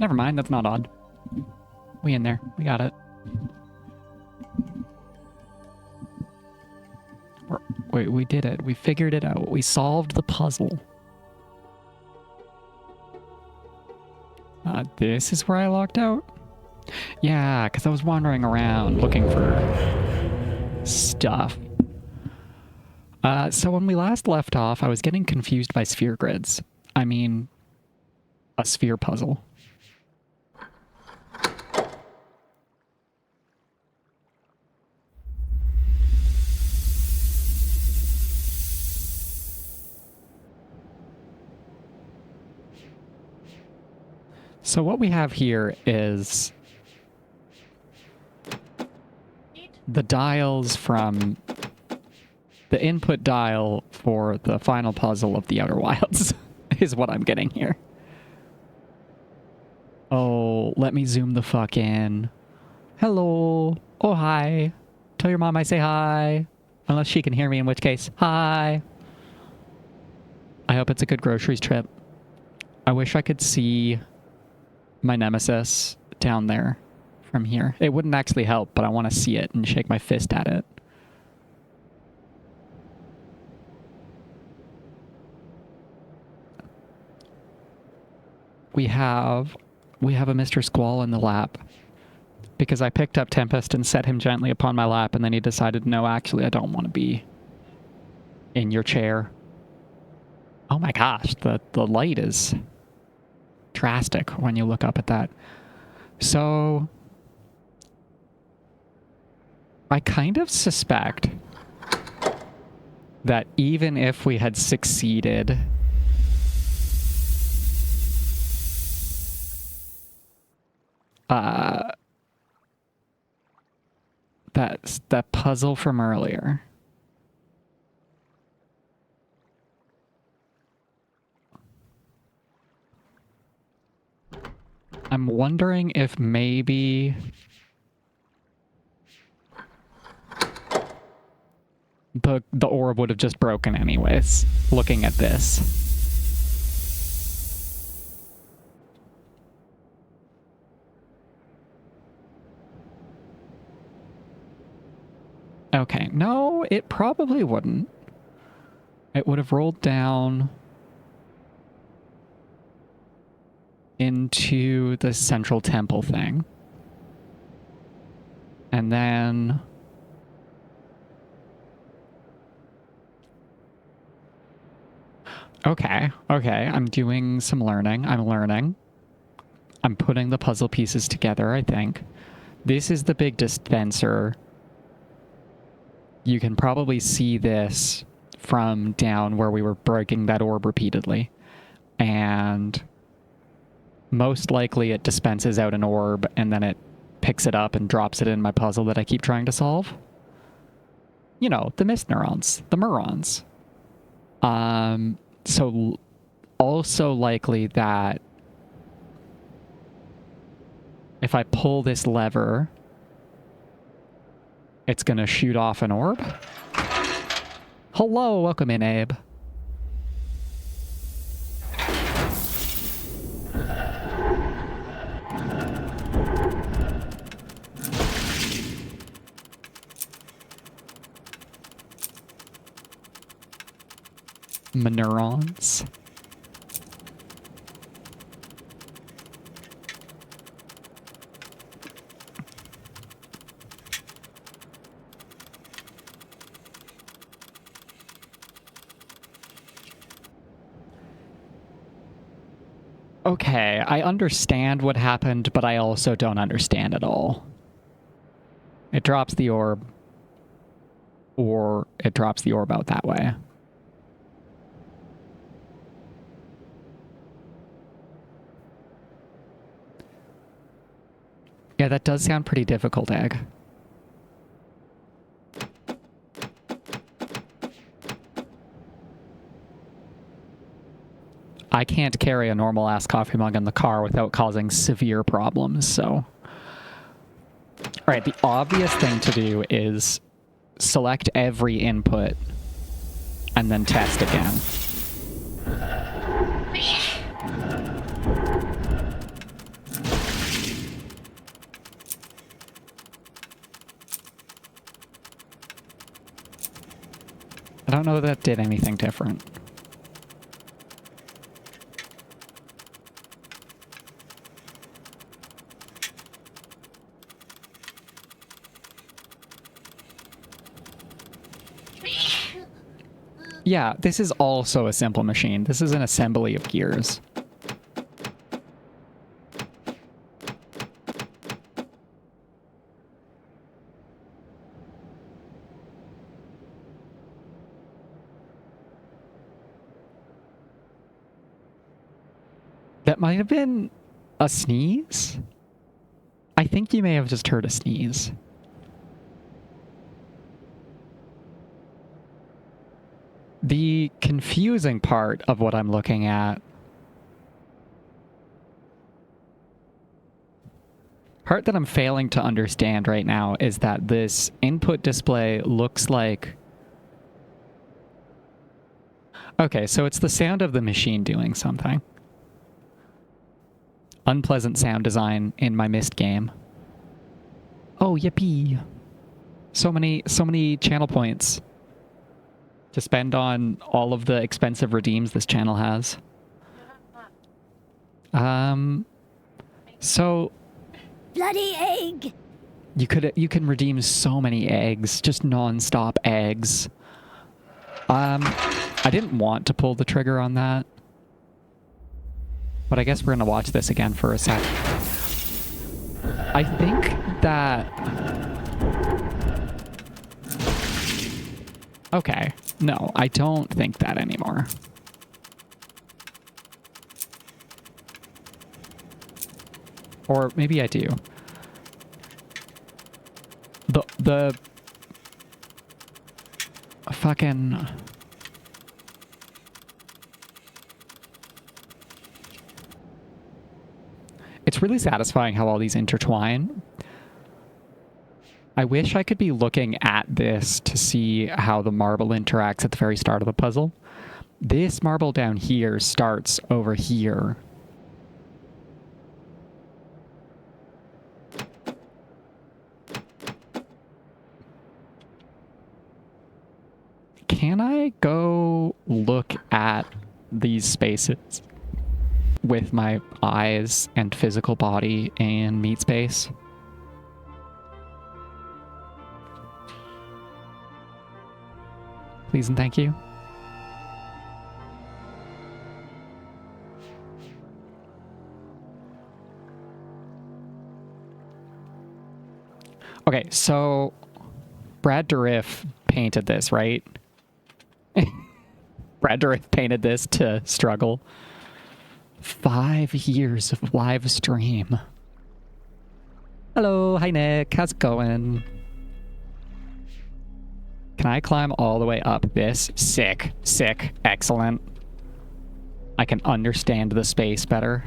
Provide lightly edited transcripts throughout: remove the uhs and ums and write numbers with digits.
Never mind, that's not odd. We in there. We got it. Wait, we did it. We figured it out. We solved the puzzle. This is where I locked out? Yeah, because I was wandering around looking for stuff. So when we last left off, I was getting confused by sphere grids. I mean, a sphere puzzle. So what we have here is the dials from the input dial for the final puzzle of the Outer Wilds is what I'm getting here. Oh, let me zoom the fuck in. Hello. Oh, hi. Tell your mom I say hi. Unless she can hear me, in which case, hi. I hope it's a good groceries trip. I wish I could see my nemesis down there from here. It wouldn't actually help, but I want to see it and shake my fist at it. We have a Mr. Squall in the lap because I picked up Tempest and set him gently upon my lap, and then he decided, no, actually, I don't want to be in your chair. Oh my gosh, the light is drastic when you look up at that. So I kind of suspect that even if we had succeeded that puzzle from earlier, I'm wondering if maybe the orb would have just broken anyways, looking at this. Okay, no, it probably wouldn't. It would have rolled down into the central temple thing. And then Okay, I'm doing some learning. I'm learning. I'm putting the puzzle pieces together, I think. This is the big dispenser. You can probably see this from down where we were breaking that orb repeatedly. And most likely it dispenses out an orb and then it picks it up and drops it in my puzzle that I keep trying to solve. You know, the Myst neurons, the neurons. So also likely that if I pull this lever, it's going to shoot off an orb. Hello, welcome in, Abe. My neurons. Okay, I understand what happened, but I also don't understand at all. It drops the orb, or it drops the orb out that way. Yeah, that does sound pretty difficult, Egg. I can't carry a normal-ass coffee mug in the car without causing severe problems, so... Alright, the obvious thing to do is select every input and then test again. don't know that did anything different. Yeah, this is also a simple machine. This is an assembly of gears. That might have been a sneeze? I think you may have just heard a sneeze. The confusing part of what I'm looking at, part that I'm failing to understand right now, is that this input display looks like... Okay, so it's the sound of the machine doing something. Unpleasant sound design in my Myst game. Oh, yippee. So many channel points to spend on all of the expensive redeems this channel has. So Bloody egg! you can redeem so many eggs, just non-stop eggs. I didn't want to pull the trigger on that, but I guess we're gonna watch this again for a sec. I think that... Okay. No, I don't think that anymore. Or maybe I do. The fucking... It's really satisfying how all these intertwine. I wish I could be looking at this to see how the marble interacts at the very start of the puzzle. This marble down here starts over here. Can I go look at these spaces with my eyes and physical body in meat space? Please and thank you. Okay, so Brad Dourif painted this, right? Brad Dourif painted this to struggle. 5 years of live stream. Hello, hi Nick, how's it going? Can I climb all the way up this? Sick, sick, excellent. I can understand the space better.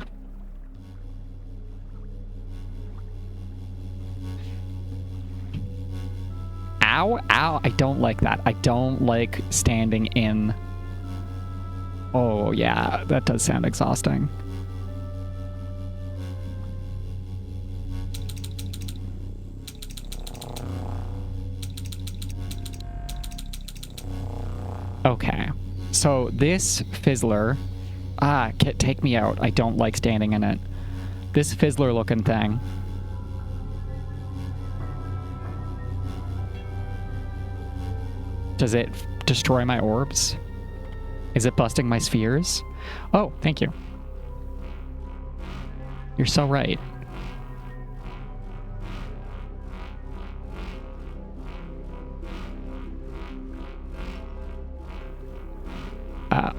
Ow, ow, I don't like that. I don't like standing in... Oh yeah, that does sound exhausting. Okay, so this fizzler... Ah, take me out. I don't like standing in it. This fizzler looking thing... Does it destroy my orbs? Is it busting my spheres? Oh, thank you. You're so right.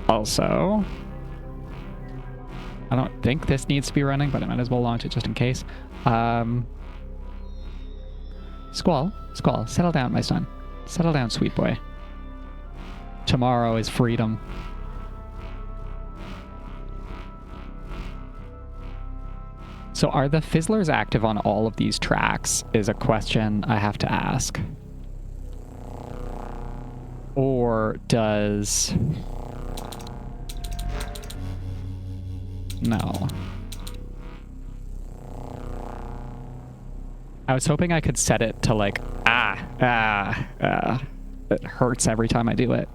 Also, I don't think this needs to be running, but I might as well launch it just in case. Squall, settle down, my son. Settle down, sweet boy. Tomorrow is freedom. So are the fizzlers active on all of these tracks is a question I have to ask. Or does... No. I was hoping I could set it to like, it hurts every time I do it.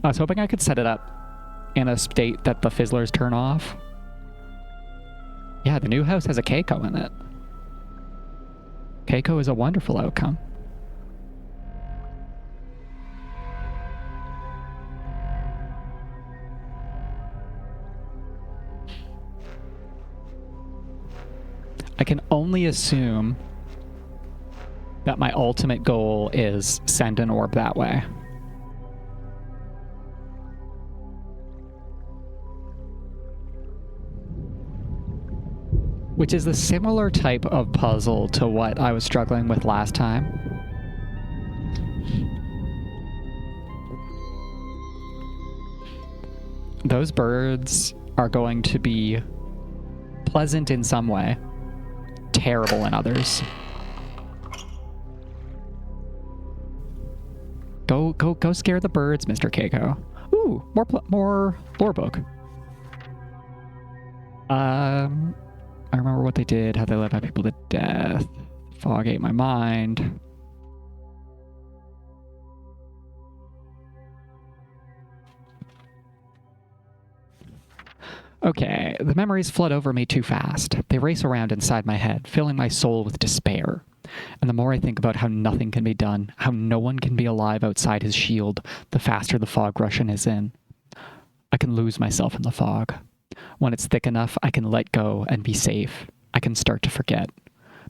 I was hoping I could set it up in a state that the fizzlers turn off. Yeah, the new house has a Keiko in it. Keiko is a wonderful outcome. I can only assume that my ultimate goal is send an orb that way. Which is a similar type of puzzle to what I was struggling with last time. Those birds are going to be pleasant in some way, terrible in others. Go scare the birds, Mr. Keiko. Ooh, more lore book. I remember what they did, how they led my people to death. Fog ate my mind. Okay, the memories flood over me too fast. They race around inside my head, filling my soul with despair. And the more I think about how nothing can be done, how no one can be alive outside his shield, the faster the fog Russian is in. I can lose myself in the fog. When it's thick enough, I can let go and be safe. I can start to forget.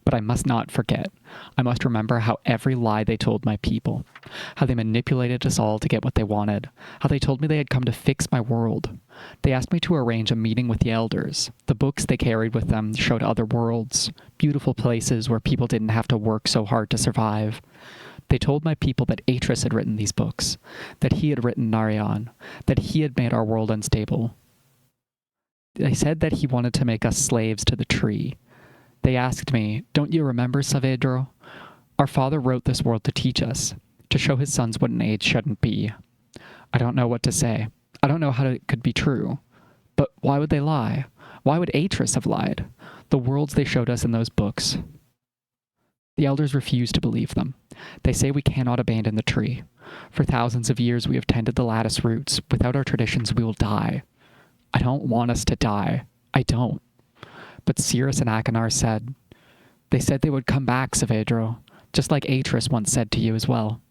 But I must not forget. I must remember how every lie they told my people, how they manipulated us all to get what they wanted, how they told me they had come to fix my world. They asked me to arrange a meeting with the elders. The books they carried with them showed other worlds, beautiful places where people didn't have to work so hard to survive. They told my people that Atris had written these books, that he had written Narion, that he had made our world unstable. They said that he wanted to make us slaves to the tree. They asked me, "Don't you remember, Saavedro? Our father wrote this world to teach us, to show his sons what an age shouldn't be." I don't know what to say. I don't know how it could be true. But why would they lie? Why would Atris have lied? The worlds they showed us in those books. The elders refuse to believe them. They say we cannot abandon the tree. For thousands of years we have tended the lattice roots. Without our traditions we will die. I don't want us to die. I don't. But Sirrus and Achenar said, they said they would come back, Saavedro, just like Atris once said to you as well.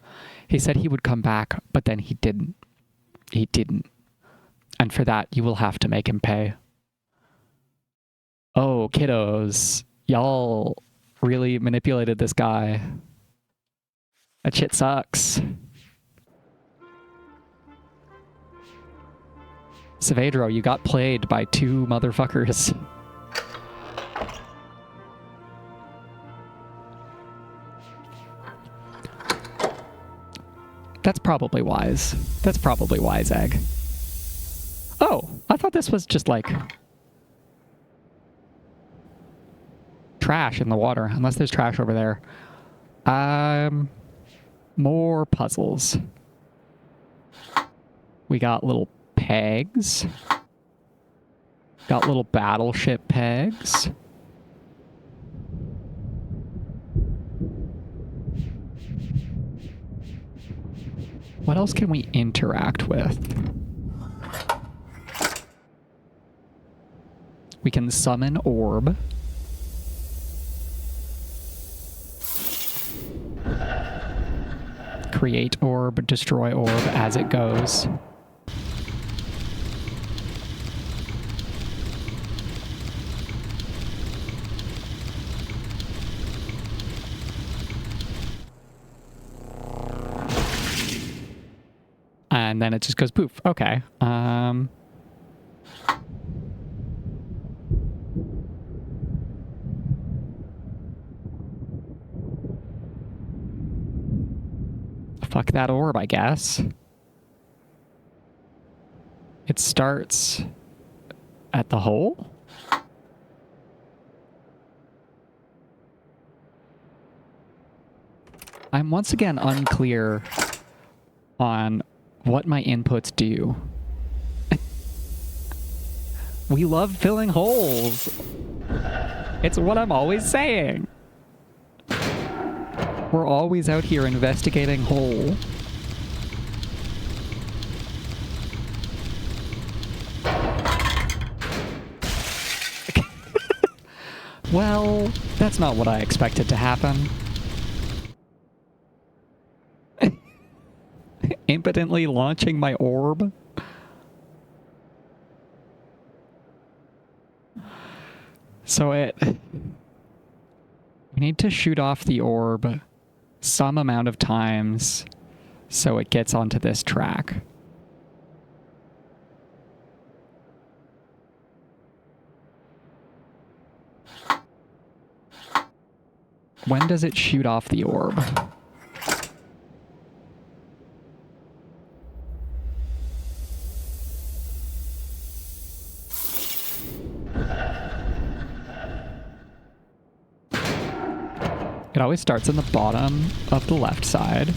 He said he would come back, but then he didn't. He didn't. And for that, you will have to make him pay. Oh, kiddos, y'all really manipulated this guy. That shit sucks. Saavedro, you got played by two motherfuckers. That's probably wise. That's probably wise, Egg. Oh, I thought this was just like trash in the water, unless there's trash over there. More puzzles. We got little pegs. Got little battleship pegs. What else can we interact with? We can summon orb. Create orb, destroy orb as it goes. And then it just goes poof. Okay. Fuck that orb, I guess. It starts at the hole? I'm once again unclear on what my inputs do. We love filling holes. It's what I'm always saying. We're always out here investigating hole. Well, that's not what I expected to happen. Impotently launching my orb. So we need to shoot off the orb some amount of times so it gets onto this track. When does it shoot off the orb? It always starts in the bottom of the left side.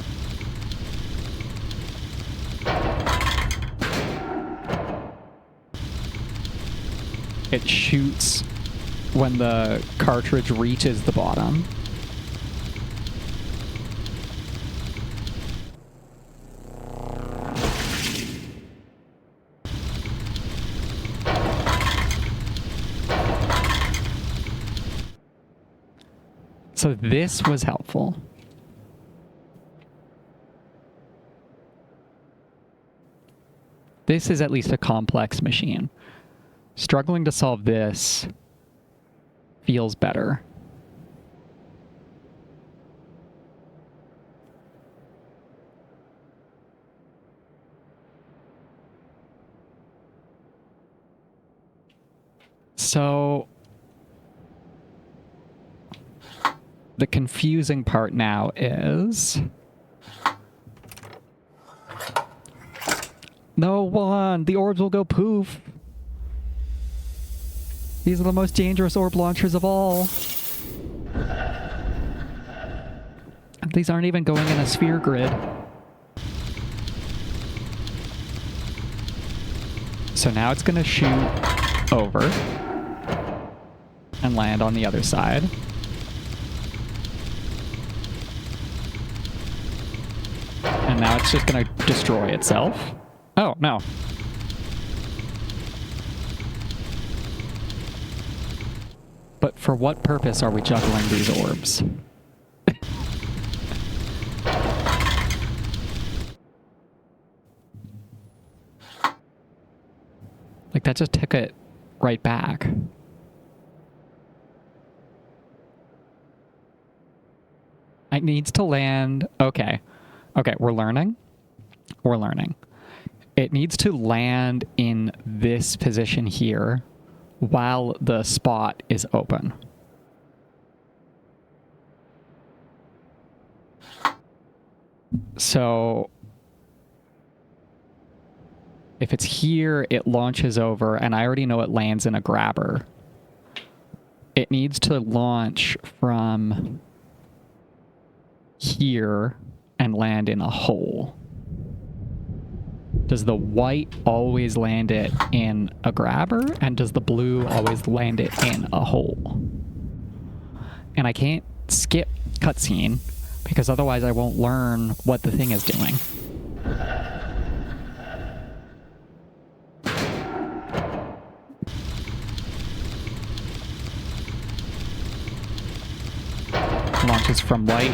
It shoots when the cartridge reaches the bottom. So this was helpful. This is at least a complex machine. Struggling to solve this feels better. So the confusing part now is... No one! The orbs will go poof! These are the most dangerous orb launchers of all. These aren't even going in a sphere grid. So now it's going to shoot over and land on the other side. And now it's just going to destroy itself. Oh, no. But for what purpose are we juggling these orbs? Like, that just took it right back. It needs to land... Okay. Okay, we're learning. We're learning. It needs to land in this position here while the spot is open. So if it's here, it launches over, and I already know it lands in a grabber. It needs to launch from here and land in a hole. Does the white always land it in a grabber? And does the blue always land it in a hole? And I can't skip cutscene, because otherwise I won't learn what the thing is doing. Launches from white.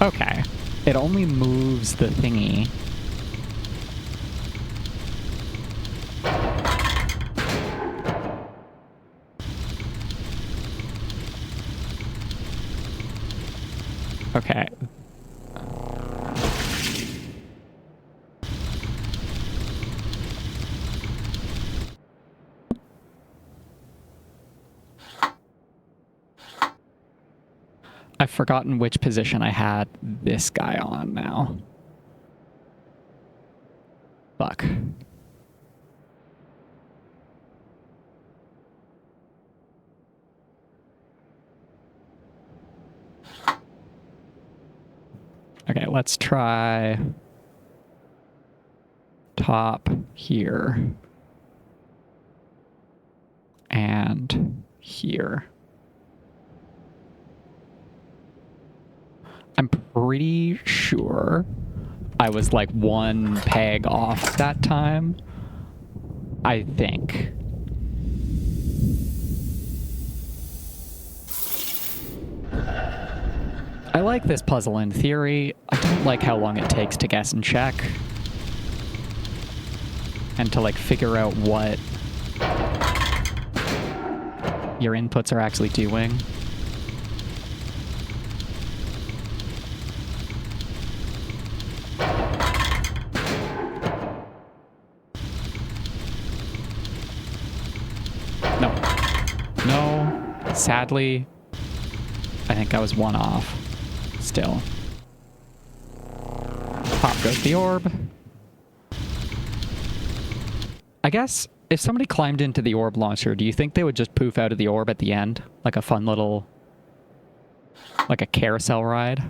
Okay. It only moves the thingy. Okay. I've forgotten which position I had this guy on now. Fuck. Okay, let's try top here and here. I'm pretty sure I was like one peg off that time. I think. I like this puzzle in theory. I don't like how long it takes to guess and check. And to, like, figure out what your inputs are actually doing. No. No. Sadly, I think I was one off. Still. Pop goes the orb. I guess if somebody climbed into the orb launcher, do you think they would just poof out of the orb at the end? Like a fun little... like a carousel ride?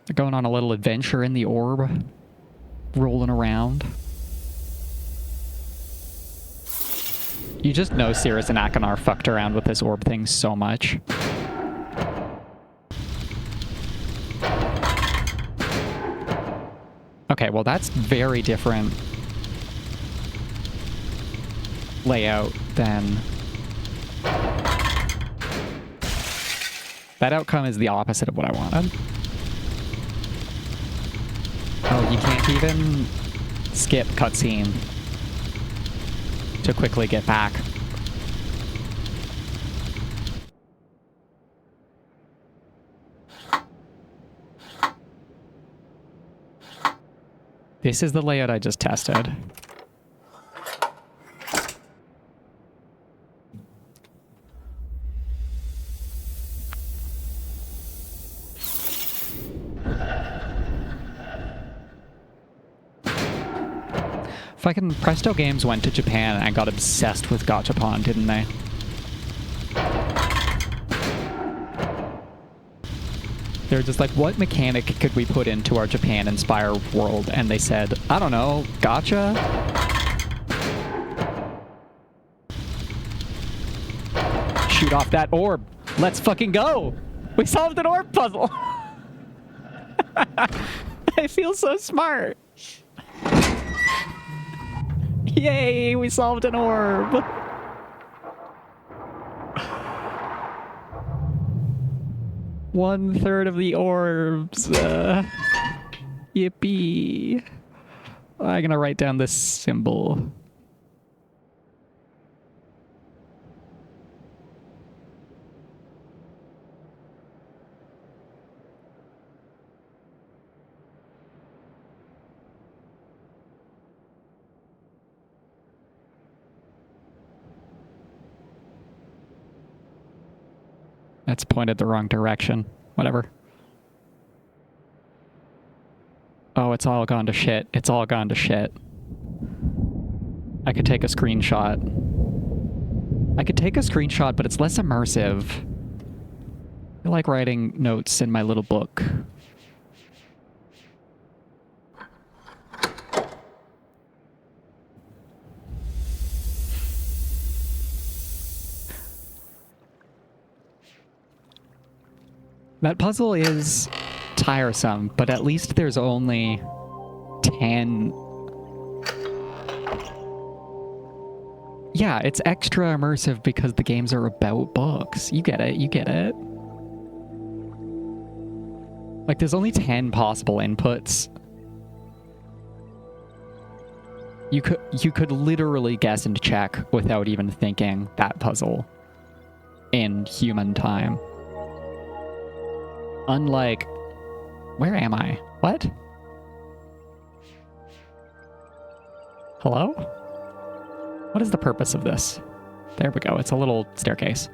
They're going on a little adventure in the orb. Rolling around. You just know Sirrus and Achenar fucked around with this orb thing so much. Okay, well that's very different layout than... That outcome is the opposite of what I wanted. Oh, you can't even skip cutscene to quickly get back. This is the layout I just tested. Fucking Presto Games went to Japan and got obsessed with Gachapon, didn't they? They're just like, what mechanic could we put into our Japan-inspired world? And they said, I don't know, gacha? Shoot off that orb. Let's fucking go. We solved an orb puzzle. I feel so smart. Yay, we solved an orb. One-third of the orbs. Yippee. I'm gonna write down this symbol. That's pointed the wrong direction. Whatever. Oh, it's all gone to shit. It's all gone to shit. I could take a screenshot. I could take a screenshot, but it's less immersive. I like writing notes in my little book. That puzzle is tiresome, but at least there's only 10... Yeah, it's extra immersive because the games are about books. You get it, you get it. Like, there's only 10 possible inputs. You could literally guess and check without even thinking that puzzle in human time. Unlike... Where am I? What? Hello? What is the purpose of this? There we go. It's a little staircase.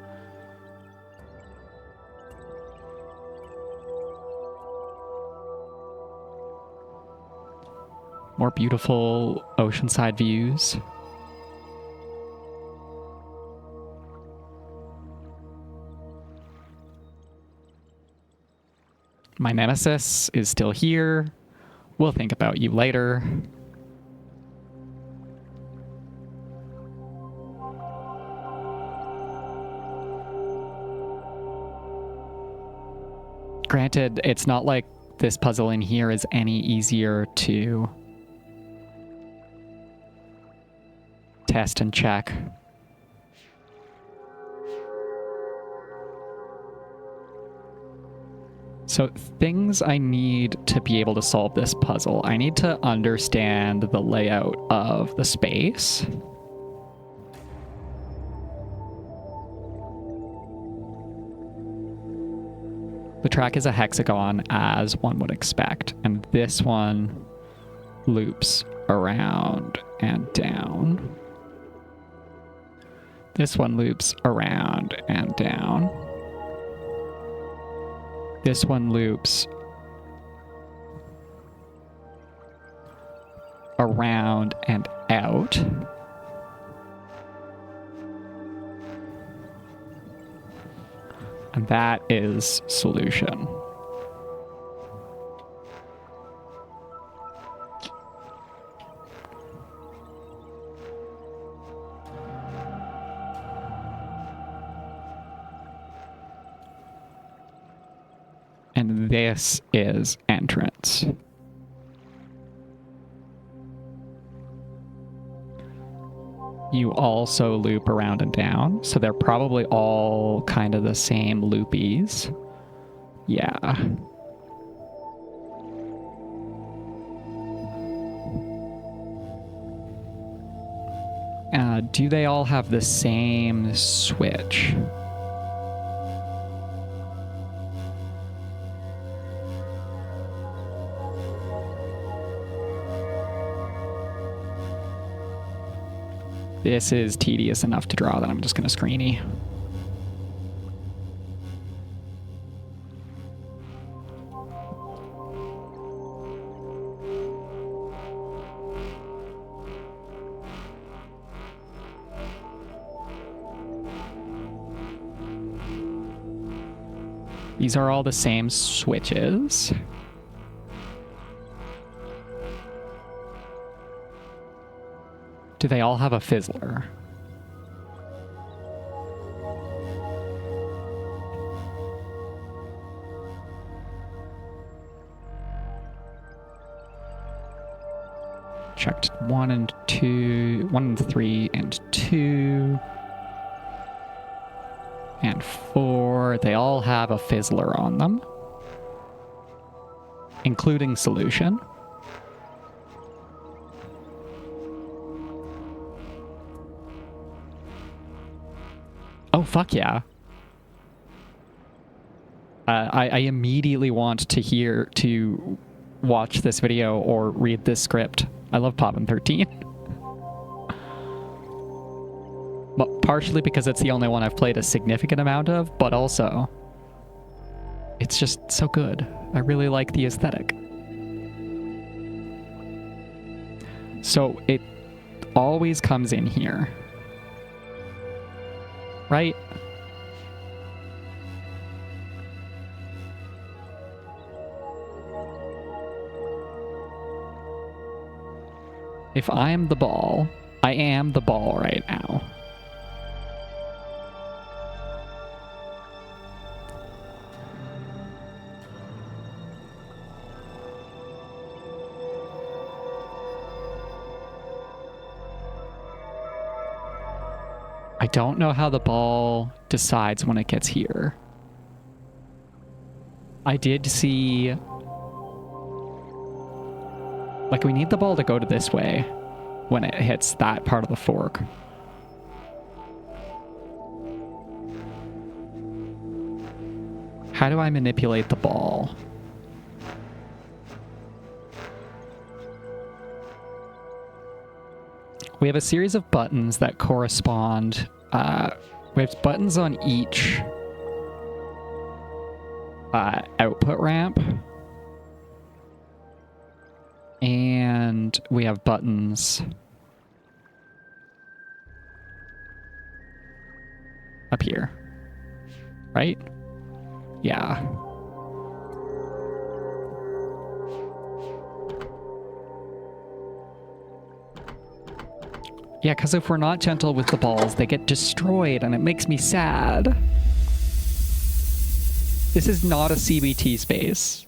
More beautiful oceanside views. My nemesis is still here. We'll think about you later. Granted, it's not like this puzzle in here is any easier to test and check. So things I need to be able to solve this puzzle. I need to understand the layout of the space. The track is a hexagon, as one would expect, and this one loops around and down. This one loops around and down. This one loops around and out. And that is solution. And this is entrance. You also loop around and down, so they're probably all kind of the same loopies. Yeah. Do they all have the same switch? This is tedious enough to draw that I'm just going to screeny. These are all the same switches. Do they all have a fizzler? Checked 1 and 2, 1 and 3 and 2. And 4. They all have a fizzler on them, including solution. Oh, fuck yeah. I immediately want to watch this video or read this script. I love Poppin' 13. But partially because it's the only one I've played a significant amount of, but also it's just so good. I really like the aesthetic. So it always comes in here. Right? If I am the ball, I am the ball right now. I don't know how the ball decides when it gets here. I did see... Like, we need the ball to go to this way when it hits that part of the fork. How do I manipulate the ball? We have a series of buttons that correspond. We have buttons on each output ramp. And we have buttons up here. Right? Yeah. Yeah, because if we're not gentle with the balls, they get destroyed, and it makes me sad. This is not a CBT space.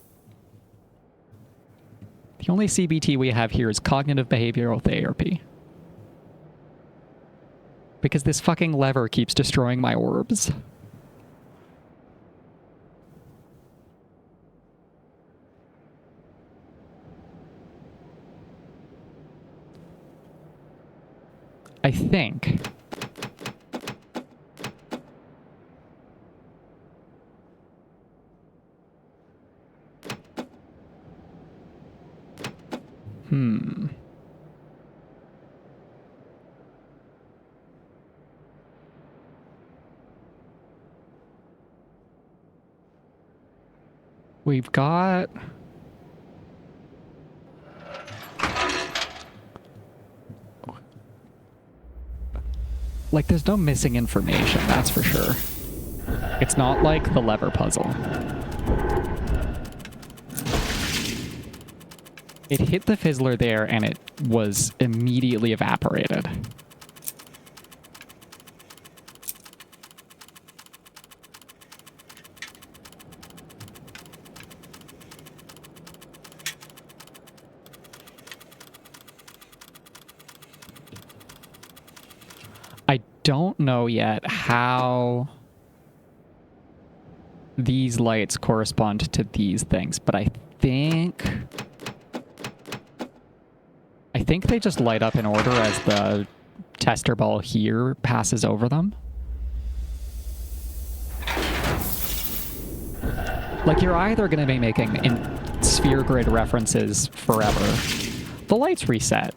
The only CBT we have here is cognitive behavioral therapy. Because this fucking lever keeps destroying my orbs. I think. We've got... Like, there's no missing information, that's for sure. It's not like the lever puzzle. It hit the fizzler there, and it was immediately evaporated. I don't know yet how these lights correspond to these things, but I think they just light up in order as the tester ball here passes over them. Like, you're either going to be making sphere grid references forever. The lights reset.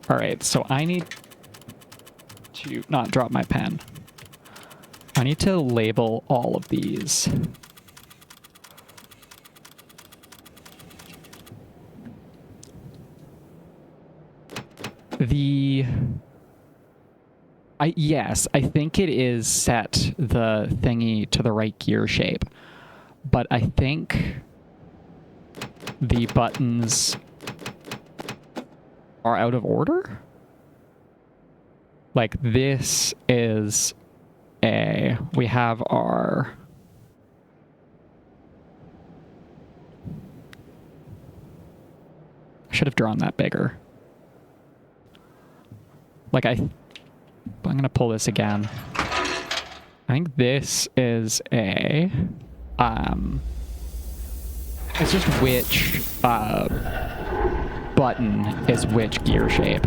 All right, so I need to not drop my pen. I need to label all of these. Yes, I think it is set the thingy to the right gear shape, but I think the buttons are out of order. Like, this is A. We have our... I should have drawn that bigger. Like, I'm going to pull this again. I think this is A. It's just which button is which gear shape.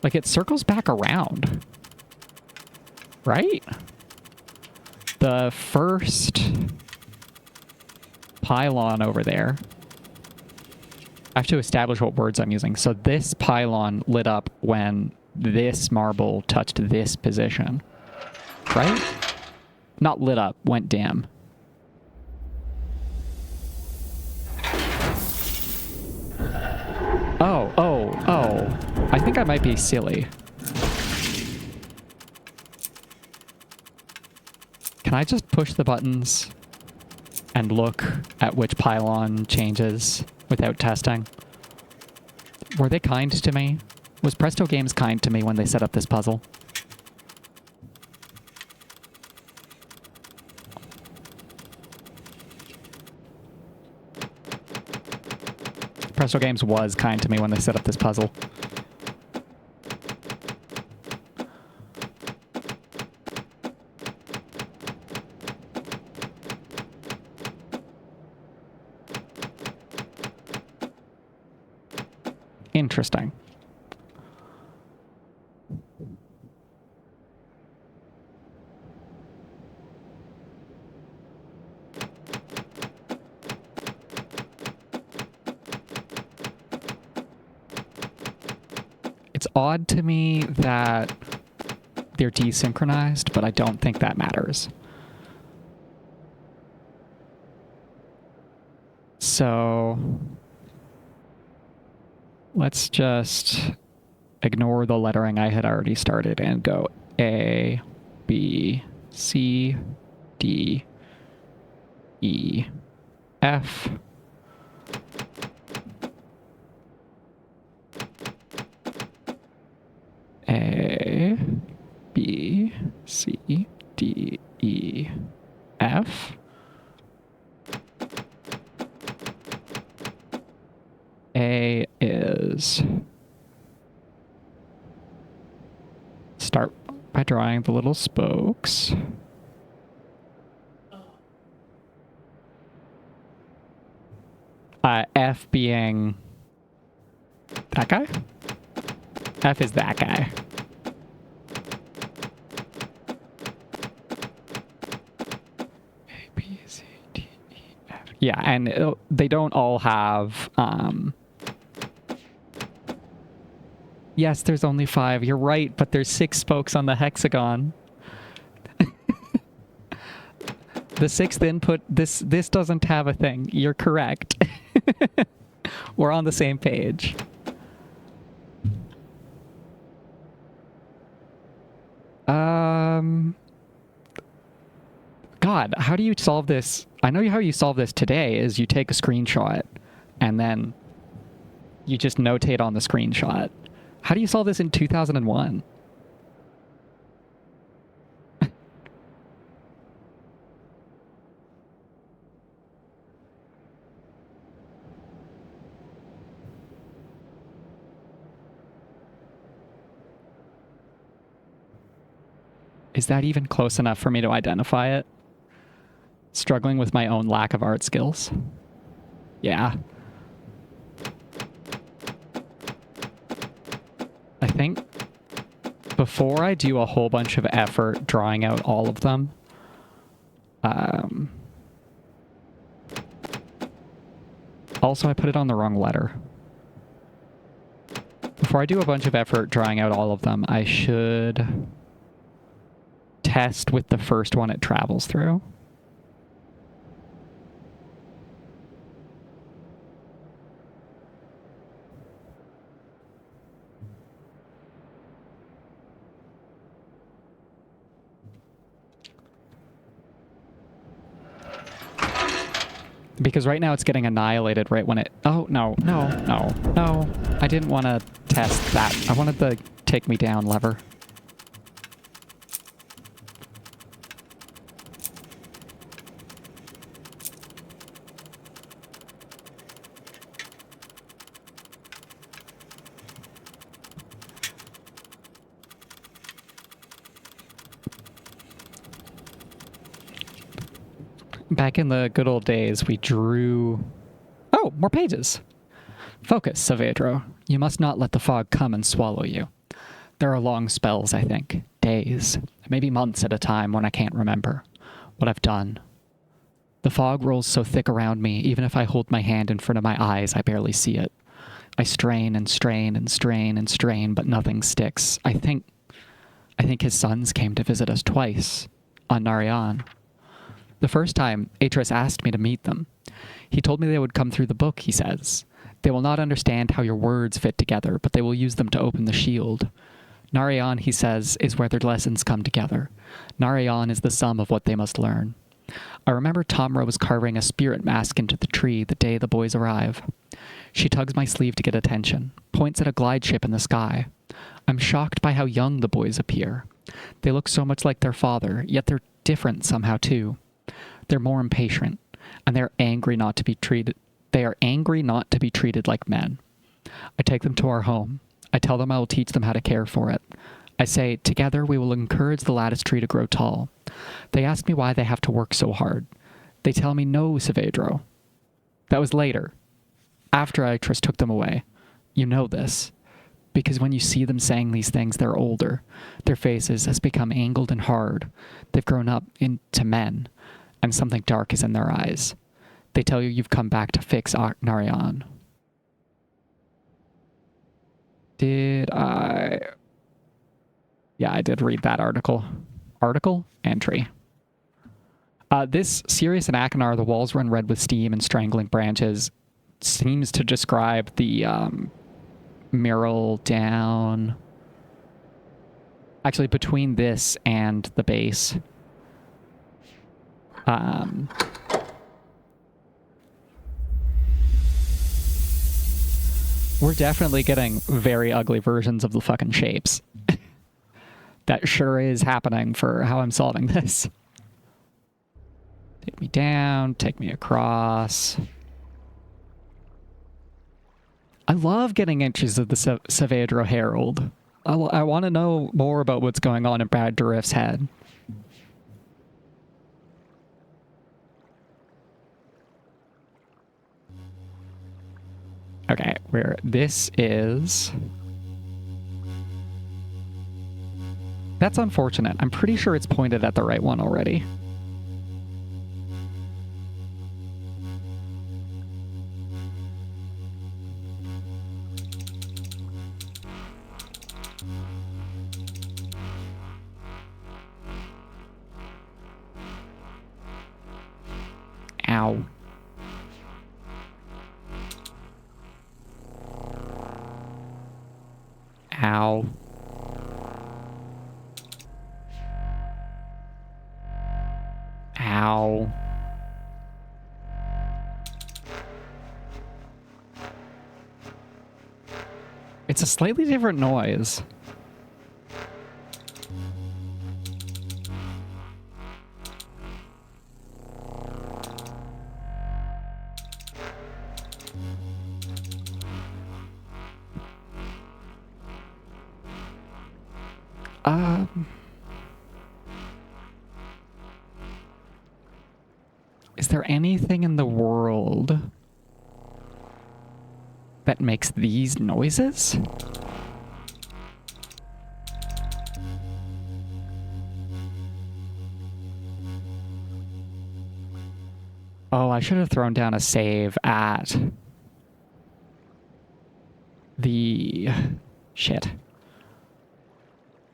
Like, it circles back around, right? The first pylon over there. I have to establish what words I'm using. So this pylon lit up when this marble touched this position, right? Not lit up, went dim. Oh. I think I might be silly. Can I just push the buttons and look at which pylon changes without testing? Were they kind to me? Was Presto Games kind to me when they set up this puzzle? Presto Games was kind to me when they set up this puzzle. Interesting. It's odd to me that they're desynchronized, but I don't think that matters. So let's just ignore the lettering I had already started and go A, B, C, D, E, F. A, B, C, D, E, F. A, drawing the little spokes. F being that guy? F is that guy. A, B, C, D, E, F. Yeah, and they don't all have... Yes, there's only 5. You're right, but there's 6 spokes on the hexagon. The 6th input, this doesn't have a thing. You're correct. We're on the same page. God, how do you solve this? I know how you solve this today is you take a screenshot and then you just notate on the screenshot. How do you solve this in 2001? Is that even close enough for me to identify it? Struggling with my own lack of art skills. Yeah. I think before I do a whole bunch of effort drawing out all of them, also I put it on the wrong letter. Before I do a bunch of effort drawing out all of them, I should test with the first one it travels through. Because right now it's getting annihilated right when it... Oh, no. I didn't want to test that. I wanted the take me down lever. Back in the good old days, we drew... Oh, more pages. Focus, Saavedro. You must not let the fog come and swallow you. There are long spells, I think. Days. Maybe months at a time when I can't remember what I've done. The fog rolls so thick around me, even if I hold my hand in front of my eyes, I barely see it. I strain and strain and strain and strain, but nothing sticks. I think his sons came to visit us twice on Narayan. The first time, Atris asked me to meet them. He told me they would come through the book, he says. They will not understand how your words fit together, but they will use them to open the shield. Narayan, he says, is where their lessons come together. Narayan is the sum of what they must learn. I remember Tamra was carving a spirit mask into the tree the day the boys arrive. She tugs my sleeve to get attention, points at a glide ship in the sky. I'm shocked by how young the boys appear. They look so much like their father, yet they're different somehow too. They're more impatient, and they are angry not to be treated like men. I take them to our home. I tell them I will teach them how to care for it. I say, together we will encourage the lattice tree to grow tall. They ask me why they have to work so hard. They tell me, no, Saavedro. That was later, after Itris took them away. You know this. Because when you see them saying these things, they're older. Their faces has become angled and hard. They've grown up into men, and something dark is in their eyes. They tell you you've come back to fix Narayan. Did I... Yeah, I did read that article. Article? Entry. This Sirius and Achenar, the walls run red with steam and strangling branches, seems to describe the mural down... Actually, between this and the base. We're definitely getting very ugly versions of the fucking shapes. That sure is happening for how I'm solving this. Take me down, take me across. I love getting entries of the Saavedro Herald. I want to know more about what's going on in Brad Dourif's head. Okay, where this is... That's unfortunate. I'm pretty sure it's pointed at the right one already. Ow. Ow. Ow. It's a slightly different noise. Is there anything in the world that makes these noises? Oh, I should have thrown down a save at the... Shit.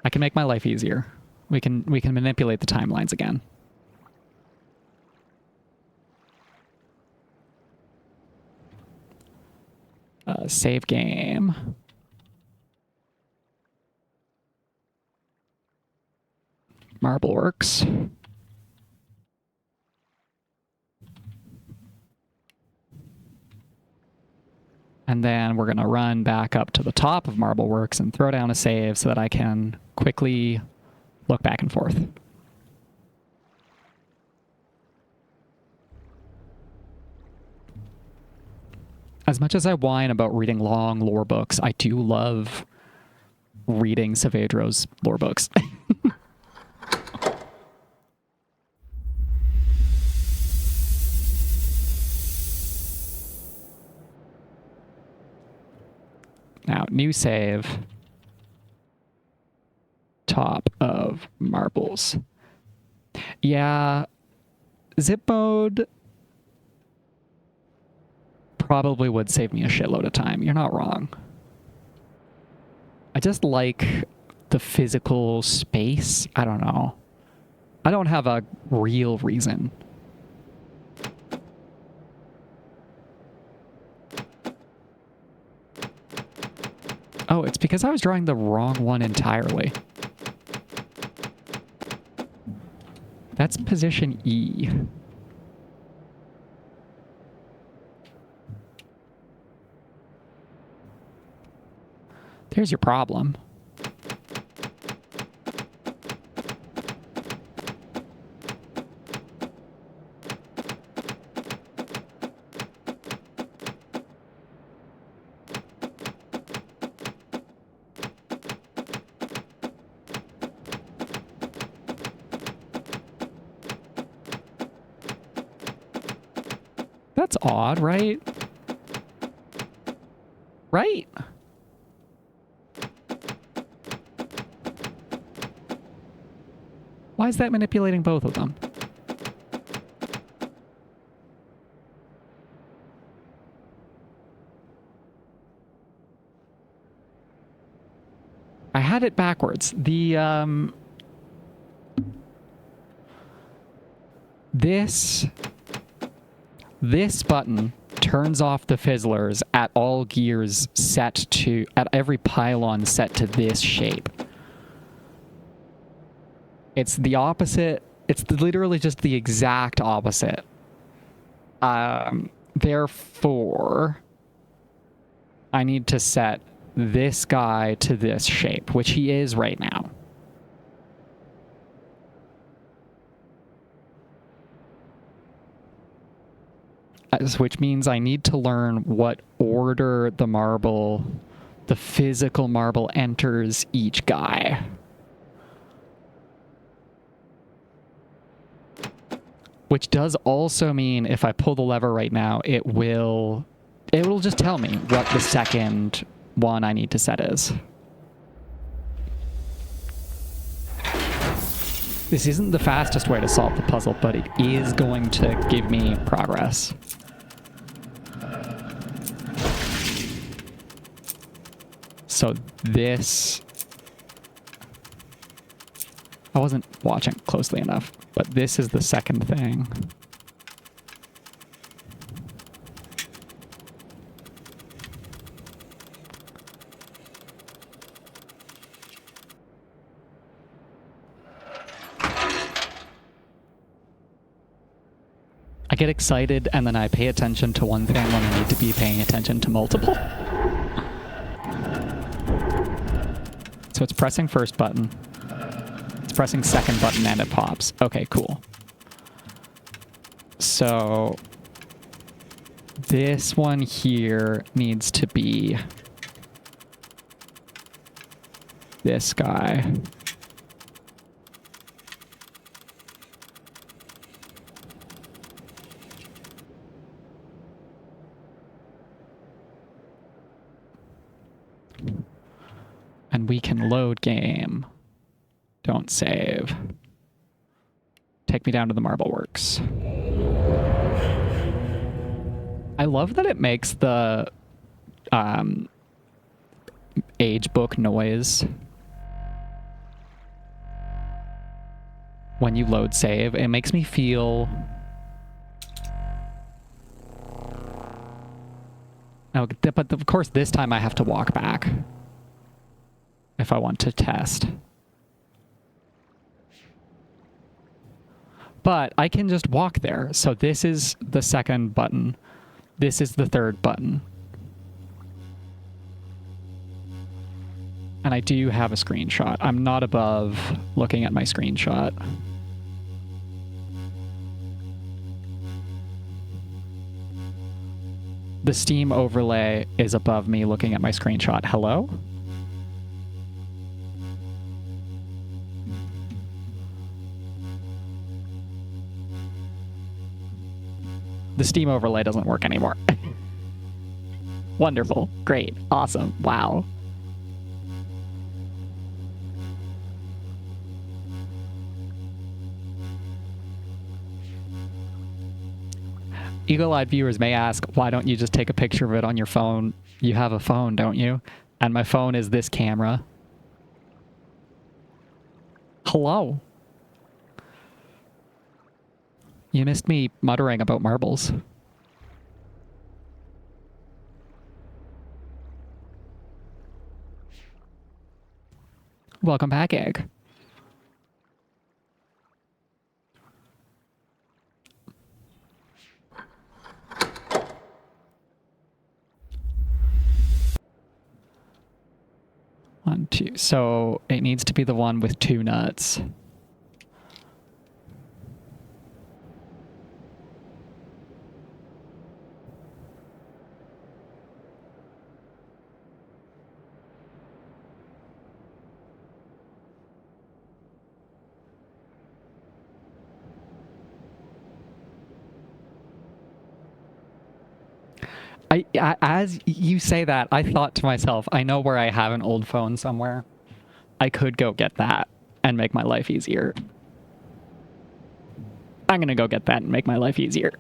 I can make my life easier. We can manipulate the timelines again. Save game. Marbleworks. And then we're going to run back up to the top of Marbleworks and throw down a save so that I can quickly look back and forth. As much as I whine about reading long lore books, I do love reading Saavedra's lore books. Now, new save. Top of marbles. Yeah, zip mode probably would save me a shitload of time. You're not wrong. I just like the physical space. I don't know. I don't have a real reason. Oh, it's because I was drawing the wrong one entirely. That's position E. There's your problem. That's odd, right? Right? Why is that manipulating both of them? I had it backwards. This button turns off the fizzlers at all gears set to, at every pylon set to this shape. It's the opposite. It's literally just the exact opposite. Therefore, I need to set this guy to this shape, which he is right now. Which means I need to learn what order the marble the physical marble enters each guy. Which does also mean if I pull the lever right now, it will just tell me what the second one I need to set is. This isn't the fastest way to solve the puzzle, but it is going to give me progress. So this... I wasn't watching closely enough, but this is the second thing. I get excited and then I pay attention to one thing when I need to be paying attention to multiple. So it's pressing first button. It's pressing second button and it pops. Okay, cool. So this one here needs to be this guy. And we can load game. Don't save. Take me down to the Marble Works. I love that it makes the age book noise when you load save. It makes me feel... Oh, but of course this time I have to walk back if I want to test. But I can just walk there. So this is the second button. This is the third button. And I do have a screenshot. I'm not above looking at my screenshot. The Steam overlay is above me looking at my screenshot. Hello? The Steam overlay doesn't work anymore. Wonderful. Great. Awesome. Wow. Eagle-eyed viewers may ask, why don't you just take a picture of it on your phone? You have a phone, don't you? And my phone is this camera. Hello. You missed me muttering about marbles. Welcome back, Egg. One, two. So it needs to be the one with two nuts. As you say that, I thought to myself, I know where I have an old phone somewhere. I could go get that and make my life easier. I'm gonna go get that and make my life easier.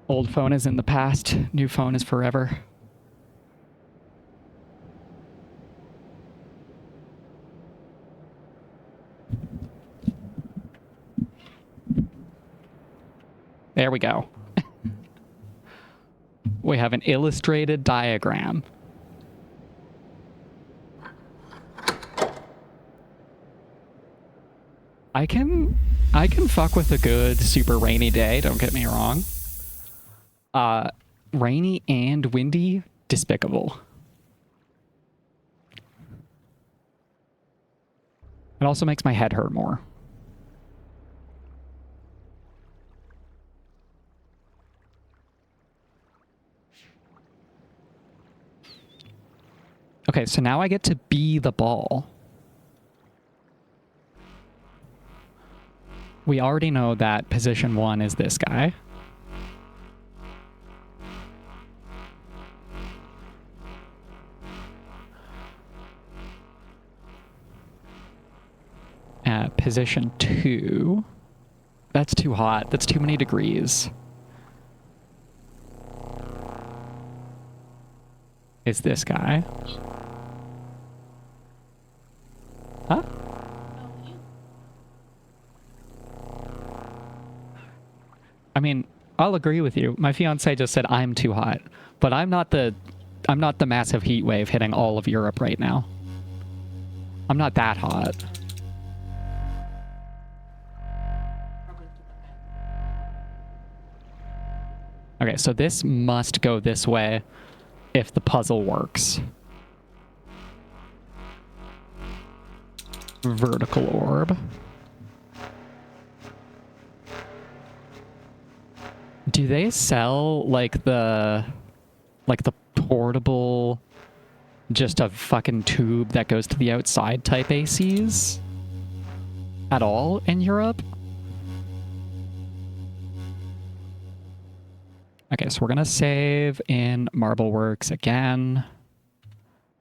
Old phone is in the past, new phone is forever. There we go. We have an illustrated diagram. I can fuck with a good super rainy day, don't get me wrong. Rainy and windy, despicable. It also makes my head hurt more. Okay, so now I get to be the ball. We already know that position 1 is this guy. Position 2. That's too hot. That's too many degrees. Is this guy. Huh? I mean, I'll agree with you. My fiance just said I'm too hot, but I'm not the massive heat wave hitting all of Europe right now. I'm not that hot. Okay, so this must go this way if the puzzle works. Vertical orb. Do they sell like the portable, just a fucking tube that goes to the outside type ACs at all in Europe? Okay, so we're gonna save in Marbleworks again,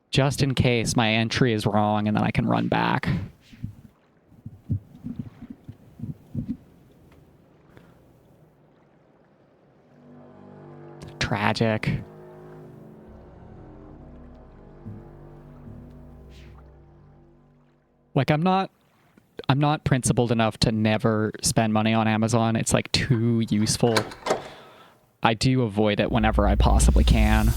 just in case my entry is wrong and then I can run back. Tragic. Like, I'm not principled enough to never spend money on Amazon. It's like too useful. I do avoid it whenever I possibly can.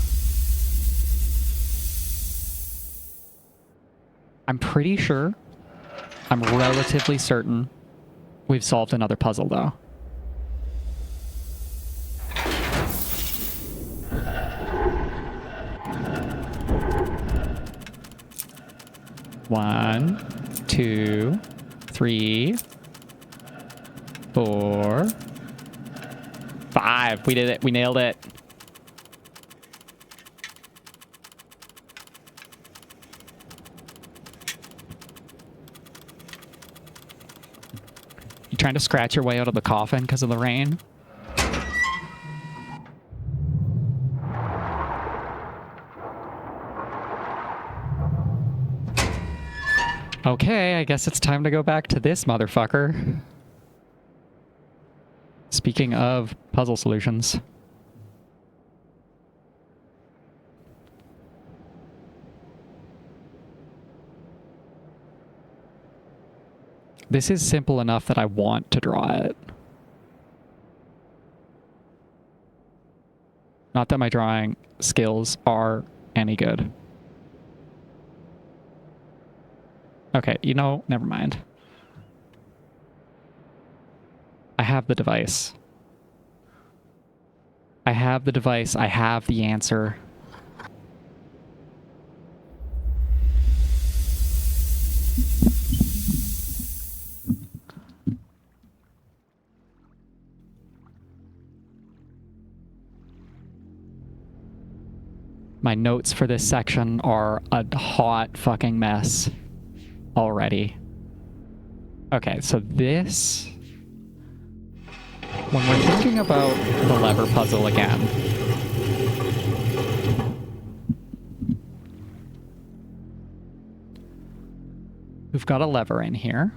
I'm pretty sure, I'm relatively certain we've solved another puzzle though. One, 2, 3, 4, 5. We did it. We nailed it. You trying to scratch your way out of the coffin because of the rain? Okay, I guess it's time to go back to this motherfucker. Speaking of puzzle solutions. This is simple enough that I want to draw it. Not that my drawing skills are any good. Okay, you know, never mind. I have the device. I have the device. I have the answer. My notes for this section are a hot fucking mess already. Okay, so this... When we're thinking about the lever puzzle again, we've got a lever in here.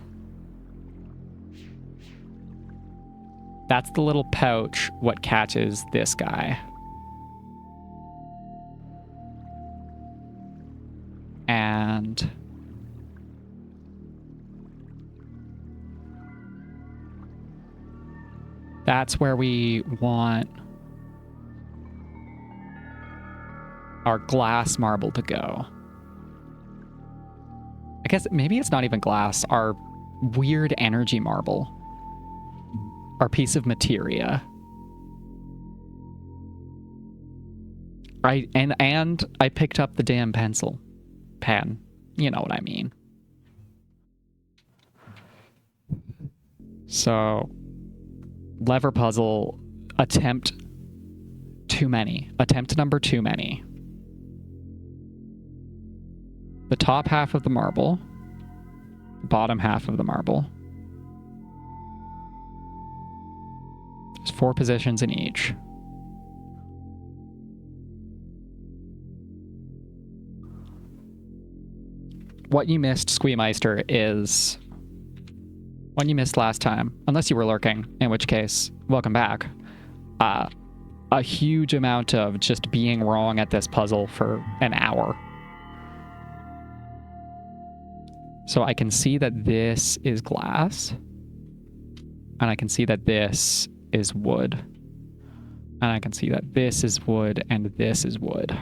That's the little pouch what catches this guy. And that's where we want our glass marble to go. I guess maybe it's not even glass, our weird energy marble. Our piece of materia. And I picked up the damn pen. You know what I mean. So, lever puzzle, attempt too many. Attempt number too many. The top half of the marble, the bottom half of the marble. There's 4 positions in each. What you missed, Squeemeister, is what you missed last time, unless you were lurking, in which case, welcome back. A huge amount of just being wrong at this puzzle for an hour. So I can see that this is glass, and I can see that this is wood, and I can see that this is wood, and this is wood.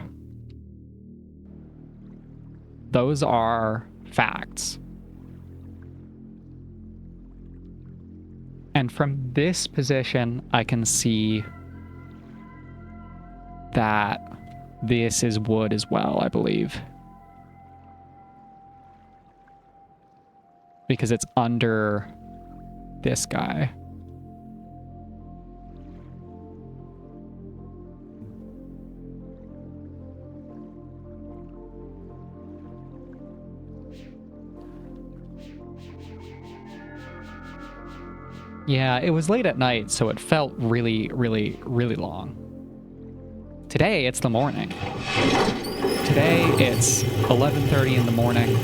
Those are facts. And from this position, I can see that this is wood as well, I believe. Because it's under this guy. Yeah, it was late at night, so it felt really, really, really long. Today, it's the morning. Today, it's 11:30 in the morning.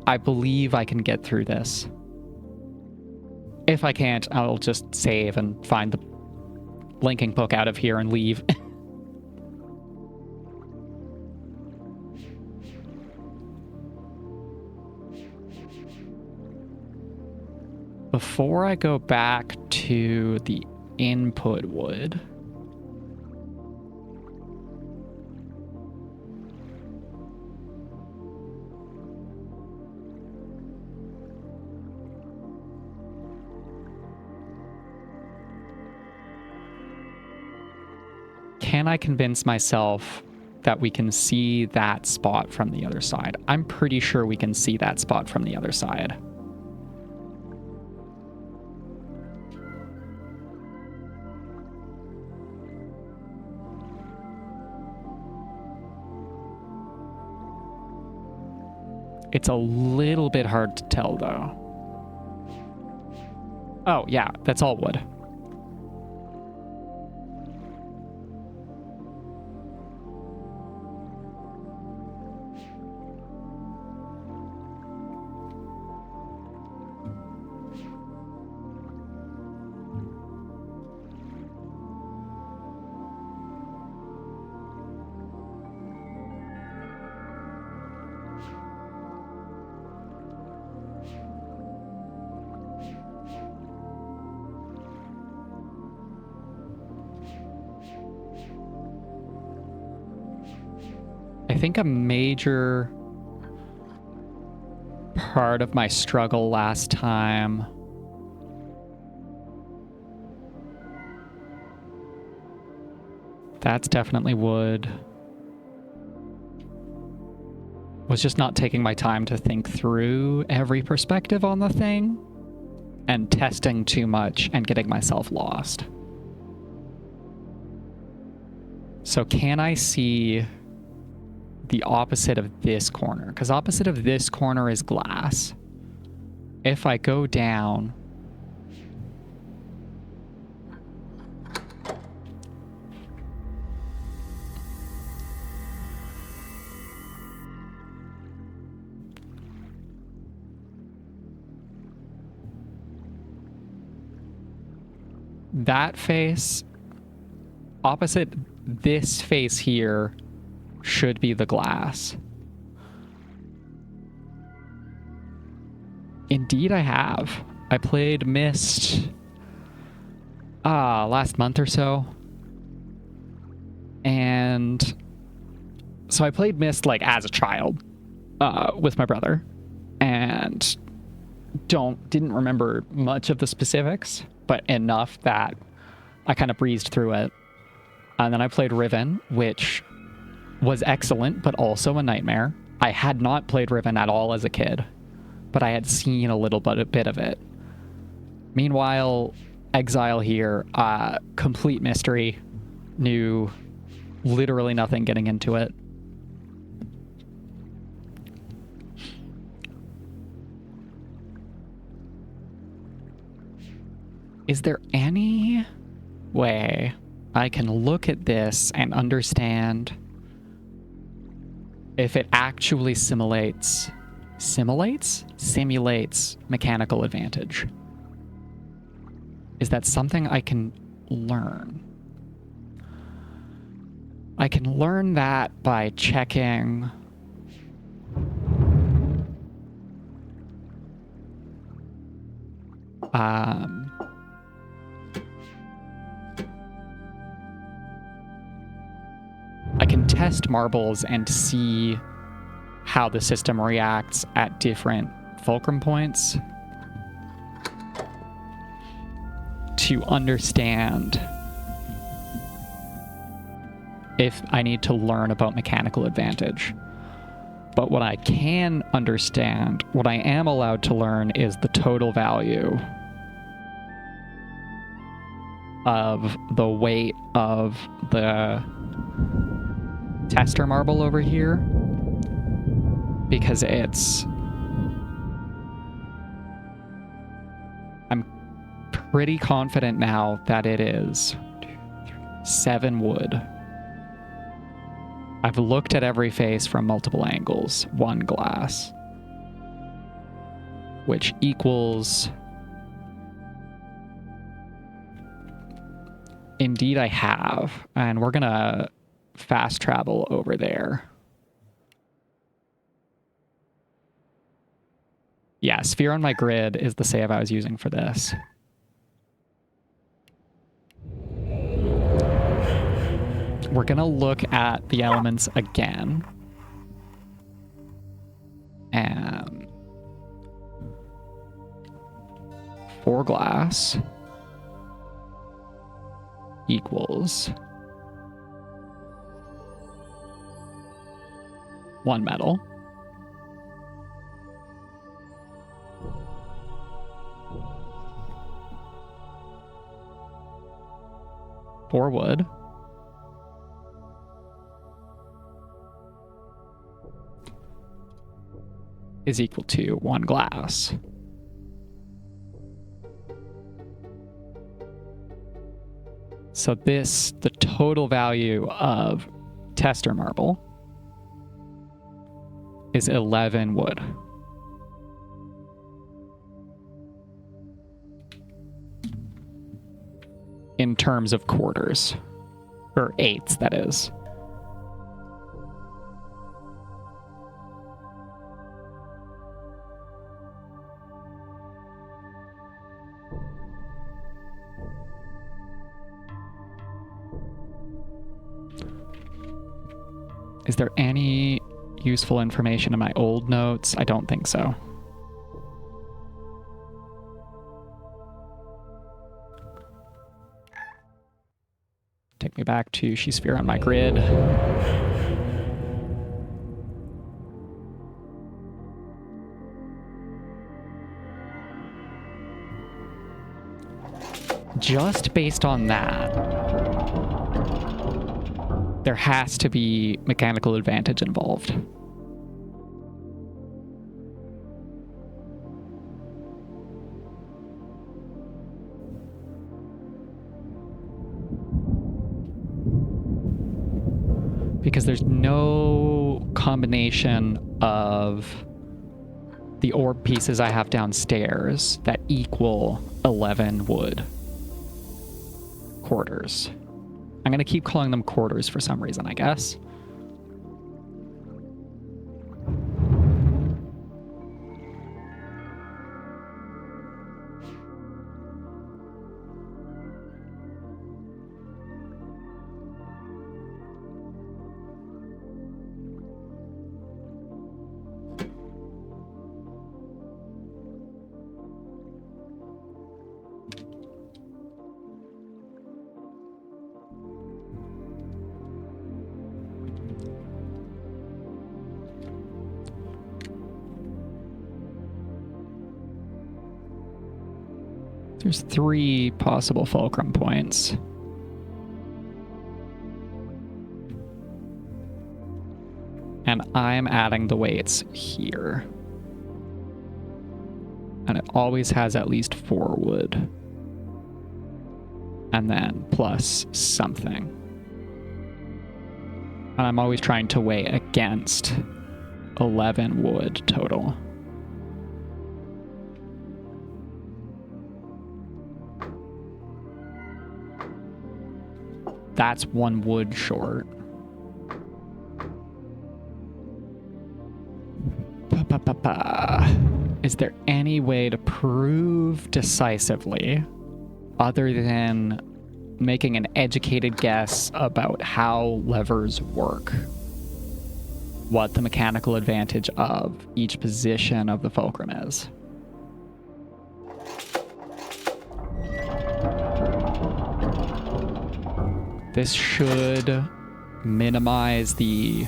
I believe I can get through this. If I can't, I'll just save and find the linking book out of here and leave. Before I go back to the input wood, can I convince myself that we can see that spot from the other side? I'm pretty sure we can see that spot from the other side. It's a little bit hard to tell, though. Oh, yeah, that's all wood. I think a major part of my struggle last time that's definitely wood, was just not taking my time to think through every perspective on the thing and testing too much and getting myself lost. So can I see the opposite of this corner? Because opposite of this corner is glass. If I go down, that face, opposite this face here, should be the glass. Indeed, I have. I played Myst last month or so. And so I played Myst like as a child with my brother, and didn't remember much of the specifics, but enough that I kind of breezed through it. And then I played Riven, which was excellent, but also a nightmare. I had not played Riven at all as a kid, but I had seen a little bit of it. Meanwhile, Exile here, complete mystery, knew literally nothing getting into it. Is there any way I can look at this and understand if it actually simulates mechanical advantage? Is that something I can learn? I can learn that by checking I can test marbles and see how the system reacts at different fulcrum points to understand if I need to learn about mechanical advantage. But what I can understand, what I am allowed to learn, is the total value of the weight of the tester marble over here, because I'm pretty confident now that it is 7 wood. I've looked at every face from multiple angles. 1 glass, which equals... Indeed I have, and we're gonna fast travel over there. Yeah, sphere on my grid is the save I was using for this. We're gonna look at the elements again. And 4 glass equals 1 metal. Four wood is equal to 1 glass. So the total value of tester marble is 11 wood. In terms of quarters, or eighths, that is. Is there any useful information in my old notes? I don't think so. Take me back to sphere on my grid. Just based on that, there has to be mechanical advantage involved. Because there's no combination of the orb pieces I have downstairs that equal 11 wood quarters. I'm going to keep calling them quarters for some reason, I guess. There's 3 possible fulcrum points. And I'm adding the weights here. And it always has at least 4 wood. And then plus something. And I'm always trying to weigh against 11 wood total. That's 1 wood short. Is there any way to prove decisively, other than making an educated guess about how levers work, what the mechanical advantage of each position of the fulcrum is? This should minimize the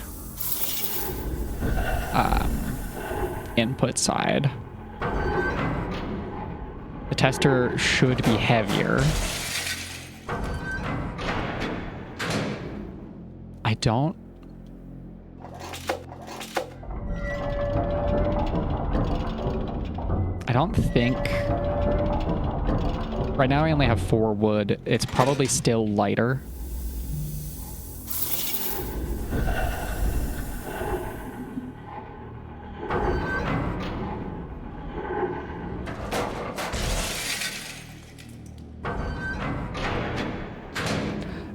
input side. The tester should be heavier. I don't think... Right now I only have 4 wood. It's probably still lighter.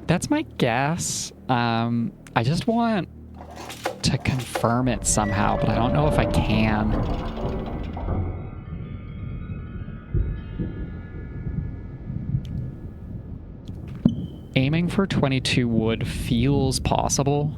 That's my guess. I just want to confirm it somehow, but I don't know if I can. Aiming for 22 wood feels possible.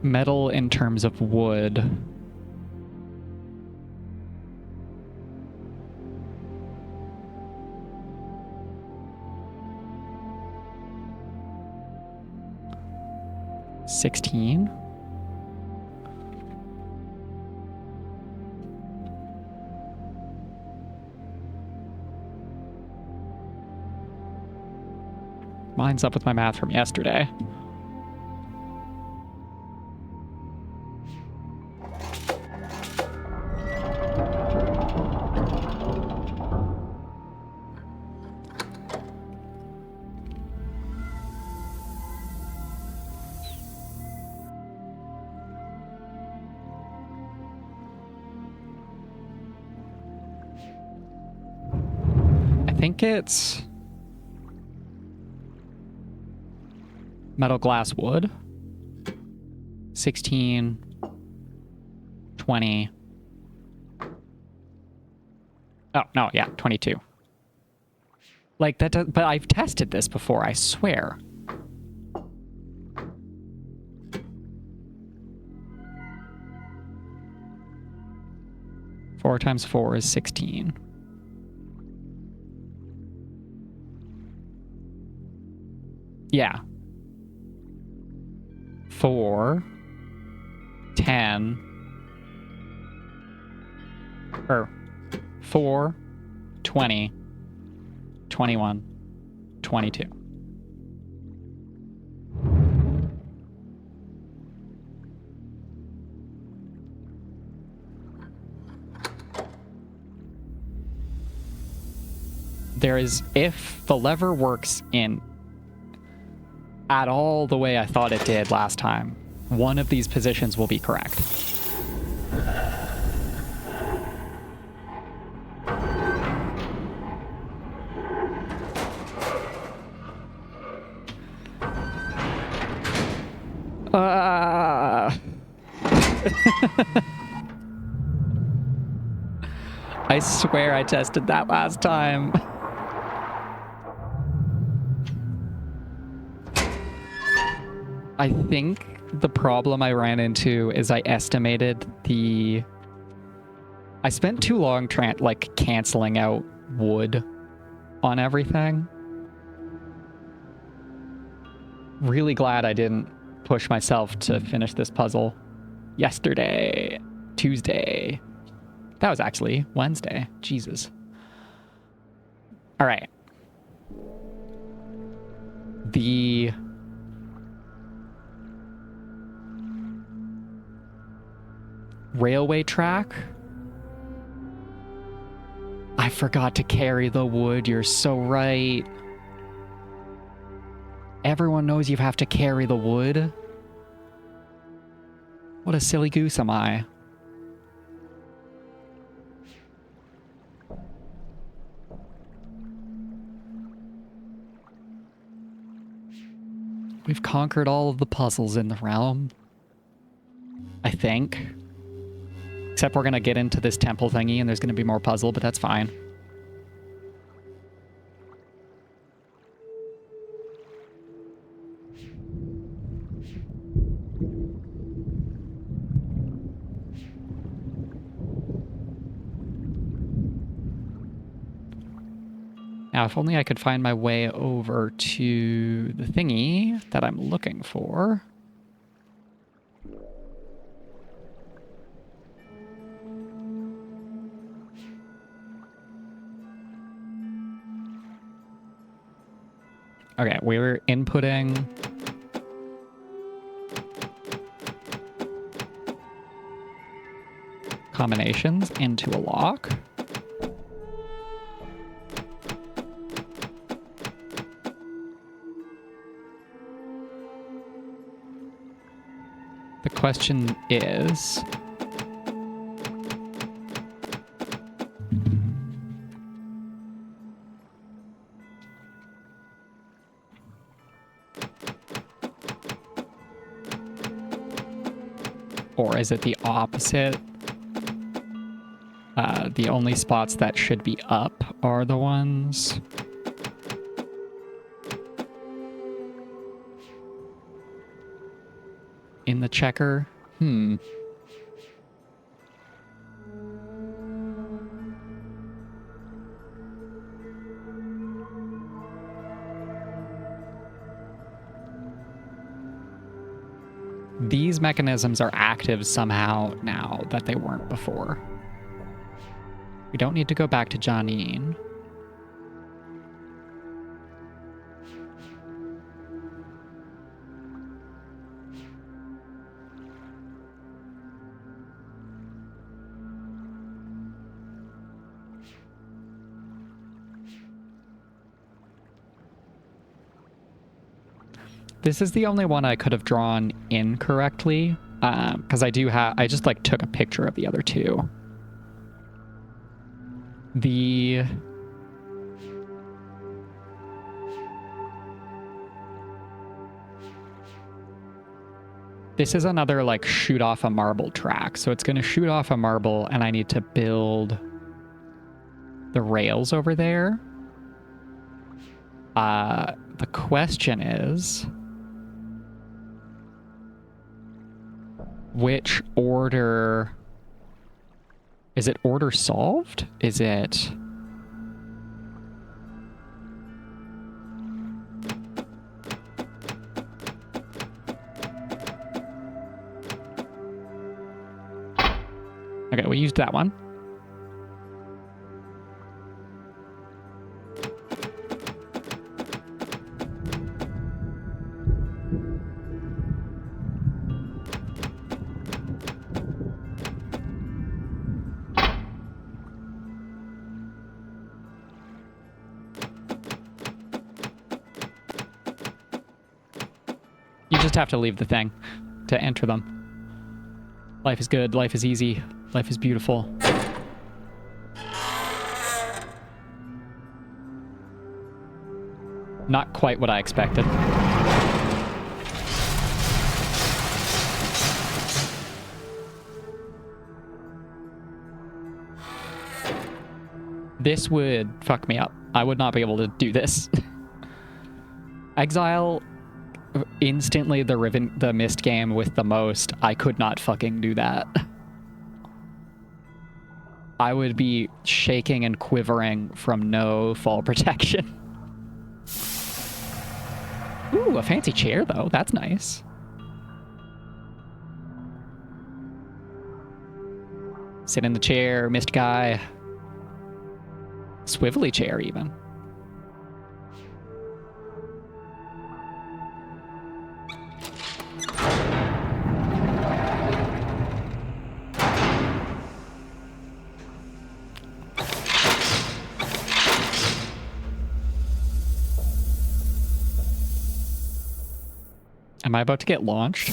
Metal in terms of wood. $16. Lines up with my math from yesterday. I think it's metal, glass, wood. 16, 20. Oh, no, yeah, 22. Like, that does, but I've tested this before, I swear. Four times 4 is 16. Yeah. 4, 10, or 4, 20, 21, 22. There is, if the lever works in at all the way I thought it did last time, one of these positions will be correct. I swear I tested that last time. I think the problem I ran into is I estimated the... I spent too long canceling out wood on everything. Really glad I didn't push myself to finish this puzzle yesterday, Tuesday. That was actually Wednesday. Jesus. All right. The railway track. I forgot to carry the wood. You're so right. Everyone knows you have to carry the wood. What a silly goose am I? We've conquered all of the puzzles in the realm. I think. Except we're going to get into this temple thingy and there's going to be more puzzle, but that's fine. Now, if only I could find my way over to the thingy that I'm looking for. Okay, we're inputting combinations into a lock. The question is, or is it the opposite? The only spots that should be up are the ones in the checker. These mechanisms are active somehow now that they weren't before. We don't need to go back to Janine. This is the only one I could have drawn incorrectly, because I just like took a picture of the other two. This is another like shoot off a marble track. So it's going to shoot off a marble and I need to build the rails over there. The question is, which order? Is it order solved? Is it... Okay, we used that one. You just have to leave the thing to enter them. Life is good, life is easy, life is beautiful. Not quite what I expected. This would fuck me up. I would not be able to do this. Exile, instantly the Myst game with the most. I could not fucking do that. I would be shaking and quivering from no fall protection. Ooh, a fancy chair, though. That's nice. Sit in the chair, Myst guy. Swivelly chair, even. Am I about to get launched?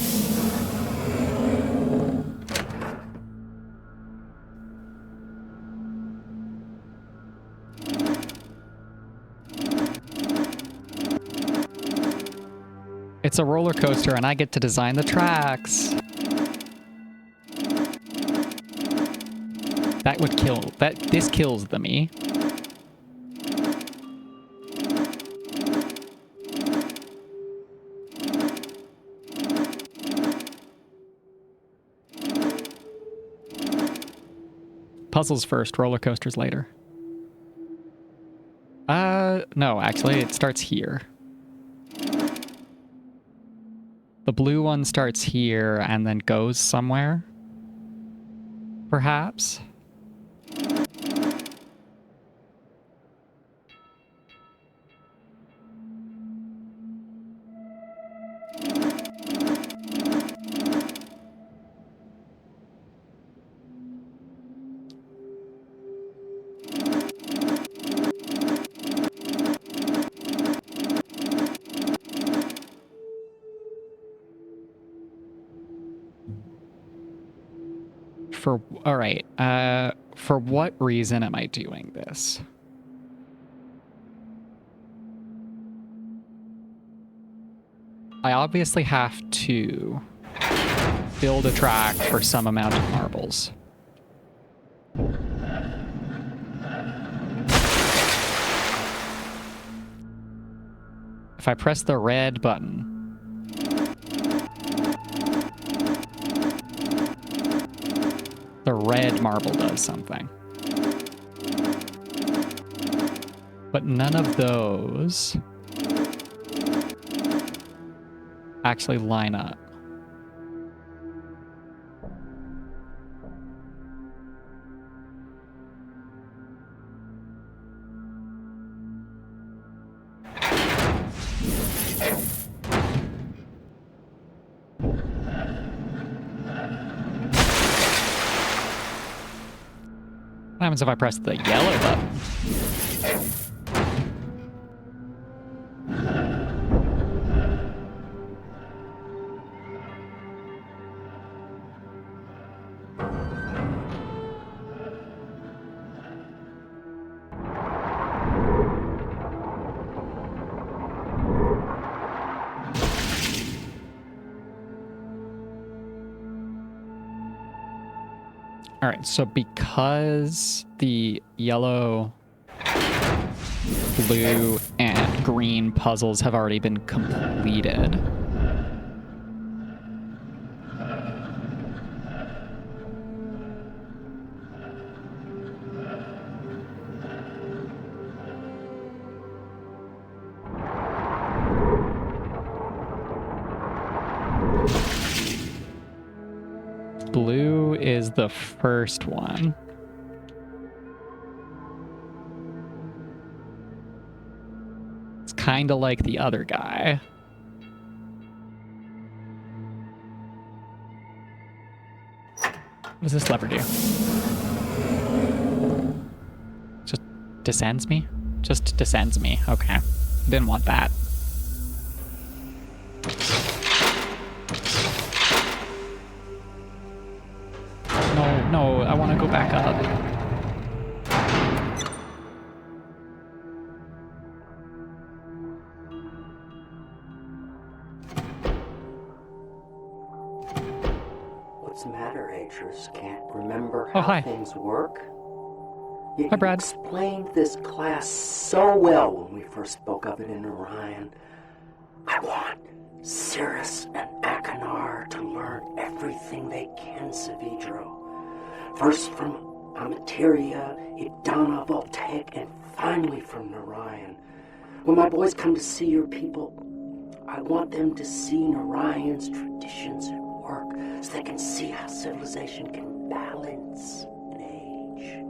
It's a roller coaster and I get to design the tracks. That would kill. This kills the me. Puzzles first, roller coasters later. No, actually, it starts here. The blue one starts here and then goes somewhere. Perhaps. All right. For what reason am I doing this? I obviously have to build a track for some amount of marbles. If I press the red button, the red marble does something. But none of those actually line up. What happens if I press the yellow button? All right, so because the yellow, blue, and green puzzles have already been completed, blue is the first one. It's kind of like the other guy. What does this lever do? Just descends me? Just descends me. Okay. Didn't want that. No, I want to go back up. What's the matter, Acres? Can't remember how hi. things work? Hi, Brad. You explained this class so well when we first spoke of it in Orion. I want Sirrus and Achenar to learn everything they can, Savidro. First from Amateria, Idana, Voltaic, and finally from Narayan. When my boys come to see your people, I want them to see Narayan's traditions at work so they can see how civilization can balance an age.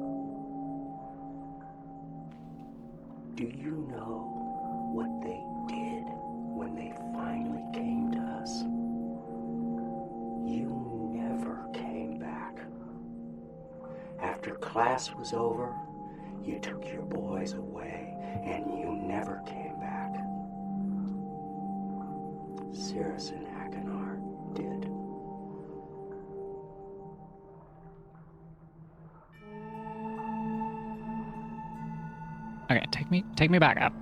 Do you know what they did when they finally came to us? You never came back. After class was over, you took your boys away and you never came back. Sirrus and Achenar did. Okay, take me back up.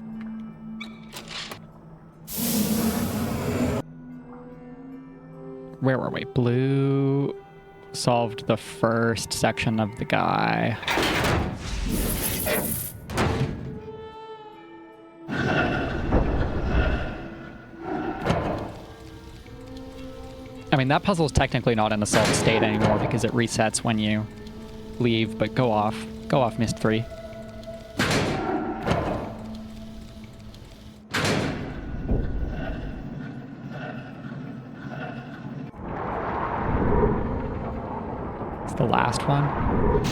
Where were we? Blue solved the first section of the guy. I mean, that puzzle is technically not in a solved state anymore because it resets when you leave, but go off. Go off, Myst III. It's the last one.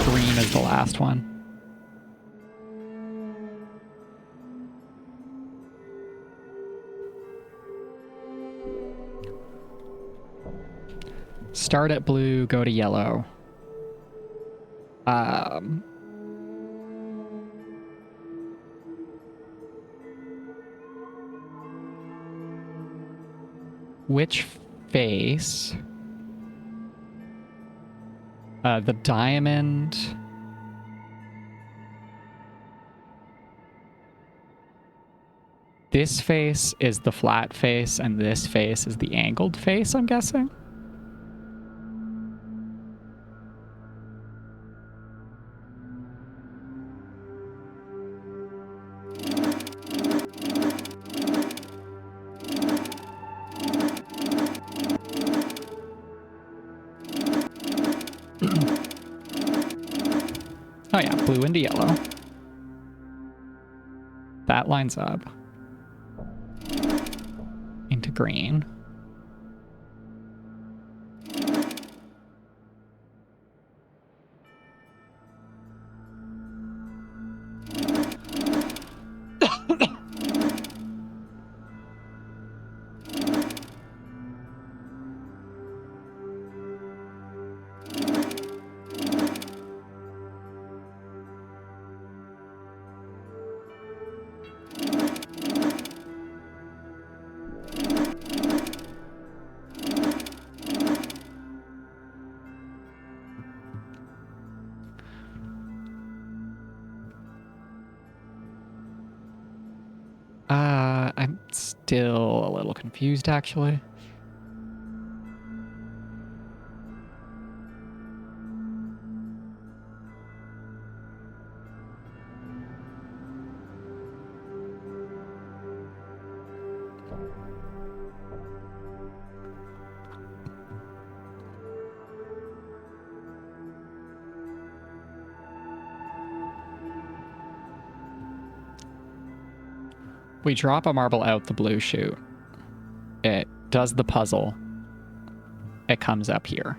Green is the last one. Start at blue, go to yellow. Which face? The diamond. This face is the flat face, and this face is the angled face, I'm guessing. Oh yeah, blue into yellow. That lines up. Into green. I'm still a little confused, actually. We drop a marble out the blue chute. It does the puzzle. It comes up here.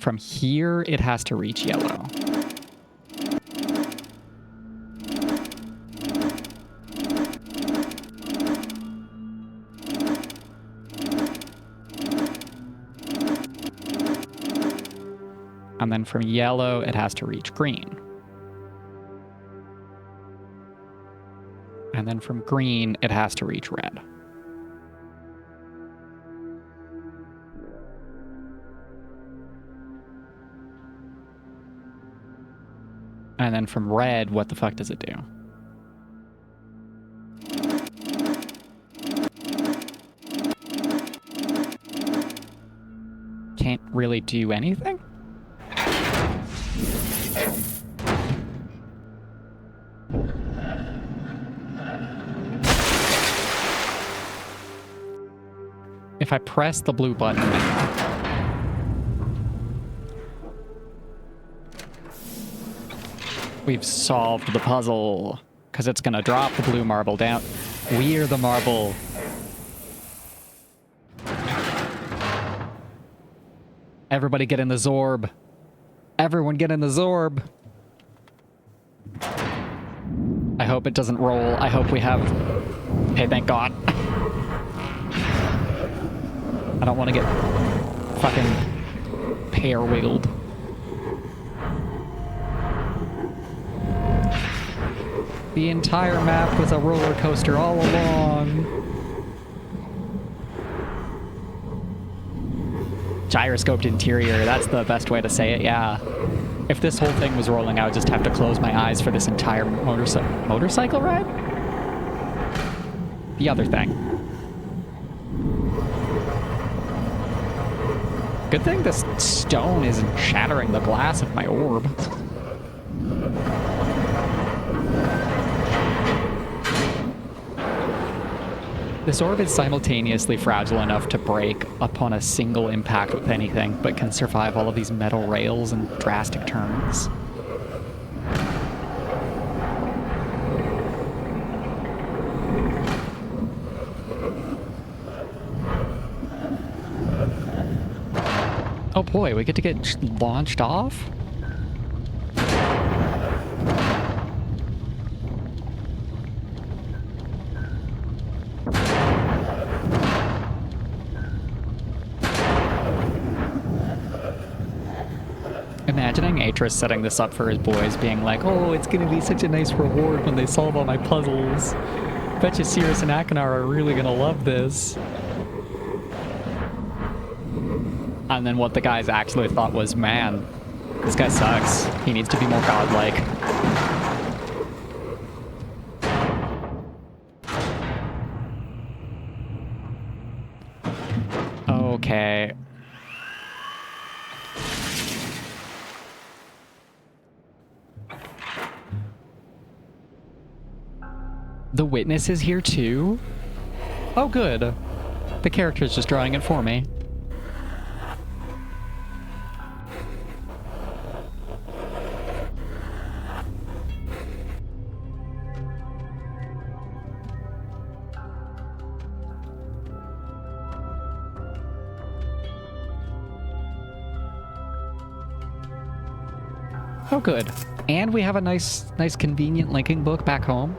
From here, it has to reach yellow. And then from yellow, it has to reach green. And then from green, it has to reach red. And then from red, what the fuck does it do? Can't really do anything? If I press the blue button... We've solved the puzzle. Because it's going to drop the blue marble down. We're the marble. Everybody get in the Zorb. Everyone get in the Zorb. I hope it doesn't roll. I hope we have... Hey, thank God. I don't want to get fucking pear wiggled. The entire map was a roller coaster all along. Gyroscoped interior, that's the best way to say it, yeah. If this whole thing was rolling, I would just have to close my eyes for this entire motorcycle ride? The other thing. Good thing this stone isn't shattering the glass of my orb. This orb is simultaneously fragile enough to break upon a single impact with anything, but can survive all of these metal rails and drastic turns. Oh boy, we get to get launched off? Imagining Atris setting this up for his boys, being like, oh, it's gonna be such a nice reward when they solve all my puzzles. Bet you Sirrus and Achenar are really gonna love this. And then what the guys actually thought was, man, this guy sucks. He needs to be more godlike. Okay. The witness is here too? Oh, good. The character's just drawing it for me. Oh, good. And we have a nice convenient linking book back home.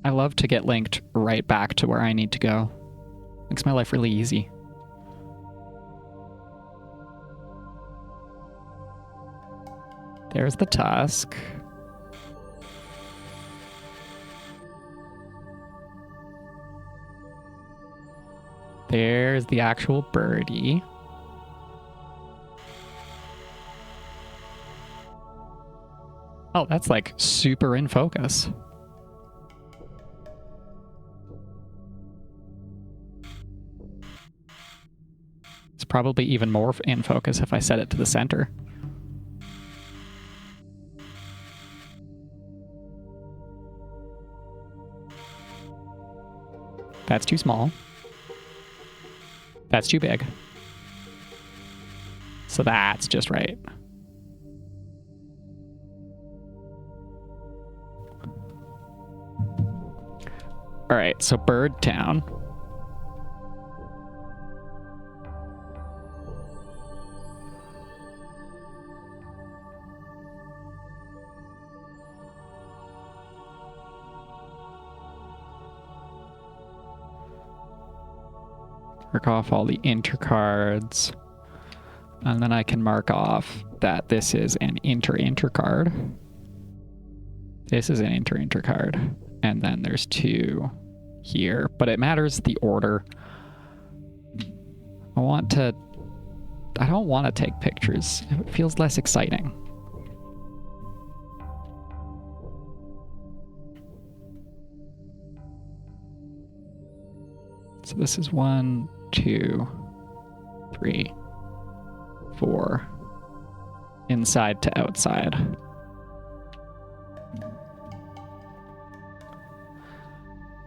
I love to get linked right back to where I need to go. Makes my life really easy. There's the tusk. There's the actual birdie. Oh, that's like super in focus. It's probably even more in focus if I set it to the center. That's too small. That's too big. So that's just right. All right, so Bird Town. Mark off all the intercards. And then I can mark off that this is an inter card. This is an inter card. And then there's two here. But it matters the order. I don't want to take pictures. It feels less exciting. So this is 1, 2, 3, 4. Inside to outside.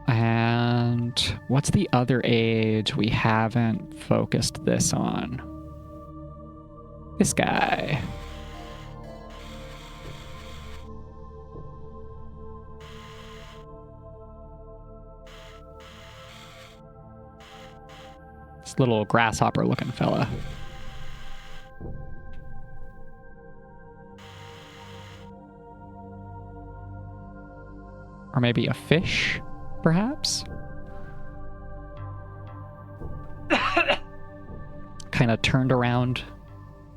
And what's the other age we haven't focused this on? This guy. This little grasshopper looking fella. Or maybe a fish, perhaps? Kind of turned around.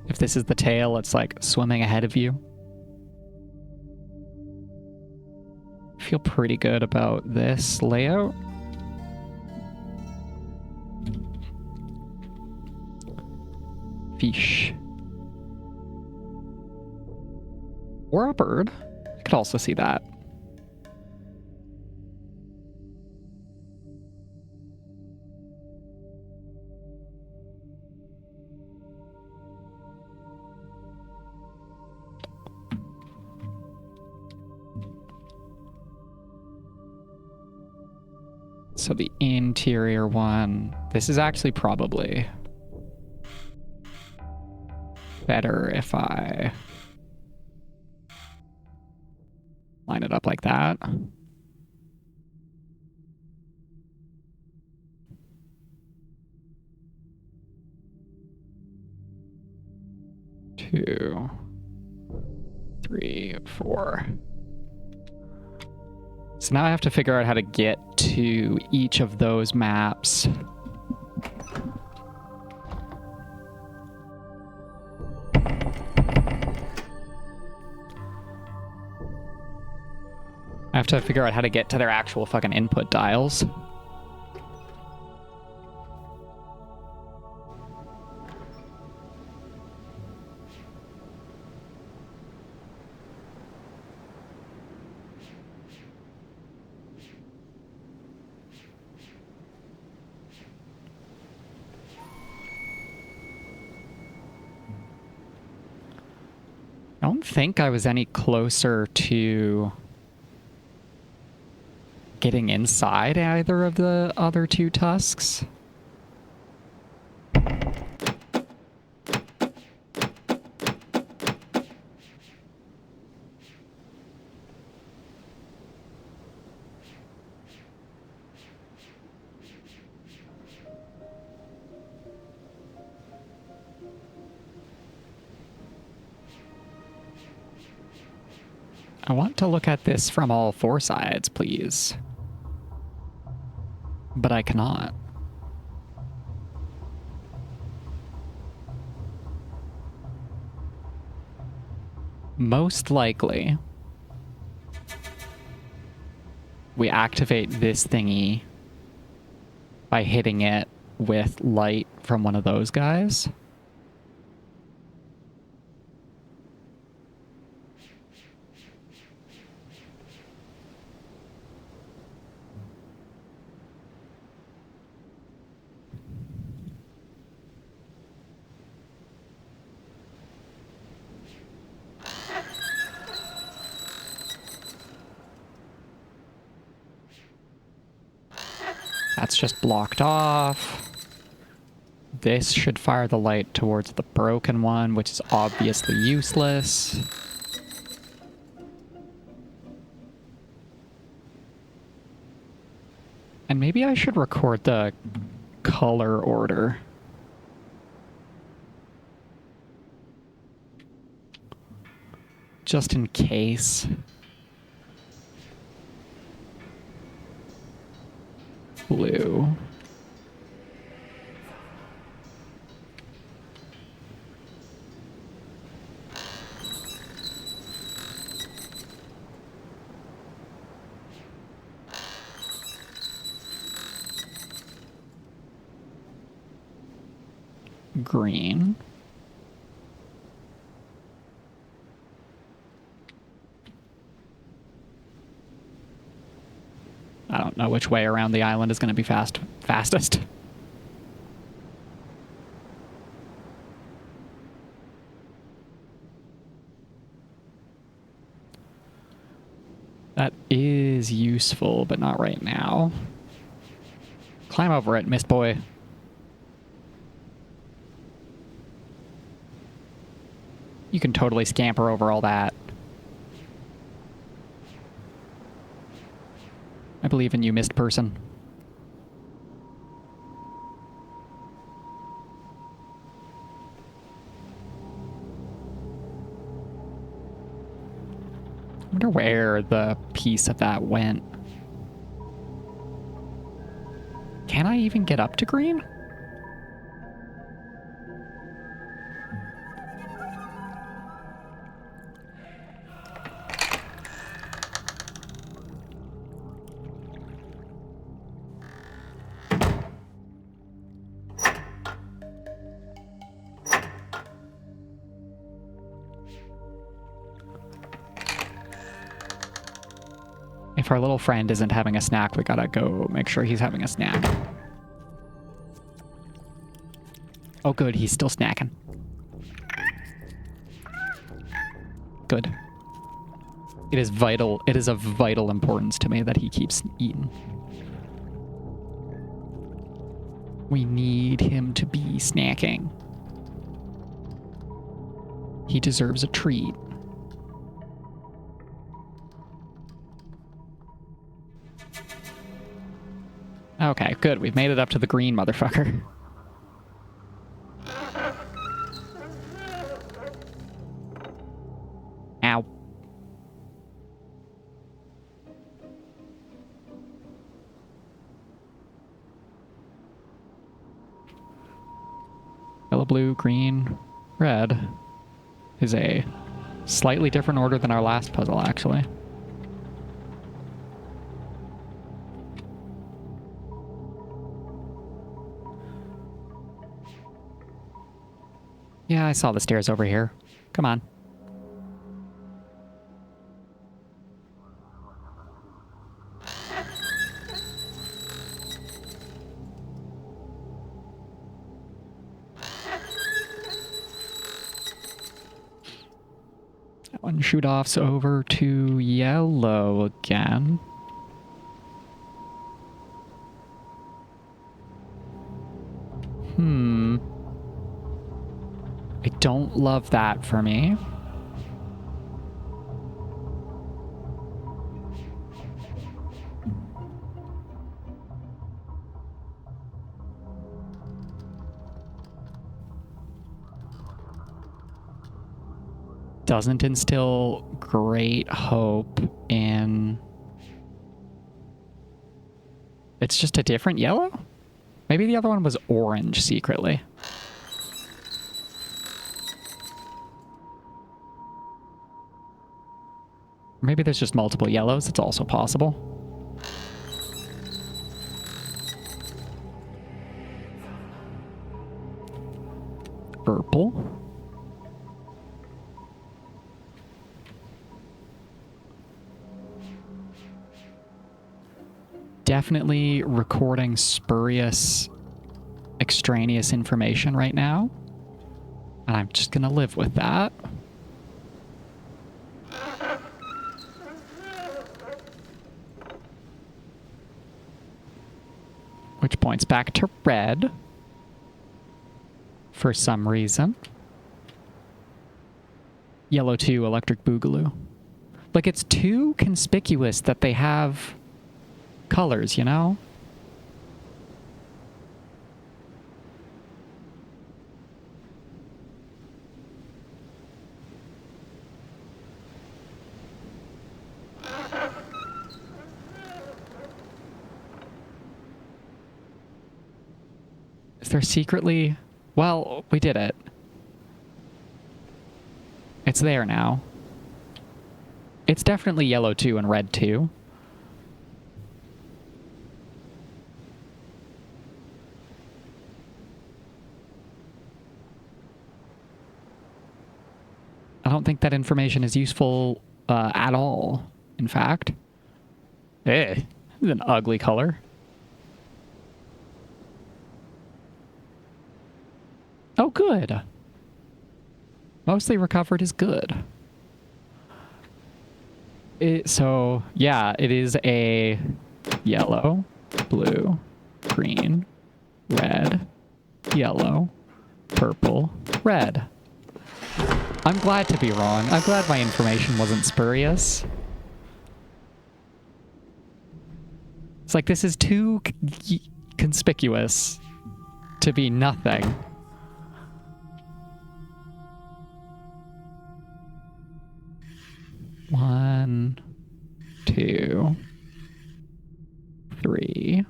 If this is the tail, it's like swimming ahead of you. I feel pretty good about this layout. Fish. Or a bird. I could also see that. So the interior one, this is actually probably better if I line it up like that. Two, 3, 4. So now I have to figure out how to get to each of those maps. I have to figure out how to get to their actual fucking input dials. I don't think I was any closer to getting inside either of the other two tusks. I want to look at this from all 4 sides, please. But I cannot. Most likely, we activate this thingy by hitting it with light from one of those guys. That's just blocked off. This should fire the light towards the broken one, which is obviously useless. And maybe I should record the color order. Just in case. Blue. Green. I don't know which way around the island is going to be fastest. That is useful, but not right now. Climb over it, Myst Boy. You can totally scamper over all that. I believe in you, Myst person. I wonder where the piece of that went. Can I even get up to green? If our little friend isn't having a snack, we gotta go make sure he's having a snack. Oh good, he's still snacking. Good. It is vital, it is of vital importance to me that he keeps eating. We need him to be snacking. He deserves a treat. Okay, good. We've made it up to the green, motherfucker. Ow. Yellow, blue, green, red is a slightly different order than our last puzzle, actually. Yeah, I saw the stairs over here. Come on. That one shoot offs over to yellow again. I don't love that for me. Doesn't instill great hope in... It's just a different yellow? Maybe the other one was orange secretly. Maybe there's just multiple yellows. It's also possible. Purple. Definitely recording spurious, extraneous information right now. And I'm just gonna live with that. Which points back to red. For some reason. Yellow 2, electric boogaloo. Like, it's too conspicuous that they have colors, you know? Is there secretly... Well, we did it. It's there now. It's definitely yellow 2 and red 2. I don't think that information is useful at all, in fact. Eh. This is an ugly color. Oh, good. Mostly recovered is good. So, yeah, it is a yellow, blue, green, red, yellow, purple, red. I'm glad to be wrong. I'm glad my information wasn't spurious. It's like this is too conspicuous to be nothing. One, two, three,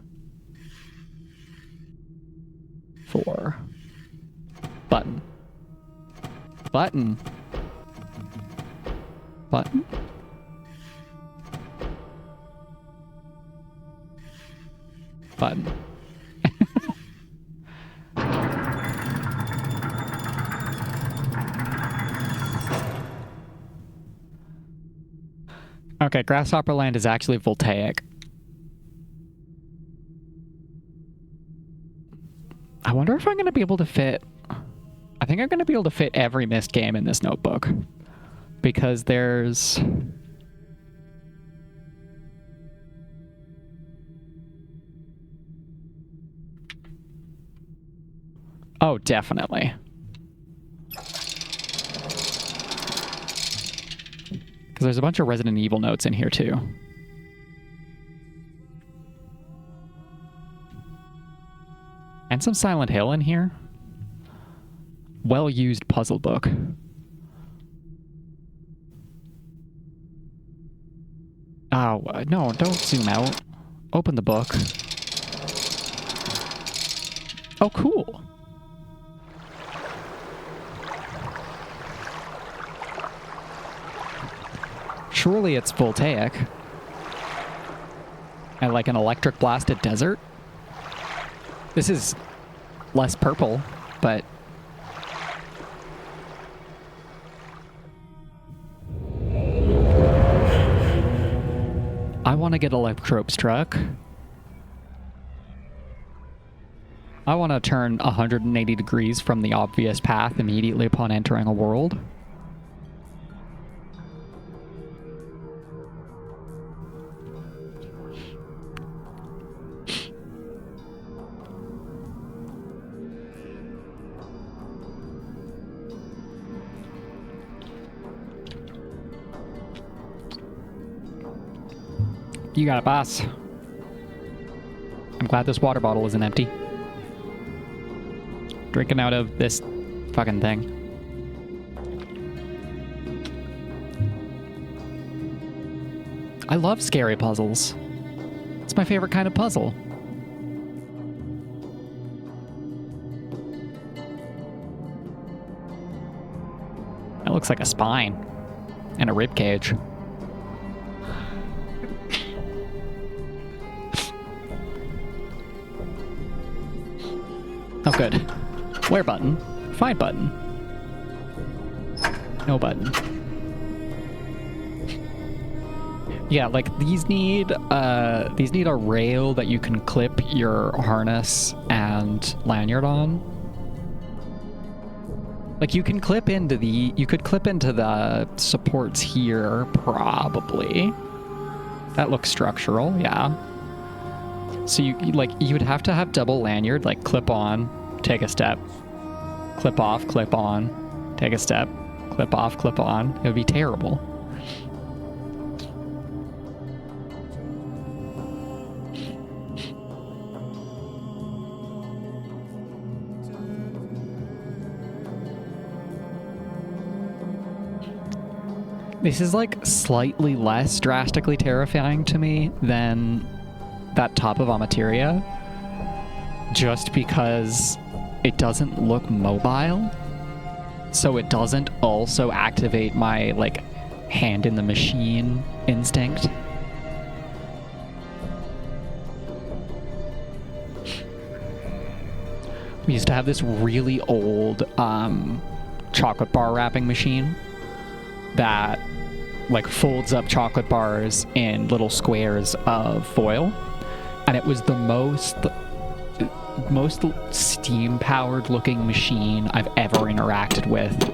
four. Button. Button. Button. Button. Okay, Grasshopper Land is actually voltaic. I wonder if I'm going to be able to fit... I think I'm going to be able to fit every Myst game in this notebook. Because there's... Oh, definitely. Because there's a bunch of Resident Evil notes in here, too. And some Silent Hill in here. Well-used puzzle book. Oh, no, don't zoom out. Open the book. Oh, cool. Surely it's voltaic. And like an electric blasted desert. This is less purple, but... I want to get Electrope Struck. I want to turn 180 degrees from the obvious path immediately upon entering a world. You got it, boss. I'm glad this water bottle isn't empty. Drinking out of this fucking thing. I love scary puzzles. It's my favorite kind of puzzle. That looks like a spine and a rib cage. Oh, good. Where button? Find button. No button. Yeah, like these need a rail that you can clip your harness and lanyard on. Like you can clip into the supports here, probably. That looks structural, yeah. So you would have to have double lanyard, like clip on, take a step, clip off, clip on, take a step, clip off, clip on. It would be terrible. This is like slightly less drastically terrifying to me than that top of Amateria, just because it doesn't look mobile, so it doesn't also activate my like hand in the machine instinct. We used to have this really old chocolate bar wrapping machine that like folds up chocolate bars in little squares of foil, and it was the most steam powered looking machine I've ever interacted with.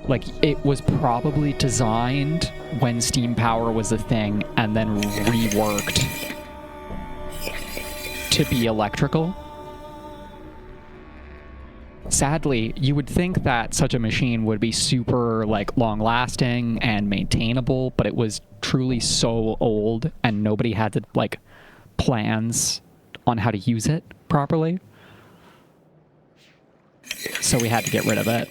Like, it was probably designed when steam power was a thing and then reworked to be electrical. Sadly, you would think that such a machine would be super, like, long-lasting and maintainable, but it was truly so old and nobody had the, like, plans on how to use it properly. So we had to get rid of it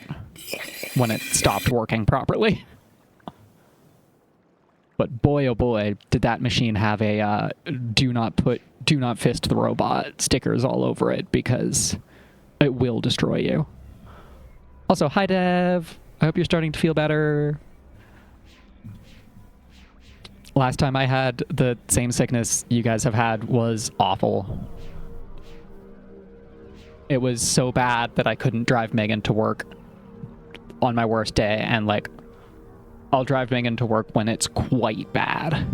when it stopped working properly. But boy, oh boy, did that machine have a do not fist the robot stickers all over it, because it will destroy you. Also, hi Dev. I hope you're starting to feel better. Last time I had the same sickness you guys have had was awful. It was so bad that I couldn't drive Megan to work on my worst day, and like, I'll drive Megan to work when it's quite bad.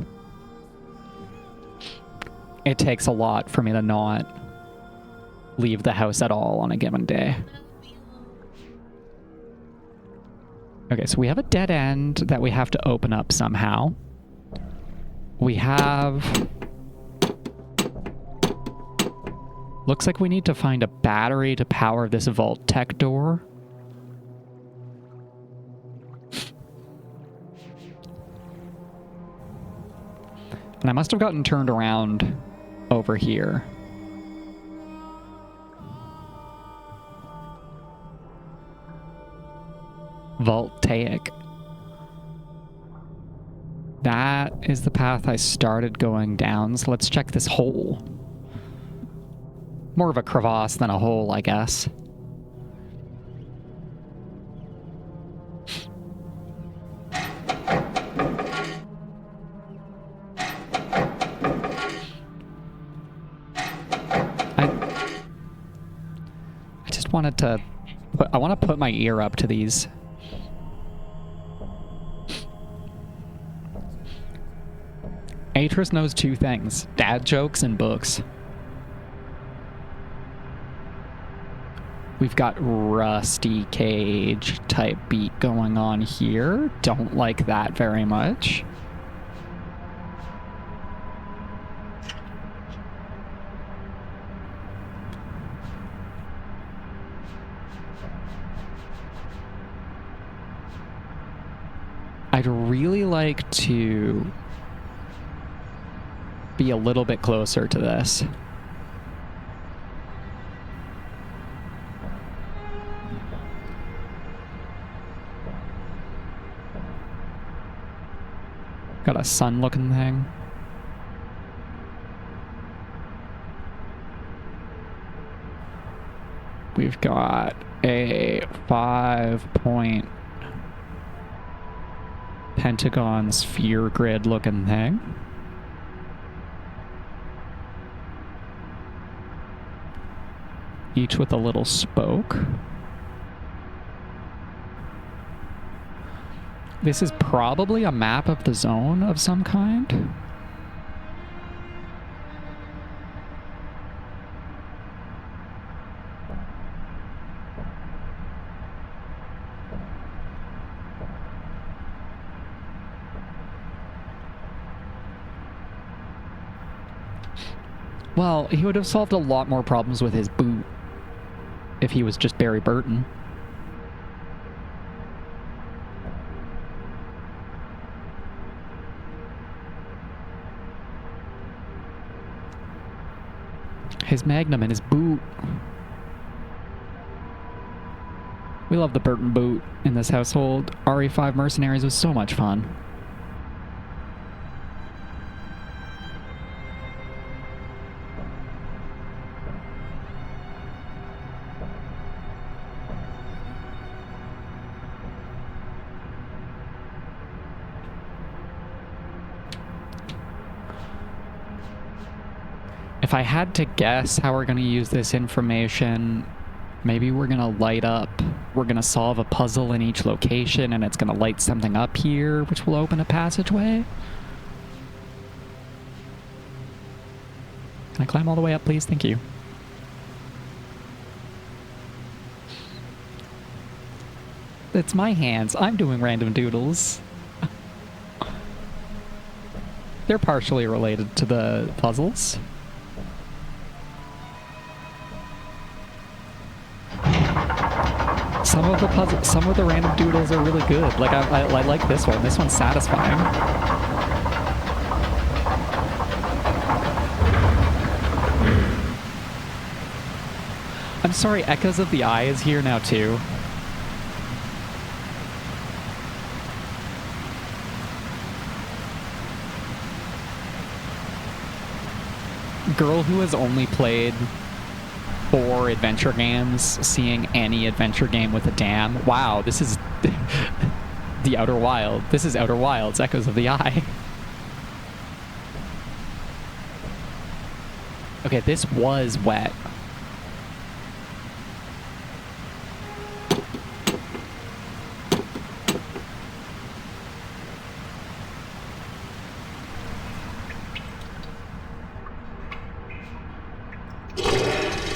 It takes a lot for me to not leave the house at all on a given day. Okay, so we have a dead end that we have to open up somehow. We have... Looks like we need to find a battery to power this vault tech door. And I must have gotten turned around over here. Voltaic. That is the path I started going down, so let's check this hole. More of a crevasse than a hole, I guess. I just wanted to... I want to put my ear up to these. Atris knows two things: dad jokes and books. We've got Rusty Cage type beat going on here. Don't like that very much. I'd really like to be a little bit closer to this. Got a sun looking thing. We've got a 5-point pentagon sphere grid looking thing. Each with a little spoke. This is probably a map of the zone of some kind. Well, he would have solved a lot more problems with his boot if he was just Barry Burton. His Magnum and his boot. We love the Burton boot in this household. RE5 Mercenaries was so much fun. If I had to guess how we're going to use this information, Maybe we're gonna light up. We're gonna solve a puzzle in each location, and it's gonna light something up here, which will open a passageway. Can I climb all the way up, please? Thank you. It's my hands. I'm doing random doodles. They're partially related to the puzzles. Some of the random doodles are really good. Like I like this one. This one's satisfying. I'm sorry, Echoes of the Eye is here now too. Girl who has only played 4 adventure games, seeing any adventure game with a dam. Wow, this is the Outer Wild. This is Outer Wilds, Echoes of the Eye. Okay, this was wet.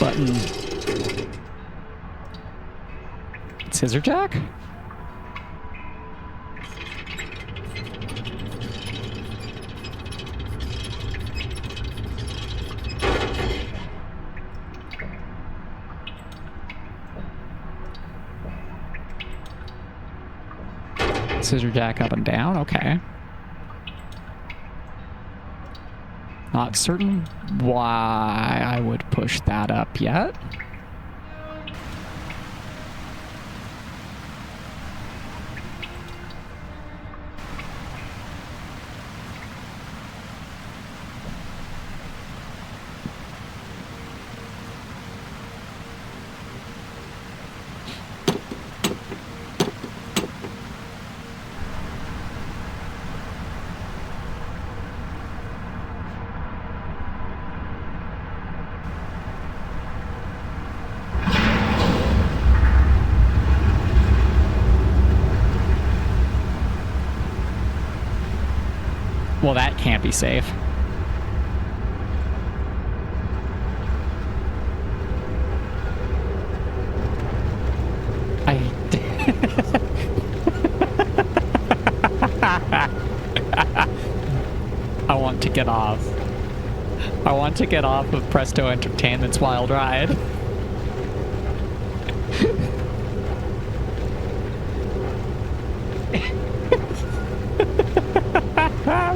Button. Scissor jack? Scissor jack up and down, okay. Not certain why I would push that up yet. Well, that can't be safe. I want to get off. I want to get off of Presto Entertainment's wild ride.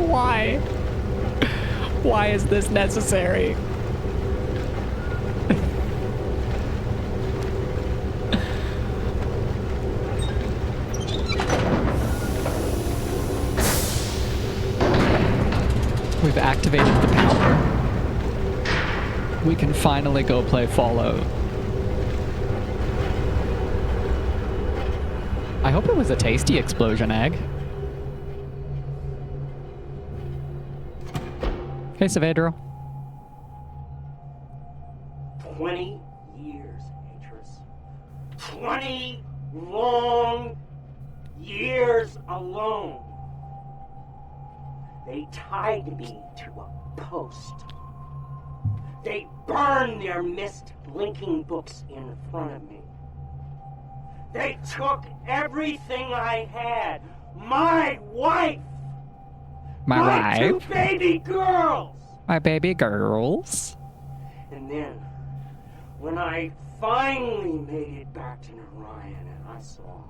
Why? Why is this necessary? We've activated the power. We can finally go play Fallout. I hope it was a tasty explosion egg. Hey, Saavedro. 20 years, Atris. 20 long years alone. They tied me to a post. They burned their Myst blinking books in front of me. They took everything I had. My wife! My 2 baby girls! My baby girls. And then, when I finally made it back to Narayan and I saw...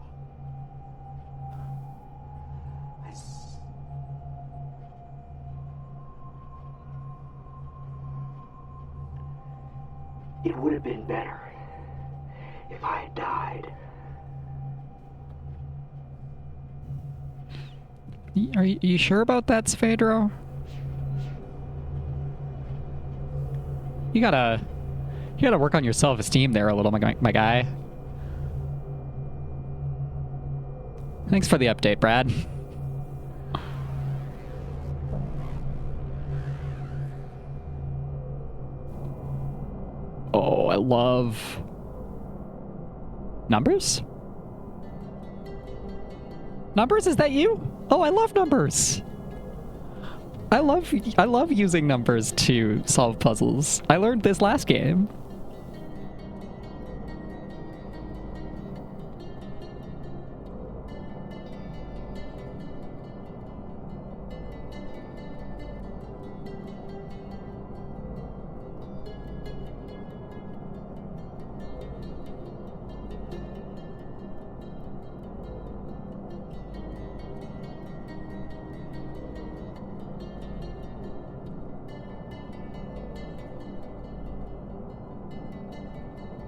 It would have been better if I had died. Are you sure about that, Saavedro? You gotta work on your self-esteem there a little, my guy. Thanks for the update, Brad. Oh, I love Numbers? Numbers, is that you? Oh, I love numbers. I love using numbers to solve puzzles. I learned this last game.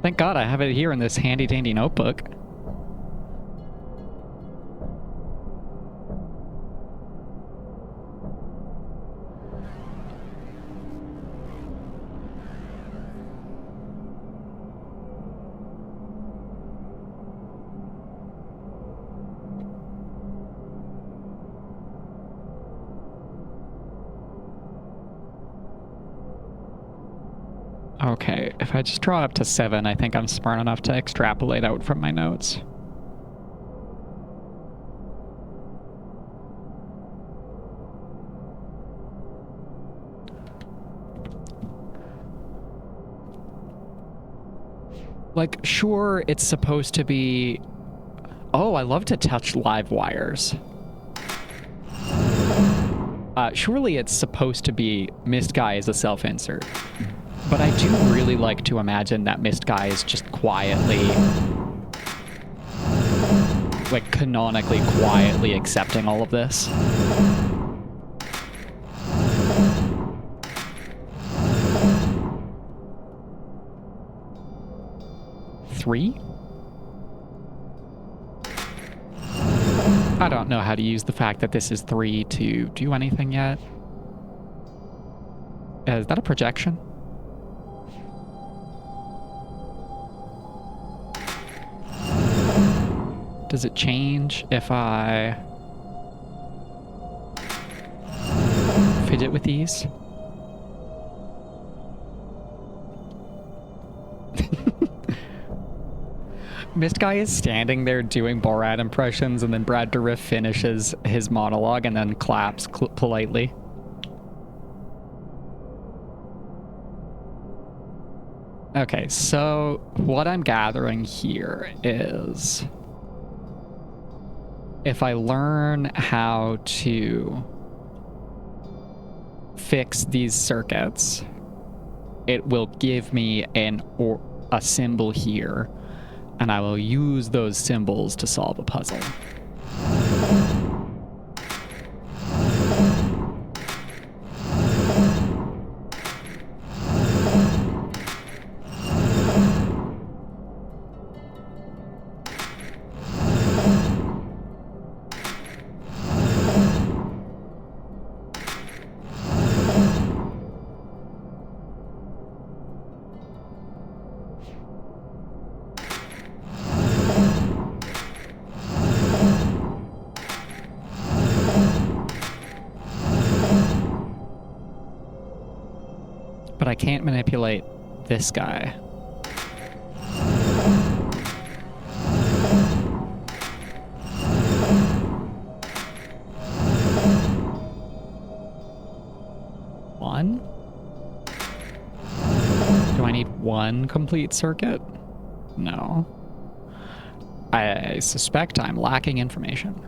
Thank God I have it here in this handy dandy notebook. Okay, if I just draw up to 7, I think I'm smart enough to extrapolate out from my notes. Like, sure, it's supposed to be... Oh, I love to touch live wires. Surely it's supposed to be Myst Guy is a self-insert. But I do really like to imagine that Myst Guy is just quietly, like canonically quietly accepting all of this. Three? I don't know how to use the fact that this is 3 to do anything yet. Is that a projection? Does it change if I fidget with these? Myst Guy is standing there doing Borat impressions, and then Brad Dourif finishes his monologue and then claps politely. Okay, so what I'm gathering here is if I learn how to fix these circuits, it will give me a symbol here, and I will use those symbols to solve a puzzle. But I can't manipulate this guy. One? Do I need one complete circuit? No. I suspect I'm lacking information.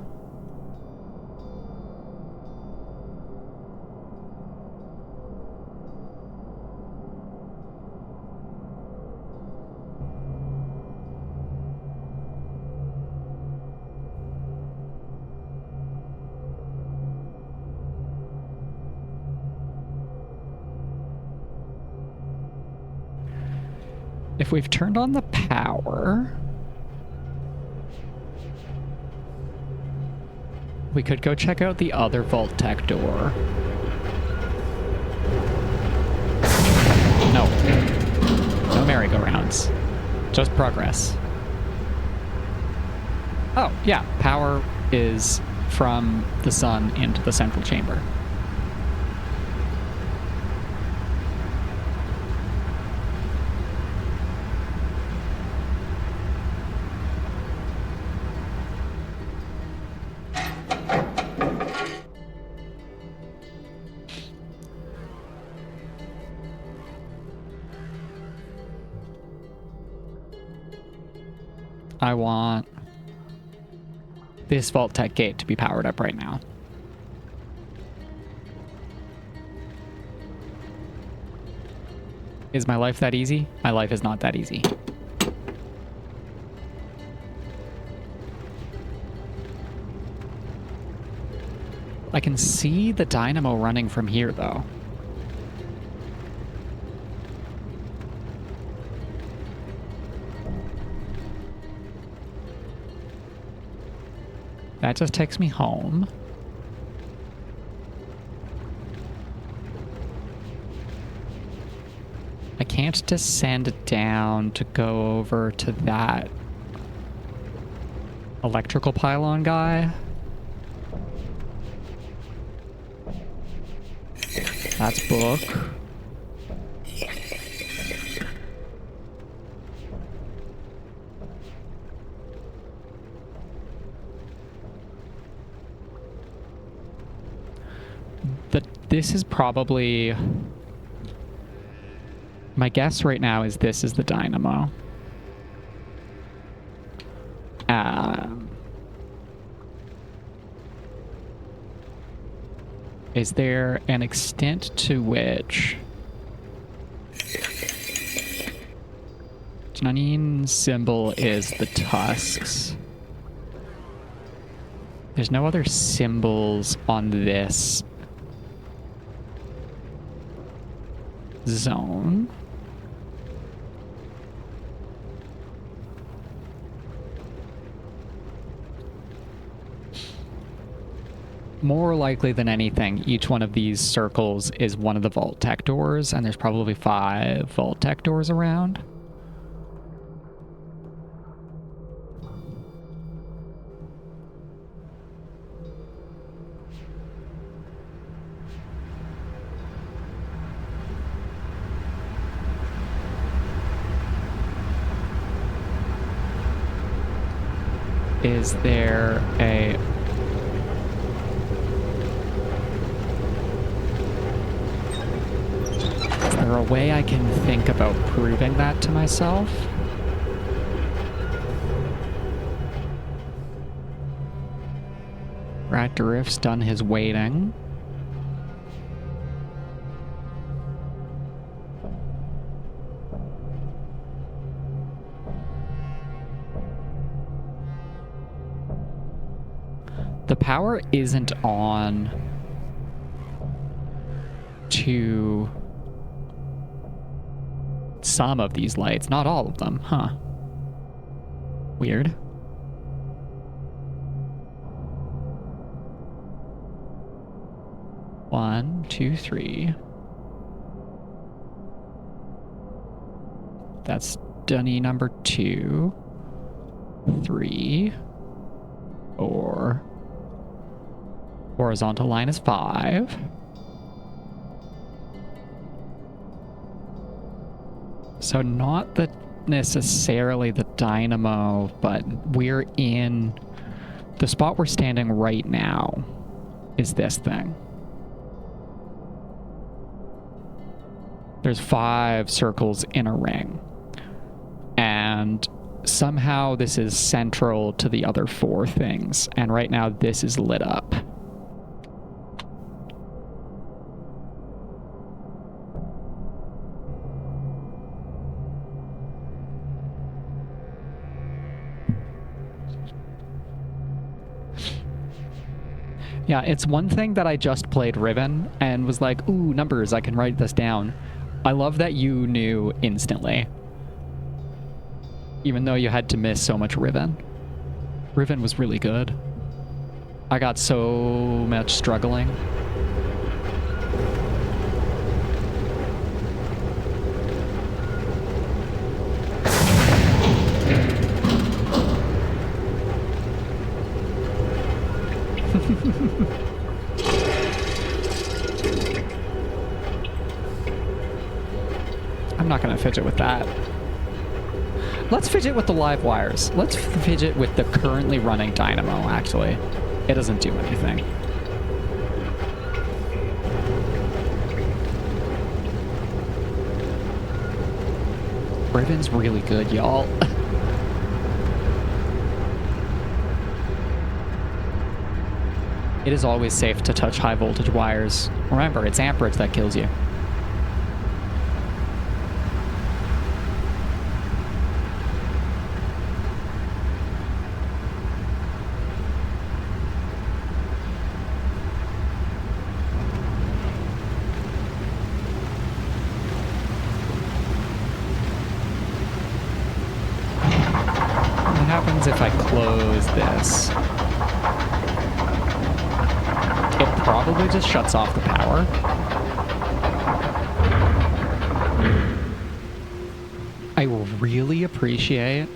If we've turned on the power, we could go check out the other Vault Tech door. No. No merry-go-rounds. Just progress. Oh, yeah. Power is from the sun into the central chamber. I want this Vault Tech gate to be powered up right now. Is my life that easy? My life is not that easy. I can see the dynamo running from here, though. That just takes me home. I can't descend down to go over to that electrical pylon guy. That's book. This is probably... My guess right now is this is the dynamo. Is there an extent to which Janine symbol is the tusks? There's no other symbols on this zone. More likely than anything, each one of these circles is one of the Vault Tech doors, and there's probably 5 Vault Tech doors around. Is there a... Is there a way I can think about proving that to myself? Rat Drift's done his waiting. The power isn't on to some of these lights, not all of them, huh? Weird. One, two, three. That's dunny number 2. 3. 4. Horizontal line is 5. So not necessarily the dynamo, but we're in the spot we're standing right now is this thing. There's 5 circles in a ring. And somehow this is central to the other 4 things. And right now this is lit up. Yeah, it's one thing that I just played Riven and was like, ooh, numbers, I can write this down. I love that you knew instantly. Even though you had to miss so much Riven. Riven was really good. I got so much struggling. I'm not gonna fidget with that. Let's fidget with the live wires. Let's fidget with the currently running dynamo, actually. It doesn't do anything. Riven's really good, y'all. It is always safe to touch high voltage wires. Remember, it's amperage that kills you. What happens if I close this? It probably just shuts off the power. I really appreciate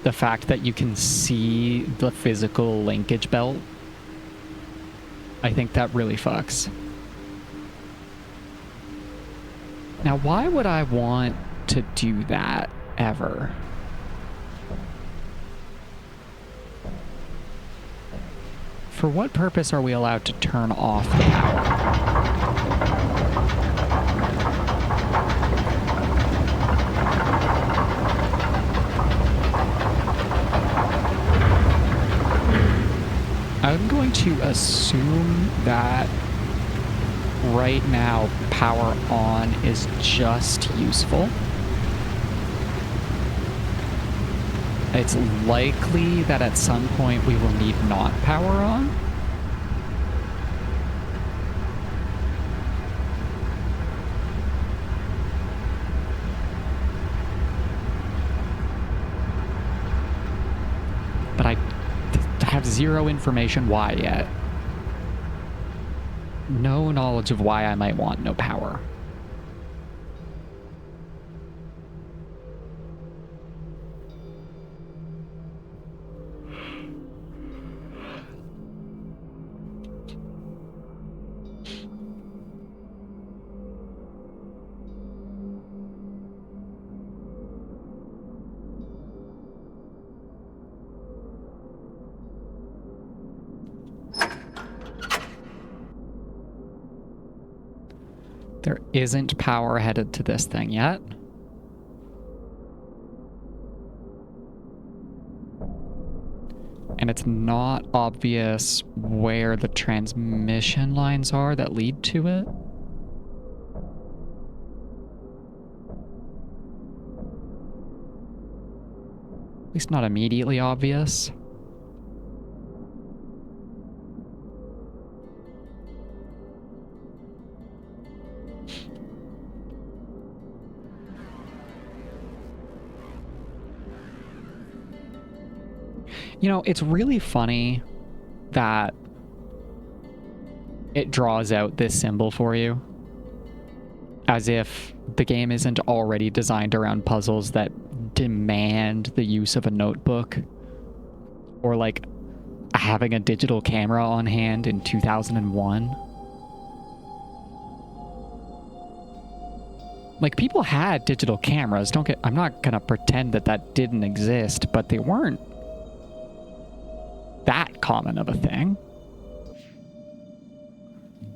the fact that you can see the physical linkage belt. I think that really fucks. Now, why would I want to do that ever? For what purpose are we allowed to turn off the power? I'm going to assume that right now power on is just useful. It's likely that at some point we will need not power on. But I have zero information why yet. No knowledge of why I might want no power. There isn't power headed to this thing yet. And it's not obvious where the transmission lines are that lead to it. At least not immediately obvious. You know, it's really funny that it draws out this symbol for you. As if the game isn't already designed around puzzles that demand the use of a notebook. Or like having a digital camera on hand in 2001. Like, people had digital cameras. I'm not gonna pretend that that didn't exist, but they weren't that common of a thing.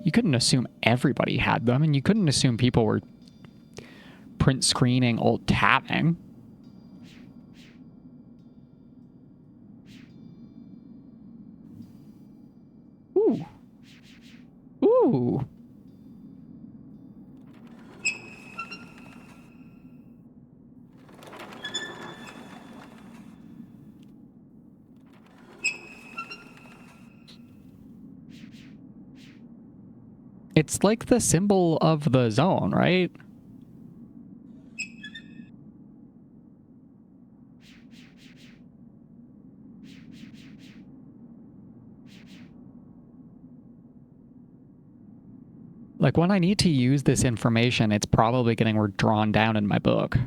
You couldn't assume everybody had them, and you couldn't assume people were print screening old tapping. Ooh. Ooh. It's like the symbol of the zone, right? Like, when I need to use this information, it's probably getting drawn down in my book.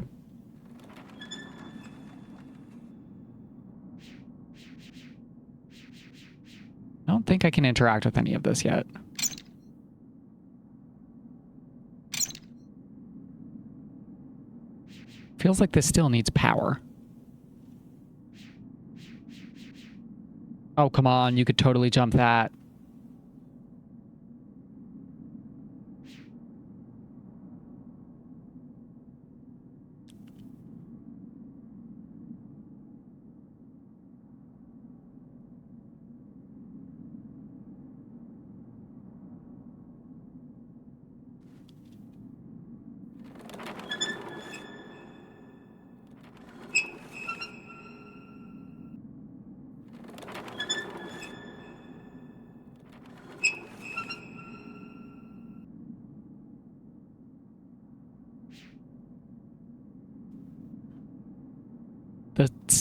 I don't think I can interact with any of this yet. Feels like this still needs power. Oh, come on. You could totally jump that.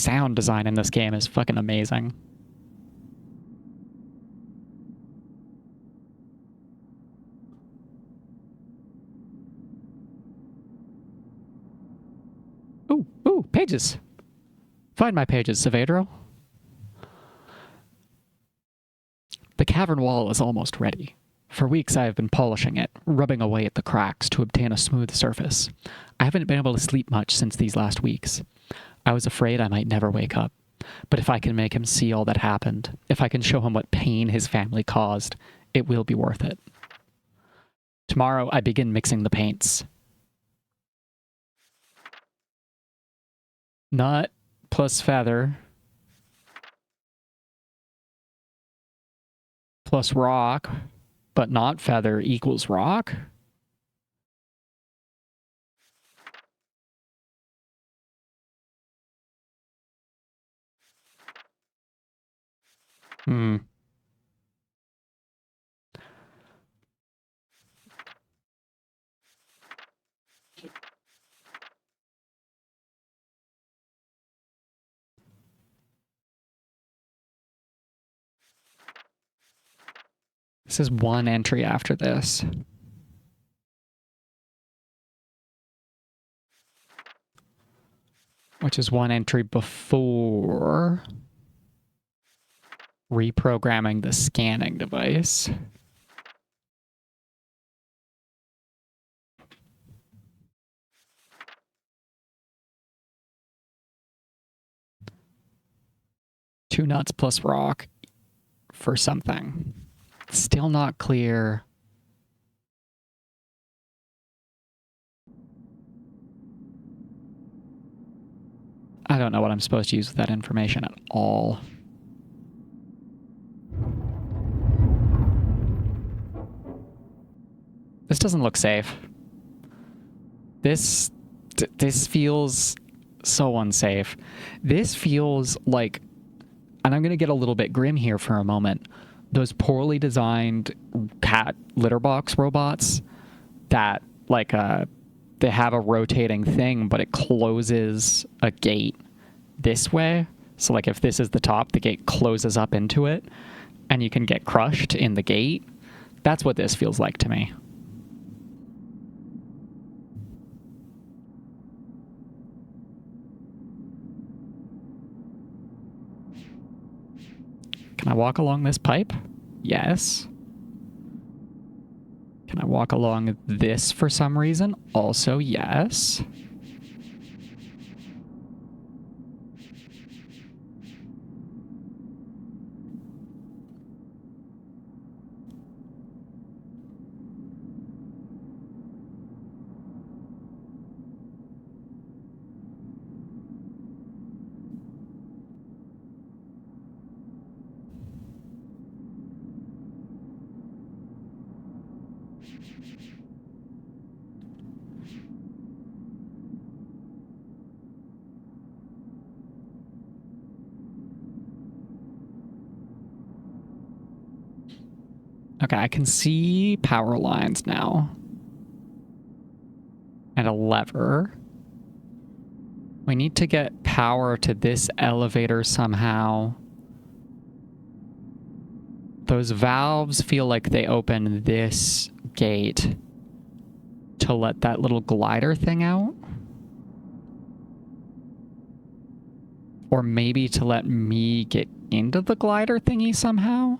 sound design in this game is fucking amazing. Ooh, pages. Find my pages, Savadro. The cavern wall is almost ready. For weeks I have been polishing it, rubbing away at the cracks to obtain a smooth surface. I haven't been able to sleep much since these last weeks. I was afraid I might never wake up. But if I can make him see all that happened, if I can show him what pain his family caused, it will be worth it. Tomorrow I begin mixing the paints. Nut plus feather plus rock, but not feather equals rock? This is one entry after this. Which is one entry before reprogramming the scanning device. Two nuts plus rock for something. Still not clear. I don't know what I'm supposed to use with that information at all. This doesn't look safe. This feels so unsafe. This feels like, and I'm going to get a little bit grim here for a moment, those poorly designed cat litter box robots that, like, they have a rotating thing, but it closes a gate this way. So, like, if this is the top, the gate closes up into it, and you can get crushed in the gate. That's what this feels like to me. Can I walk along this pipe? Yes. Can I walk along this for some reason? Also, yes. Okay, I can see power lines now. And a lever. We need to get power to this elevator somehow. Those valves feel like they open this gate to let that little glider thing out. Or maybe to let me get into the glider thingy somehow.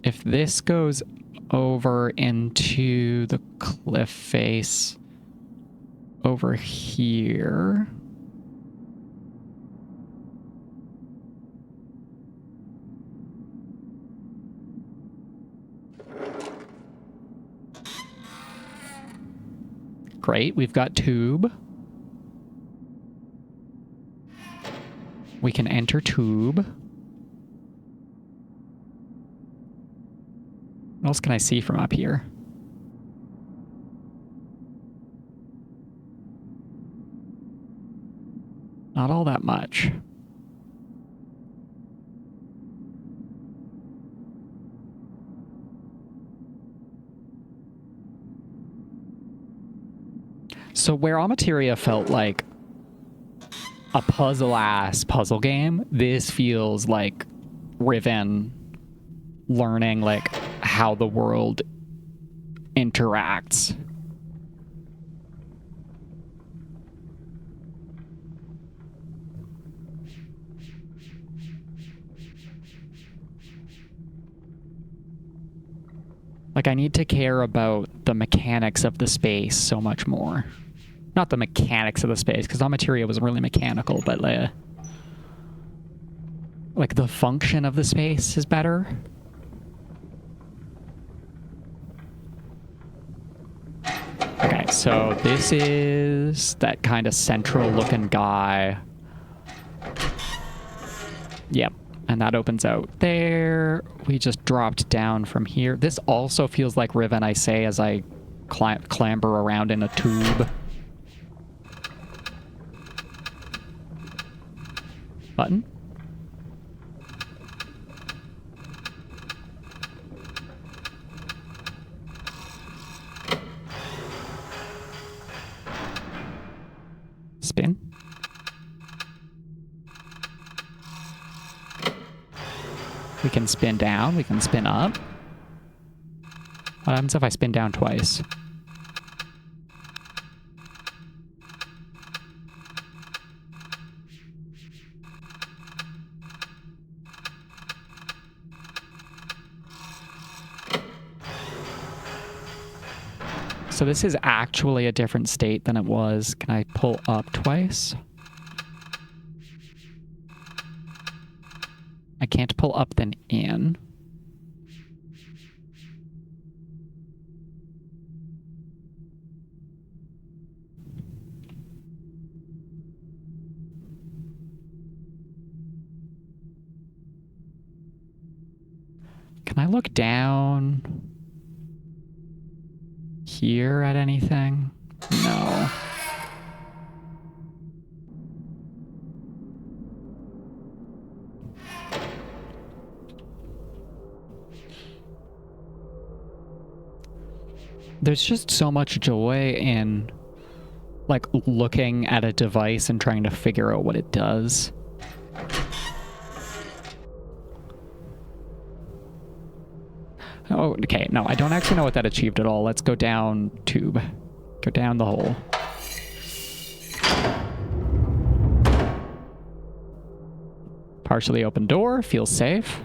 If this goes over into the cliff face over here. Great, we've got tube. We can enter tube. What else can I see from up here? Not all that much. So where Amateria felt like a puzzle-ass puzzle game, this feels like Riven learning like how the world interacts. Like, I need to care about the mechanics of the space so much more. Not the mechanics of the space, because Amateria was really mechanical, but like the function of the space is better. Okay, so this is that kind of central looking guy. Yep. And that opens out there. We just dropped down from here. This also feels like Riven, I say, as I clamber around in a tube. Button? Spin? We can spin down, we can spin up. What happens if I spin down twice? So this is actually a different state than it was. Can I pull up twice? I can't pull up then in. Can I look down here at anything? No. There's just so much joy in like looking at a device and trying to figure out what it does. Oh, okay. No, I don't actually know what that achieved at all. Let's go down tube. Go down the hole. Partially open door. Feels safe.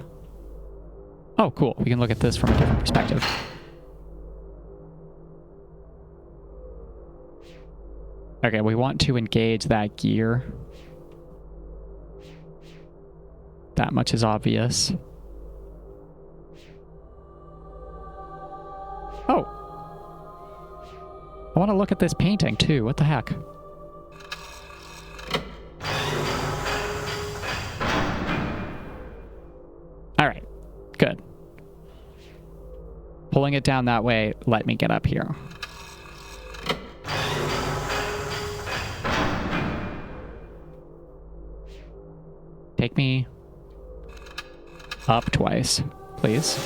Oh, cool. We can look at this from a different perspective. Okay, we want to engage that gear. That much is obvious. Oh. I want to look at this painting too. What the heck? All right. Good. Pulling it down that way, let me get up here. Take me up twice, please.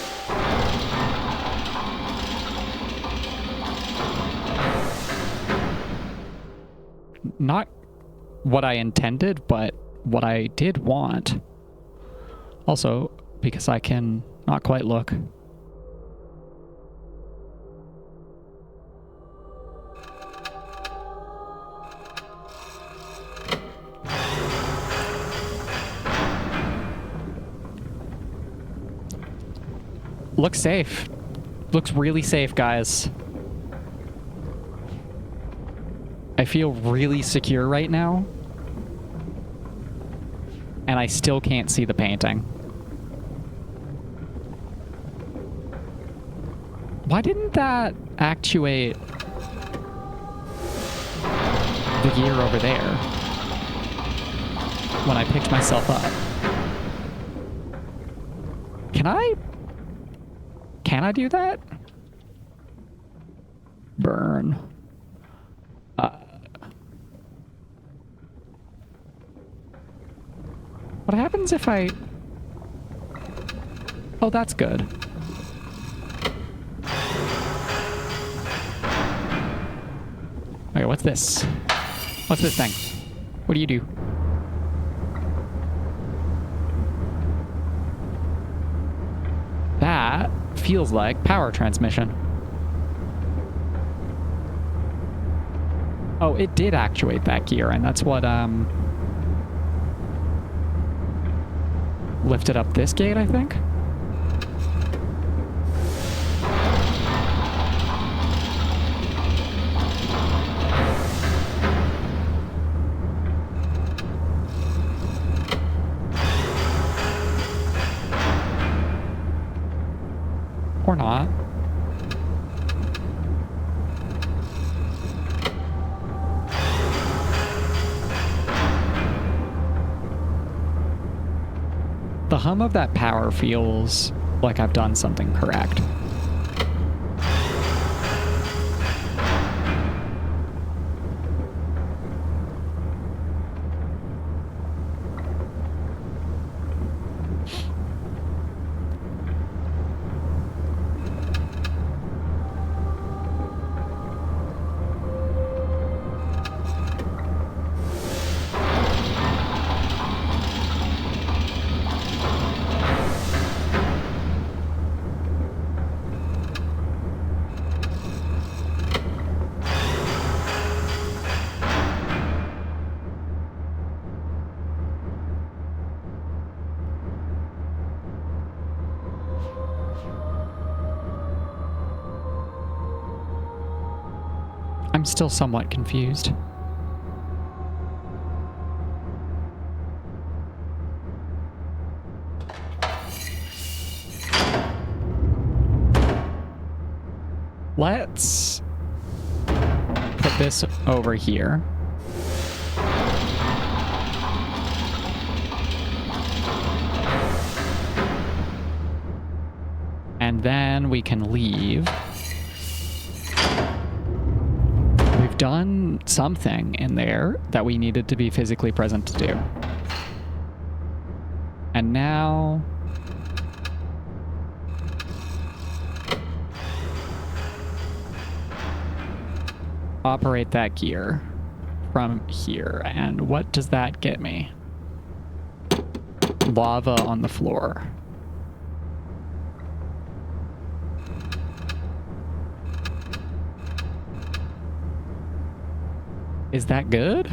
Not what I intended, but what I did want. Also, because I can not quite look. Looks safe. Looks really safe, guys. I feel really secure right now. And I still can't see the painting. Why didn't that actuate the gear over there when I picked myself up? Can I do that? Burn. What happens if I... Oh, that's good. Okay, what's this? What's this thing? What do you do? That feels like power transmission. Oh, it did actuate that gear, and that's what, lifted up this gate, I think? Or not. The hum of that power feels like I've done something correct. I'm still somewhat confused. Let's put this over here. And then we can leave. We've done something in there that we needed to be physically present to do. And now... operate that gear from here. And what does that get me? Lava on the floor. Is that good?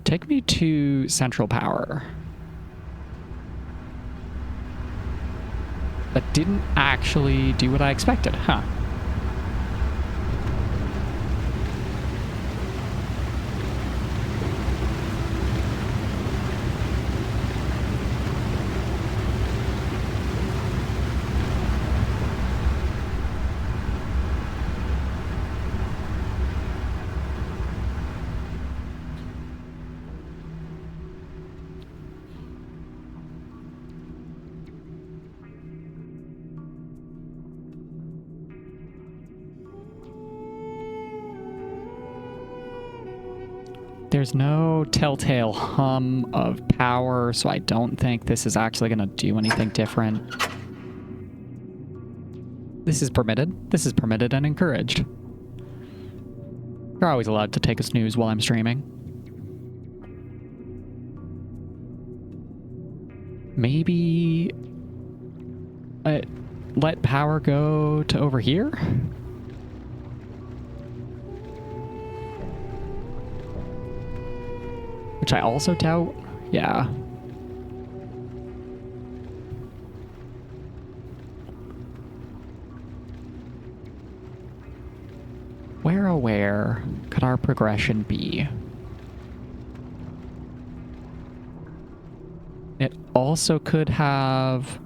Take me to central power. That didn't actually do what I expected, huh? There's no telltale hum of power, so I don't think this is actually going to do anything different. This is permitted. This is permitted and encouraged. You're always allowed to take a snooze while I'm streaming. Maybe... let power go to over here? Which I also doubt. Yeah. Where, oh where could our progression be? It also could have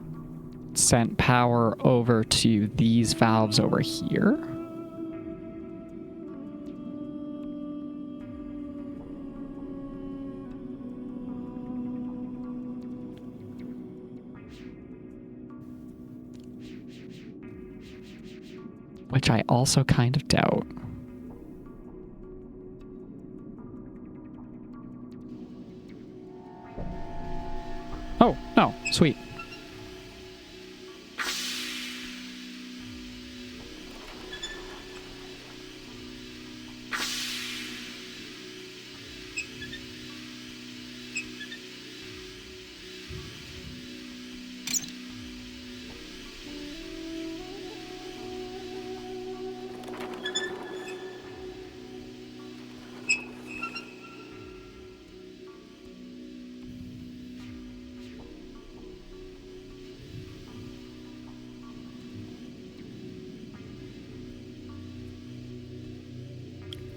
sent power over to these valves over here. Which I also kind of doubt. Oh, no, sweet.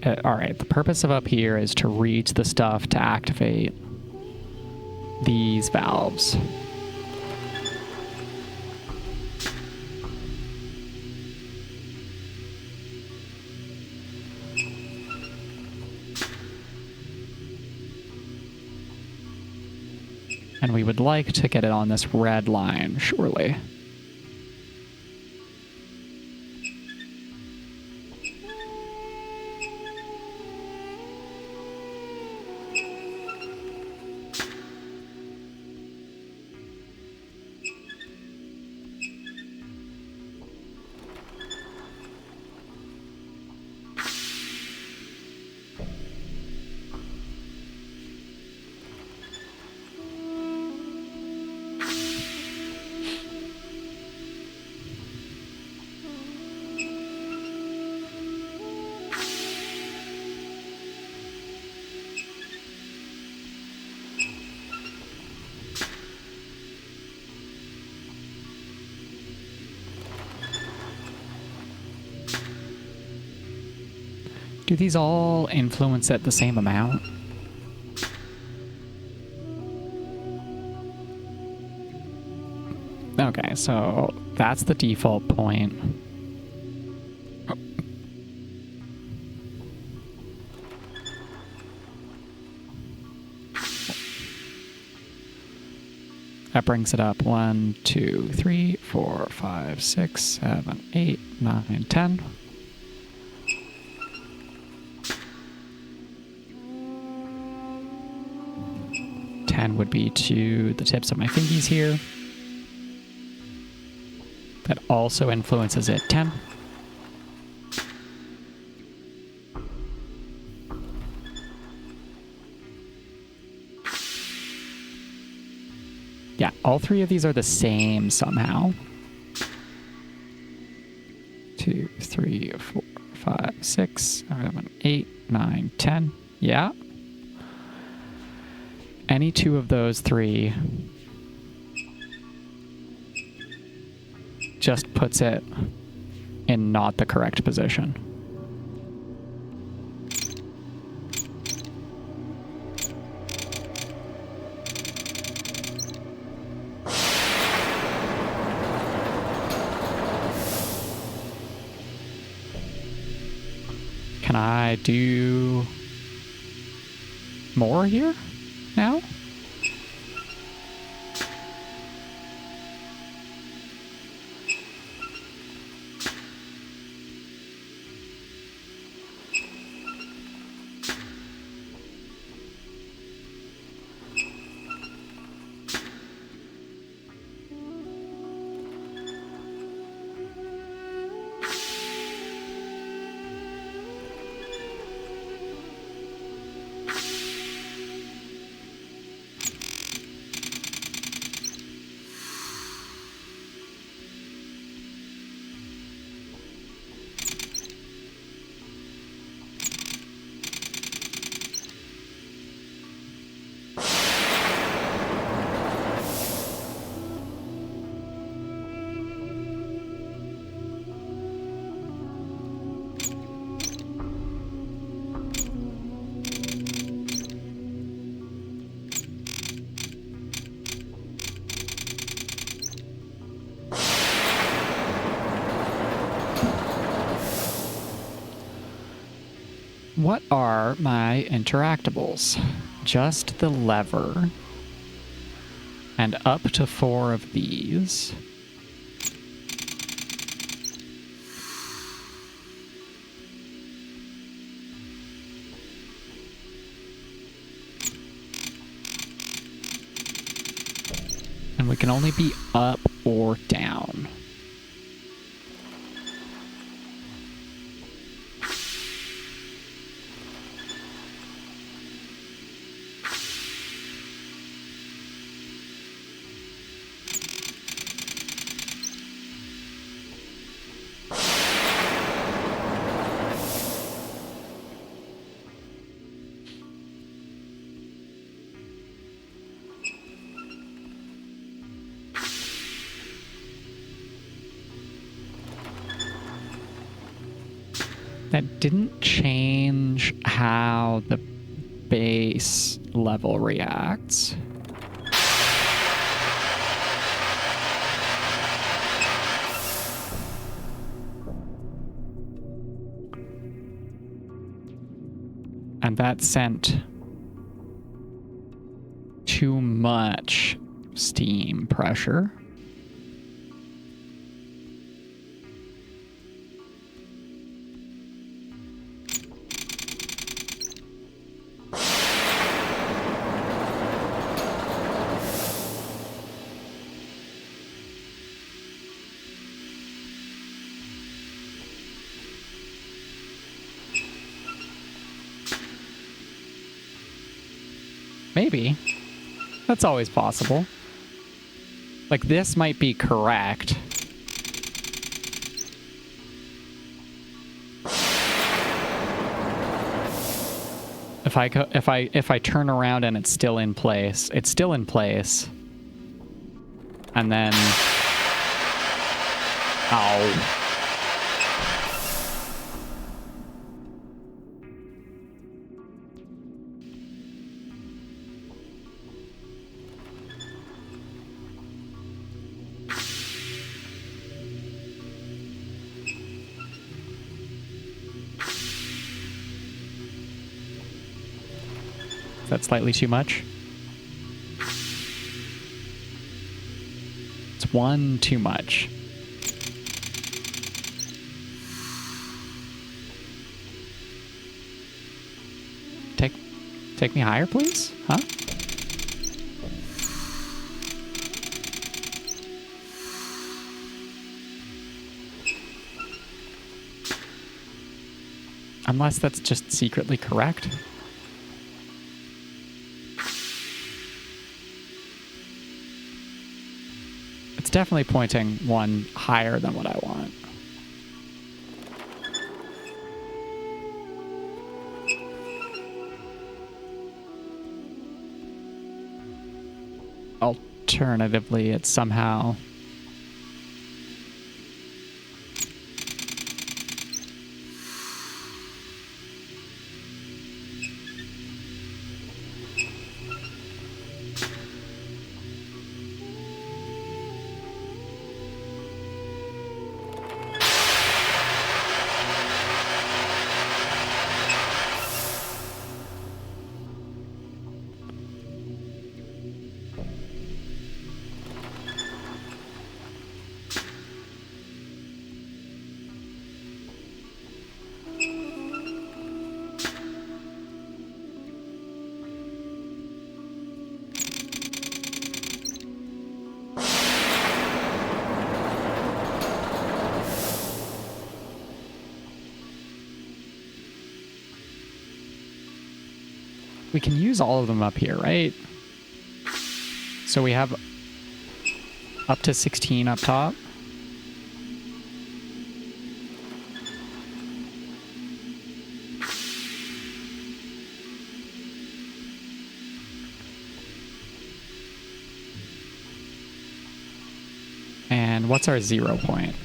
Alright, the purpose of up here is to reach the stuff to activate these valves. And we would like to get it on this red line, surely. Do these all influence it the same amount? Okay, so that's the default point. That brings it up 1, 2, 3, 4, 5, 6, 7, 8, 9, 10. 10 would be to the tips of my fingies here. That also influences it 10. Yeah, all three of these are the same somehow. 2, 3, 4, 5, 6, 7, 8, 9, 10. Yeah. Any two of those three just puts it in not the correct position. Can I do more here now? What are my interactables? Just the lever. And up to 4 of these. And we can only be up or down. That didn't change how the base level reacts. And that sent too much steam pressure. Maybe. That's always possible. Like, this might be correct. If I turn around and it's still in place, it's still in place. And then... Ow. Is that slightly too much? It's one too much. Take me higher, please? Huh? Unless that's just secretly correct. It's definitely pointing one higher than what I want. Alternatively, it's somehow... We can use all of them up here, right? So we have up to 16 up top. And what's our 0 point?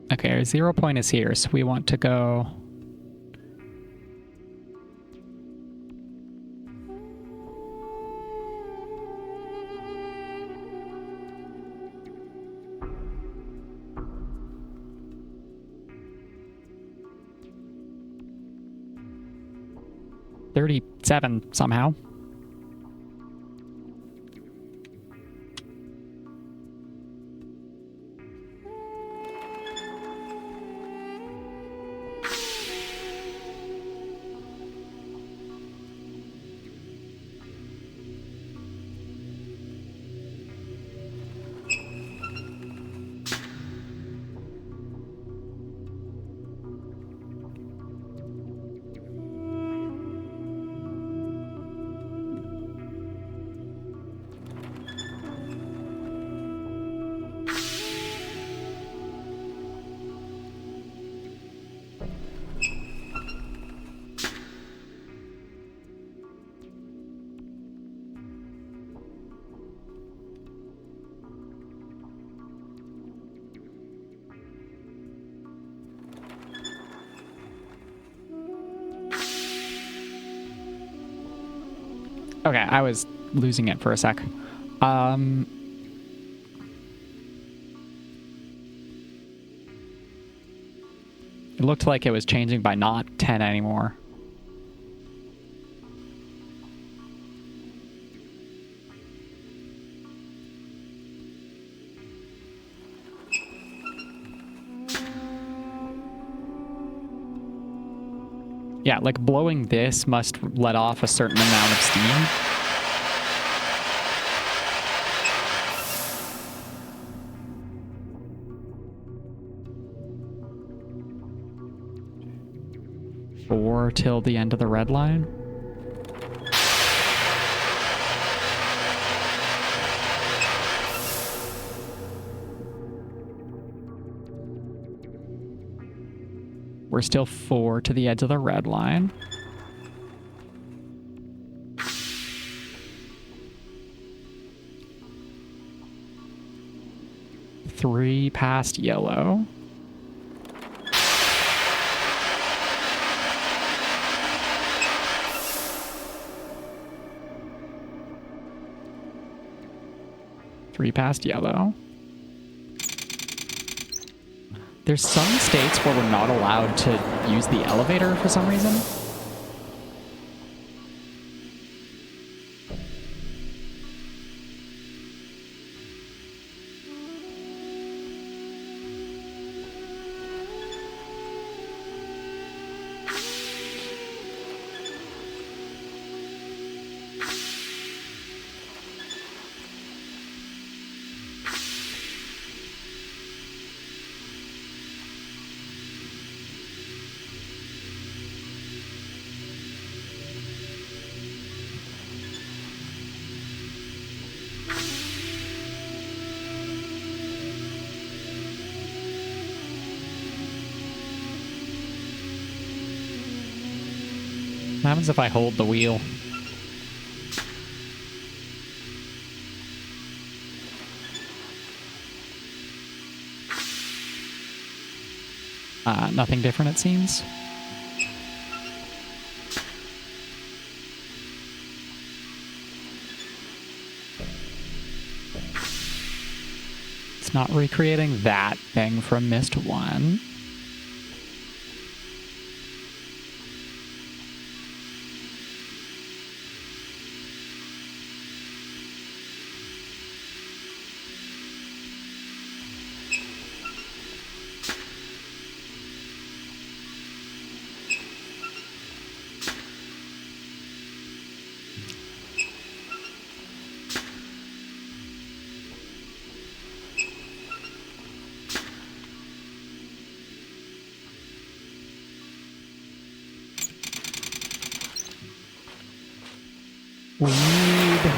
Okay, our 0 point is here, so we want to go... $37 somehow. Okay, I was losing it for a sec. It looked like it was changing by not 10 anymore. Yeah, like blowing this must let off a certain amount of steam. Or till the end of the red line. We're still 4 to the edge of the red line. Three past yellow. Three past yellow. There's some states where we're not allowed to use the elevator for some reason. What happens if I hold the wheel? Nothing different, it seems. It's not recreating that thing from Myst 1. We need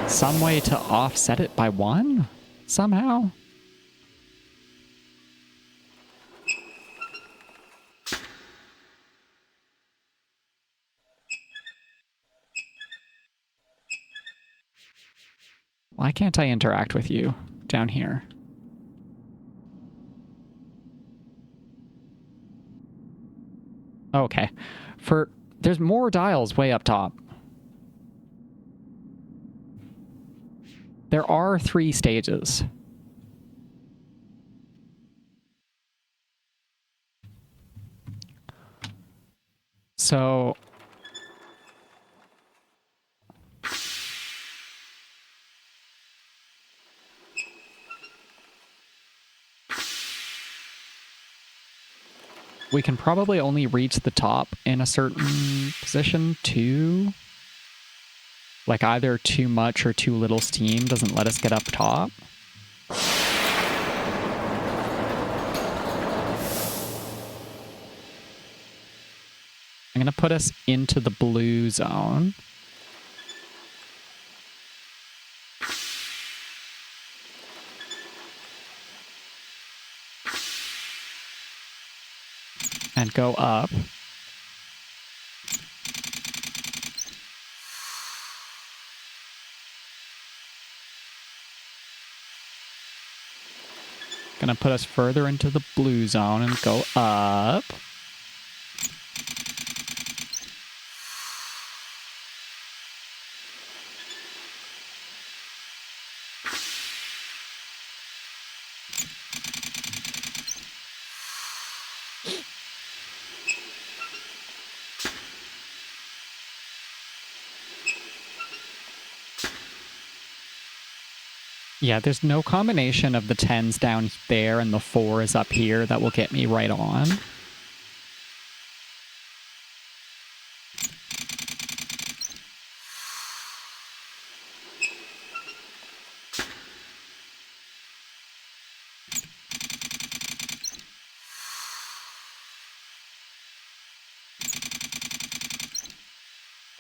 some way to offset it by 1 somehow. Why can't I interact with you down here? Okay. There's more dials way up top. There are 3 stages. So we can probably only reach the top in a certain position too. Like either too much or too little steam doesn't let us get up top. I'm going to put us into the blue zone. And go up. Gonna put us further into the blue zone and go up. Yeah, there's no combination of the 10s down there and the 4s up here that will get me right on.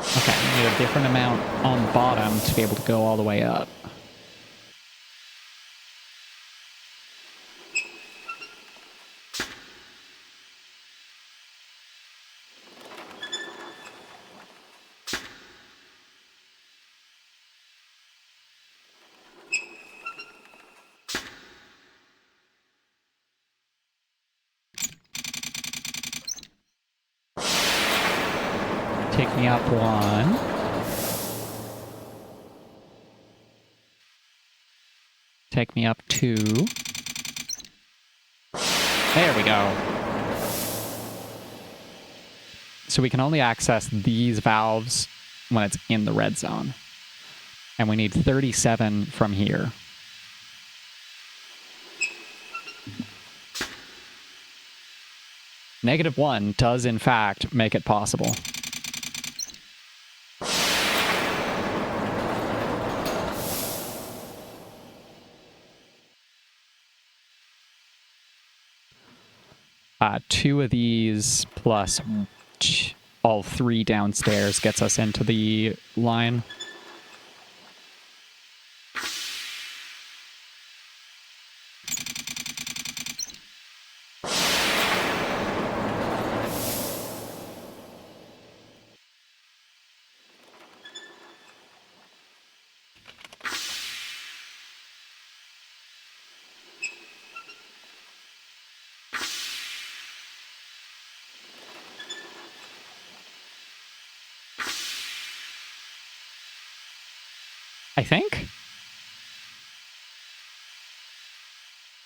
Okay, I need a different amount on the bottom to be able to go all the way up. Take me up 1. Take me up 2. There we go. So we can only access these valves when it's in the red zone. And we need 37 from here. -1 does, in fact, make it possible. Two of these plus all 3 downstairs gets us into the line.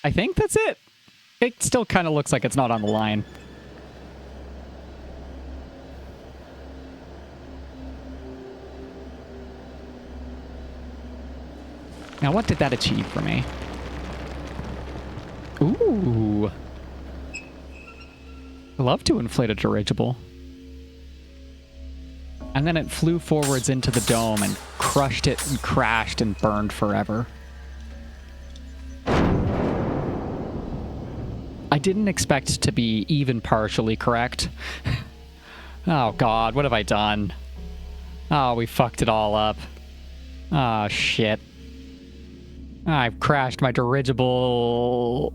I think that's it. It still kind of looks like it's not on the line. Now, what did that achieve for me? Ooh. I love to inflate a dirigible. And then it flew forwards into the dome and crushed it and crashed and burned forever. I didn't expect to be even partially correct. Oh god, what have I done? Oh, we fucked it all up. Oh shit. I've crashed my dirigible.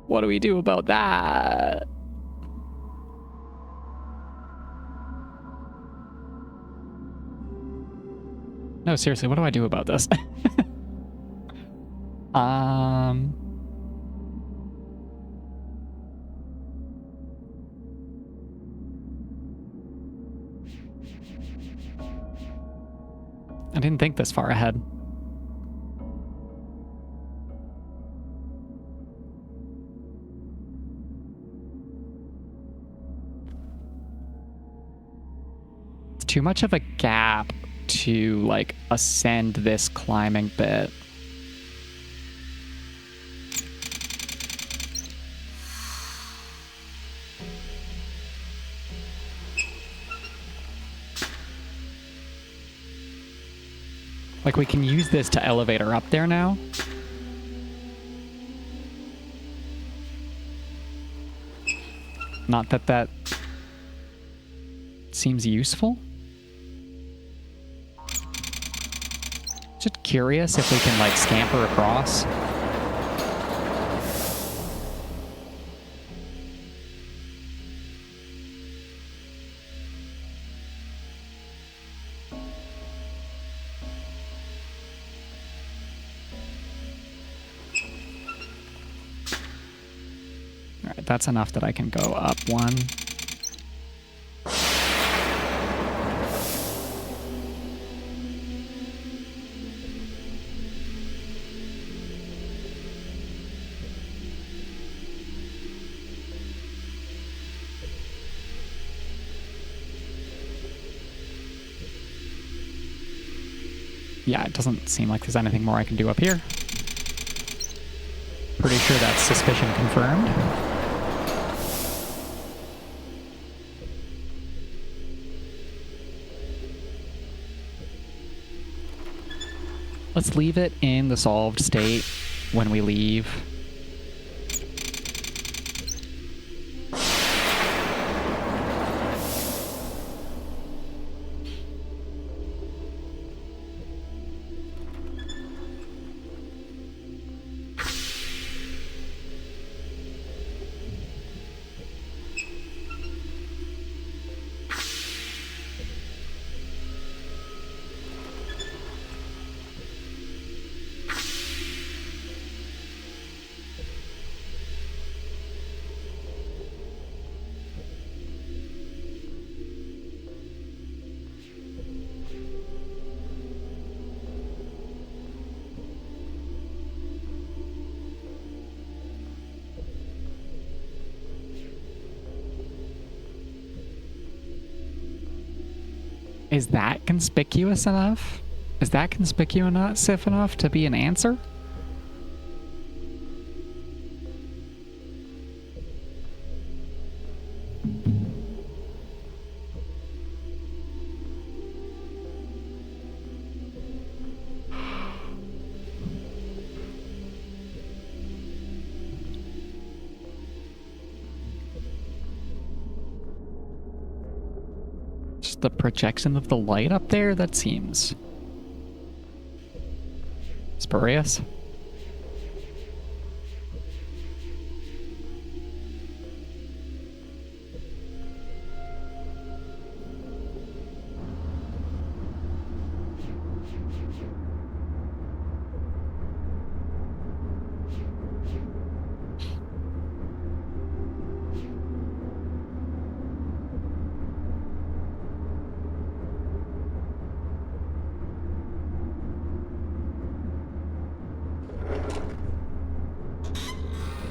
What do we do about that? No, seriously, what do I do about this? I didn't think this far ahead. It's too much of a gap to, like, ascend this climbing bit. Like, we can use this to elevate her up there now. Not that that seems useful. Just curious if we can, like, scamper across. Alright, that's enough that I can go up 1. Yeah, it doesn't seem like there's anything more I can do up here. Pretty sure that's suspicion confirmed. Let's leave it in the solved state when we leave. Is that conspicuous enough? Is that conspicuous enough to be an answer? Just the projection of the light up there? That seems spurious.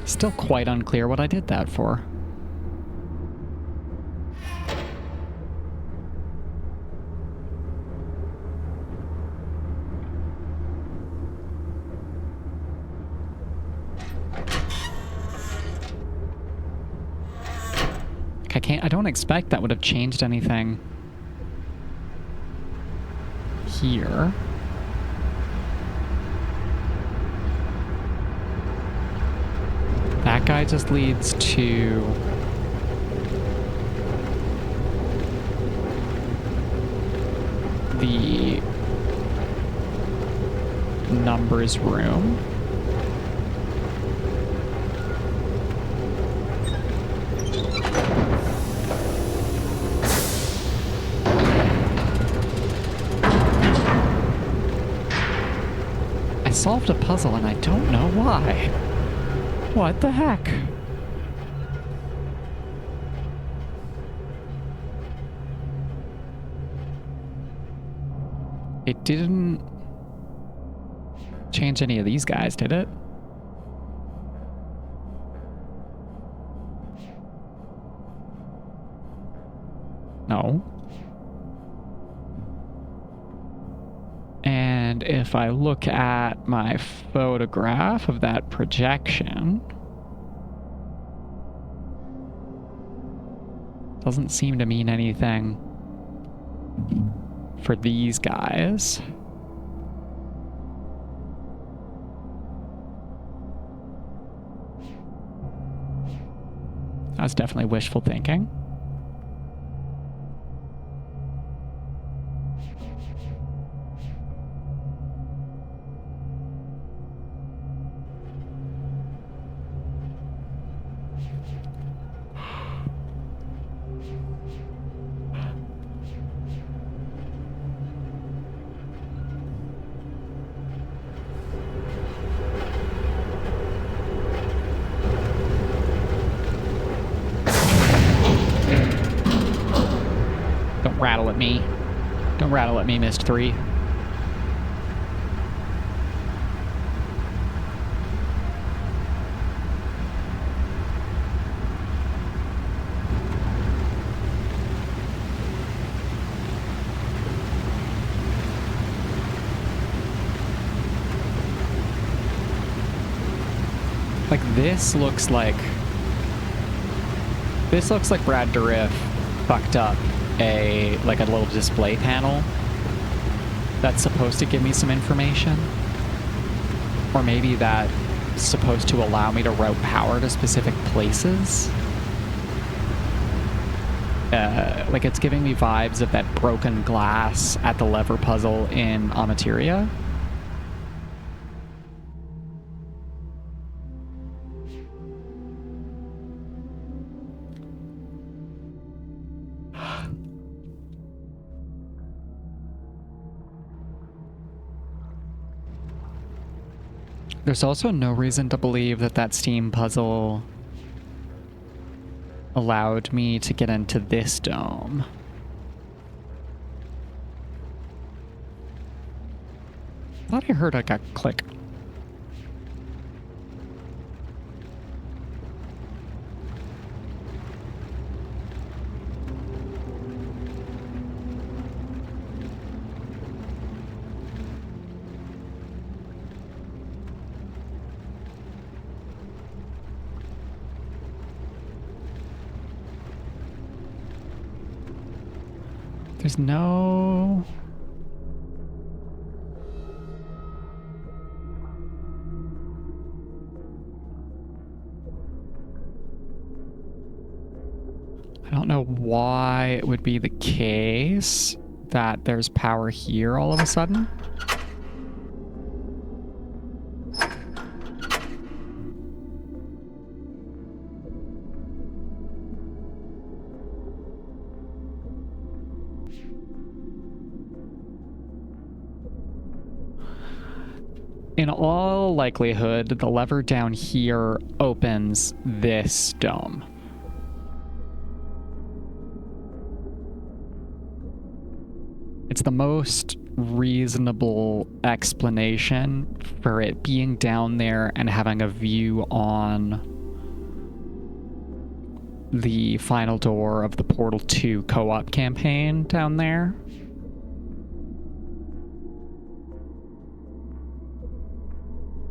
Still quite unclear what I did that for. I don't expect that would have changed anything here. That guy just leads to the numbers room. I solved a puzzle and I don't know why. What the heck? It didn't change any of these guys, did it? No. And if I look at my photograph of that projection, doesn't seem to mean anything for these guys. That's definitely wishful thinking. Rattle at me. Don't rattle at me, Myst III. Like, this looks like Brad Dourif fucked up a little display panel that's supposed to give me some information. Or maybe that's supposed to allow me to route power to specific places. Like, it's giving me vibes of that broken glass at the lever puzzle in Amateria. There's also no reason to believe that that Steam puzzle allowed me to get into this dome. Thought I heard like a click. There's no... I don't know why it would be the case that there's power here all of a sudden. In all likelihood, the lever down here opens this dome. It's the most reasonable explanation for it being down there and having a view on the final door of the Portal 2 co-op campaign down there.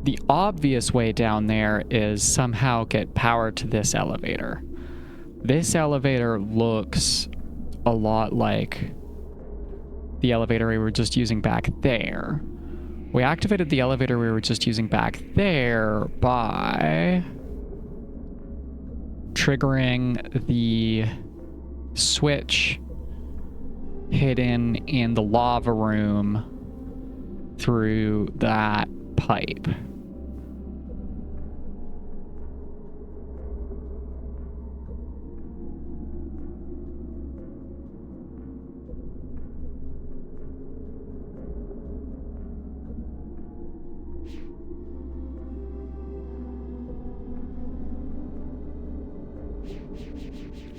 The obvious way down there is somehow get power to this elevator. This elevator looks a lot like the elevator we were just using back there. We activated the elevator we were just using back there by triggering the switch hidden in the lava room through that pipe.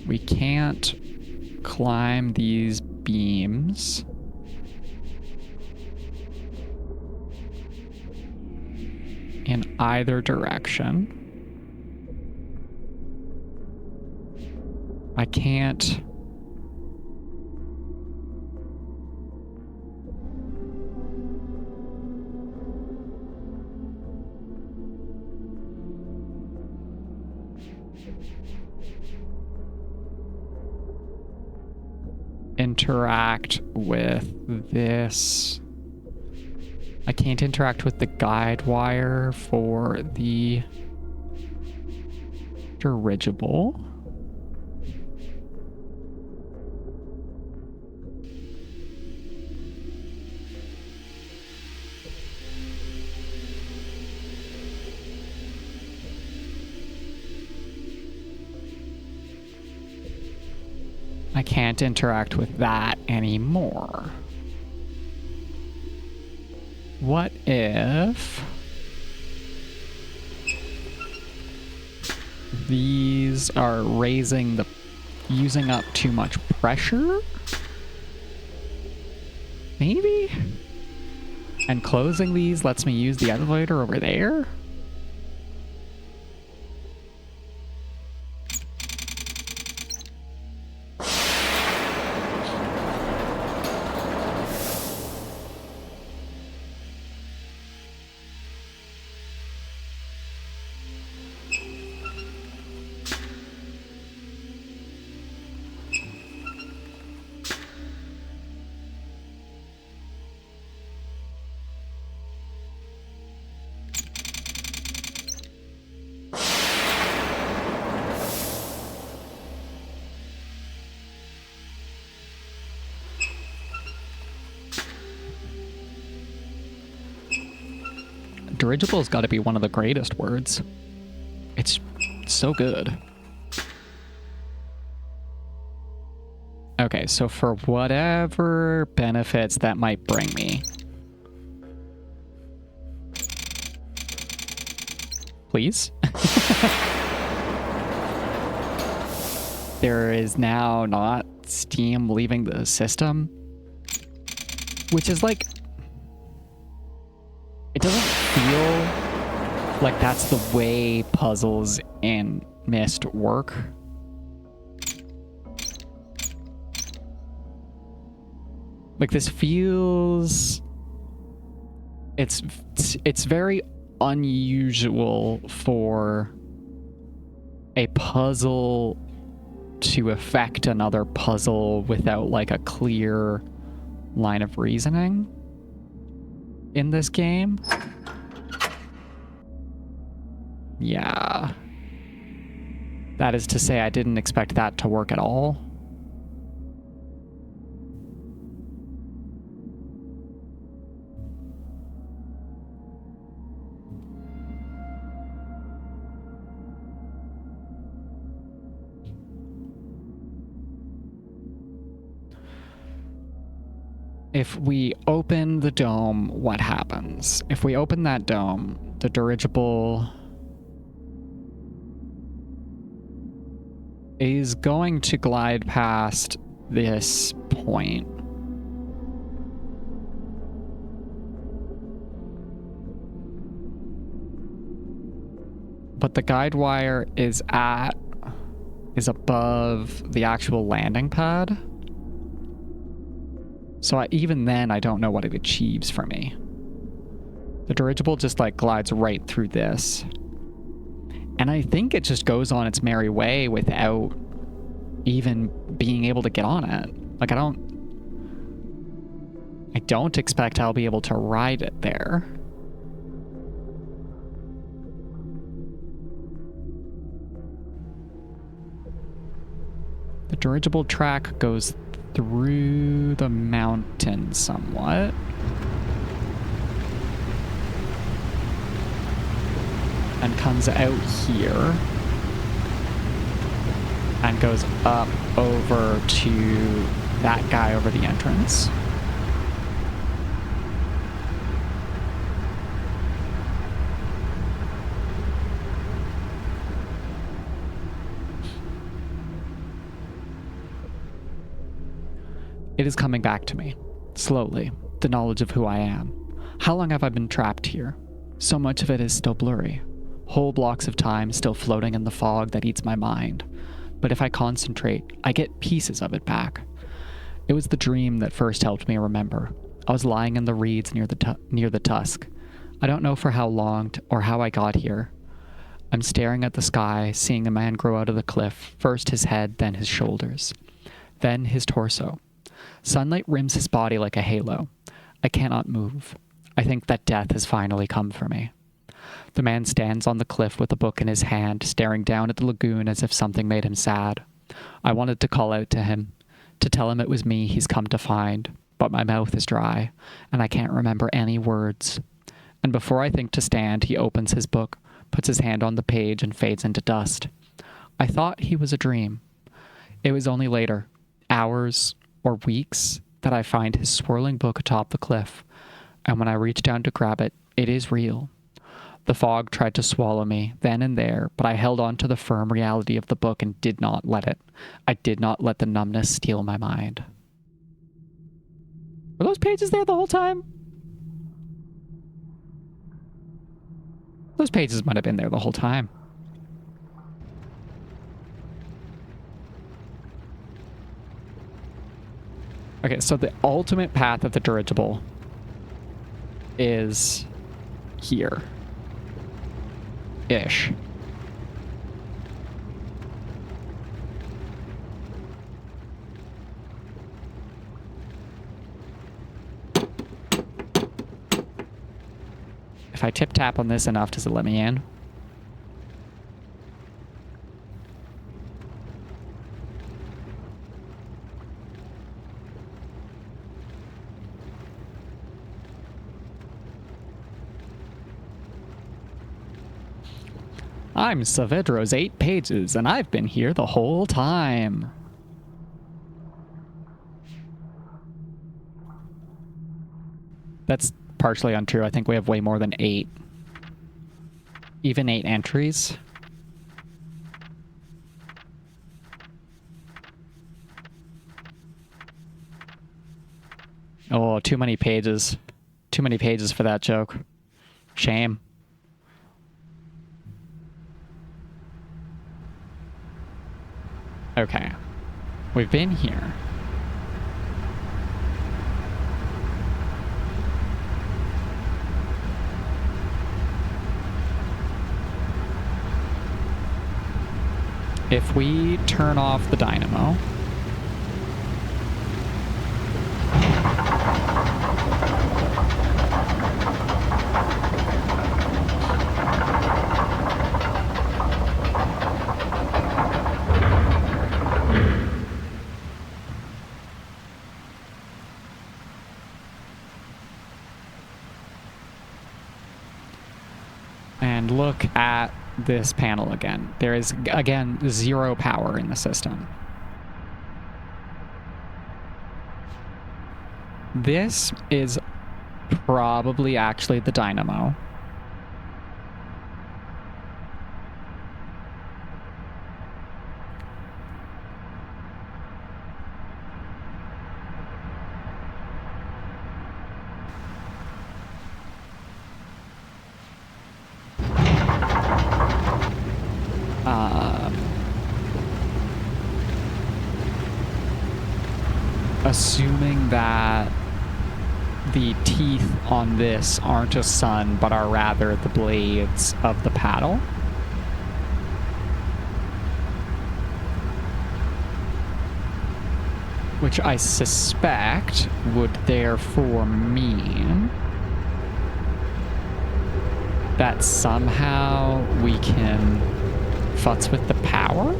We can't climb these beams. In either direction. I can't... interact with this. I can't interact with the guide wire for the dirigible. I can't interact with that anymore. What if these are using up too much pressure? Maybe? And closing these lets me use the elevator over there? dirigible's got to be one of the greatest words. It's so good. Okay, so for whatever benefits that might bring me. Please? There is now not steam leaving the system. Which is like... It doesn't feel like that's the way puzzles in Myst work. Like, this feels... It's very unusual for a puzzle to affect another puzzle without, like, a clear line of reasoning in this game. Yeah. That is to say, I didn't expect that to work at all. If we open the dome, what happens? If we open that dome, the dirigible is going to glide past this point. But the guide wire is above the actual landing pad. So even then, I don't know what it achieves for me. The dirigible just like glides right through this. And I think it just goes on its merry way without even being able to get on it. Like, I don't expect I'll be able to ride it there. The dirigible track goes through the mountain somewhat. And comes out here. And goes up over to that guy over the entrance. It is coming back to me, slowly, the knowledge of who I am. How long have I been trapped here? So much of it is still blurry. Whole blocks of time still floating in the fog that eats my mind. But if I concentrate, I get pieces of it back. It was the dream that first helped me remember. I was lying in the reeds near the tusk. I don't know for how long or how I got here. I'm staring at the sky, seeing a man grow out of the cliff, first his head, then his shoulders, then his torso. Sunlight rims his body like a halo. I cannot move. I think that death has finally come for me. The man stands on the cliff with a book in his hand, staring down at the lagoon as if something made him sad. I wanted to call out to him, to tell him it was me he's come to find, but my mouth is dry, and I can't remember any words. And before I think to stand, he opens his book, puts his hand on the page, and fades into dust. I thought he was a dream. It was only later, hours or weeks, that I find his swirling book atop the cliff, and when I reach down to grab it, it is real. The fog tried to swallow me, then and there, but I held on to the firm reality of the book and did not let it. I did not let the numbness steal my mind. Were those pages there the whole time? Those pages might have been there the whole time. Okay, so the ultimate path of the dirigible is here. Ish. If I tip-tap on this enough, does it let me in? I'm Saavedra's 8 pages, and I've been here the whole time. That's partially untrue. I think we have way more than 8. Even 8 entries. Oh, too many pages. Too many pages for that joke. Shame. Okay. We've been here. If we turn off the dynamo... and look at this panel again. There is, again, 0 power in the system. This is probably actually the dynamo. Assuming that the teeth on this aren't a sun, but are rather the blades of the paddle. Which I suspect would therefore mean that somehow we can futz with the power?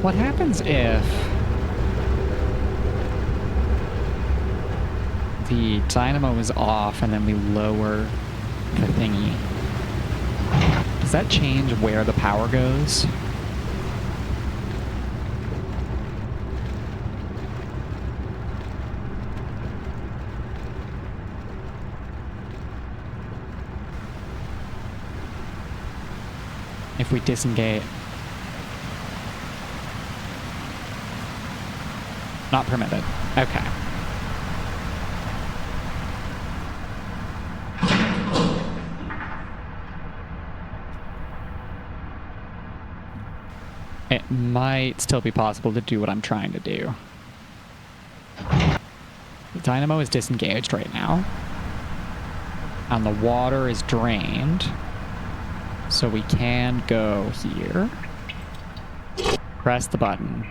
What happens if the dynamo is off and then we lower the thingy? Does that change where the power goes? If we disengage... Not permitted. Okay. It might still be possible to do what I'm trying to do. The dynamo is disengaged right now. And the water is drained. So we can go here. Press the button.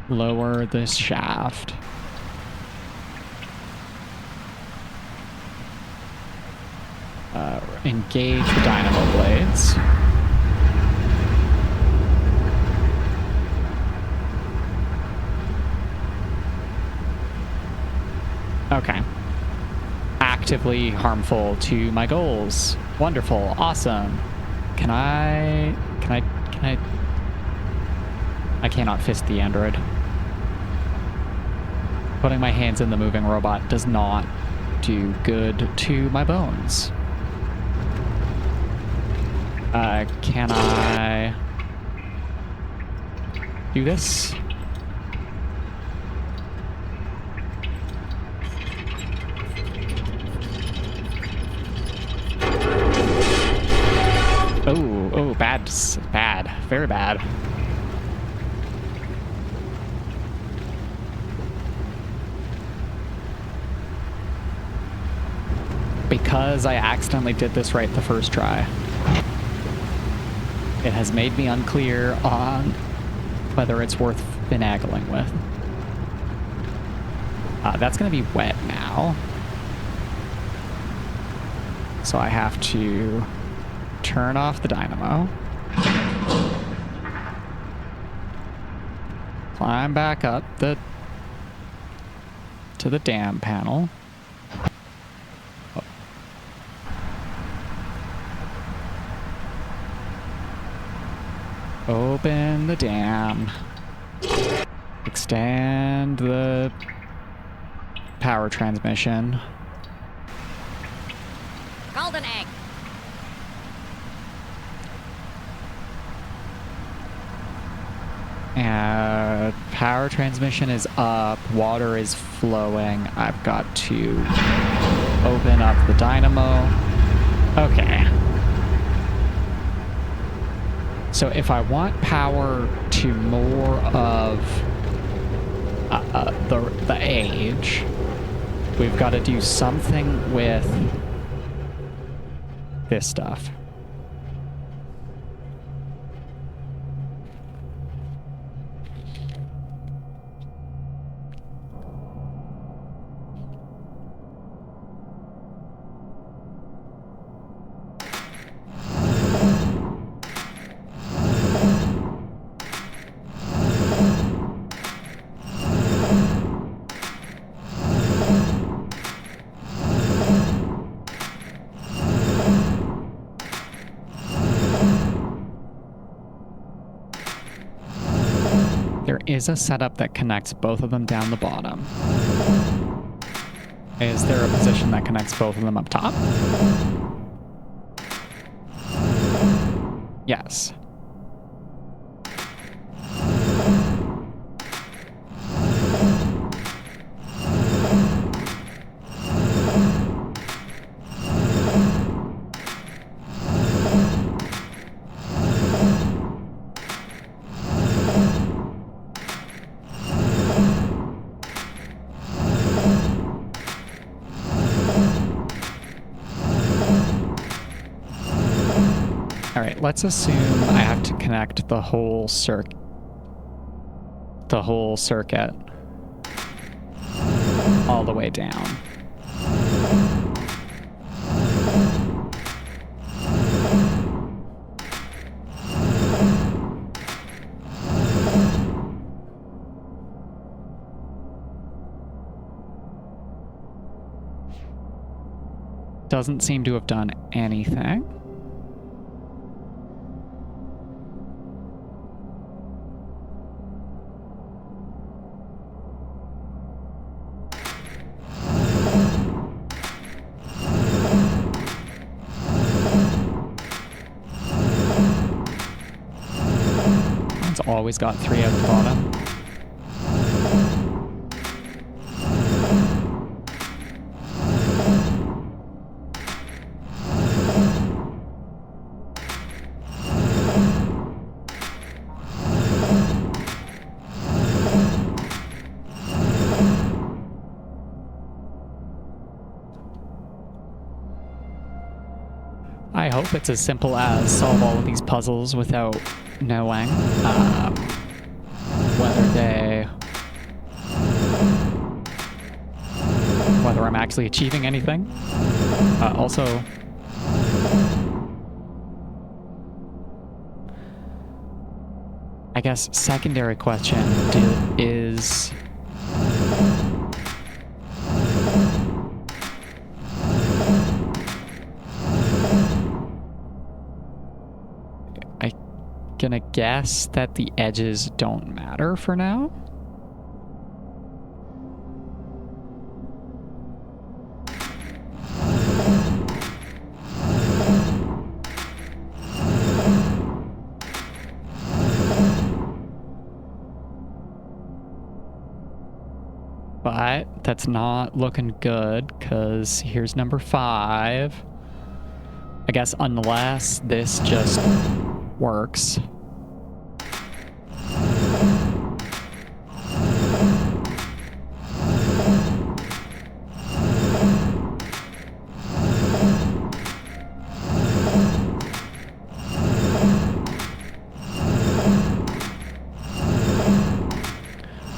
Lower this shaft. Engage the dynamo blades. Okay. Actively harmful to my goals. Wonderful. Awesome. Can I... I cannot fist the android. Putting my hands in the moving robot does not do good to my bones. Can I do this? Oh, bad, bad, very bad. Because I accidentally did this right the first try. It has made me unclear on whether it's worth finagling with. That's going to be wet now. So I have to turn off the dynamo. Climb back up to the dam panel. Open the dam. Extend the power transmission. Golden egg. And power transmission is up. Water is flowing. I've got to open up the dynamo. Okay. So if I want power to more of the age, we've got to do something with this stuff. There is a setup that connects both of them down the bottom. Is there a position that connects both of them up top? Yes. Alright, let's assume I have to connect the whole circuit all the way down. Doesn't seem to have done anything. Always got 3 at the bottom. I hope it's as simple as solve all of these puzzles without knowing whether I'm actually achieving anything. Also, I guess secondary question is gonna guess that the edges don't matter for now. But that's not looking good, because here's number 5. I guess unless this just works.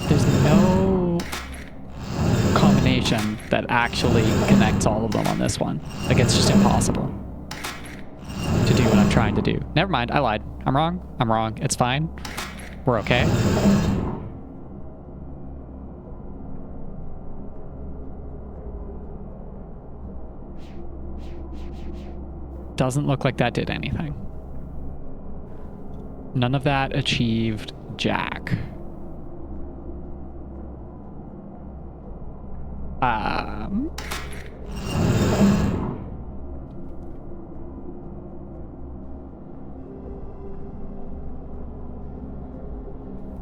There's no combination that actually connects all of them on this one. Like, it's just impossible to do what I'm trying to do. Never mind, I lied. I'm wrong. I'm wrong. It's fine. We're okay. Doesn't look like that did anything. None of that achieved jack.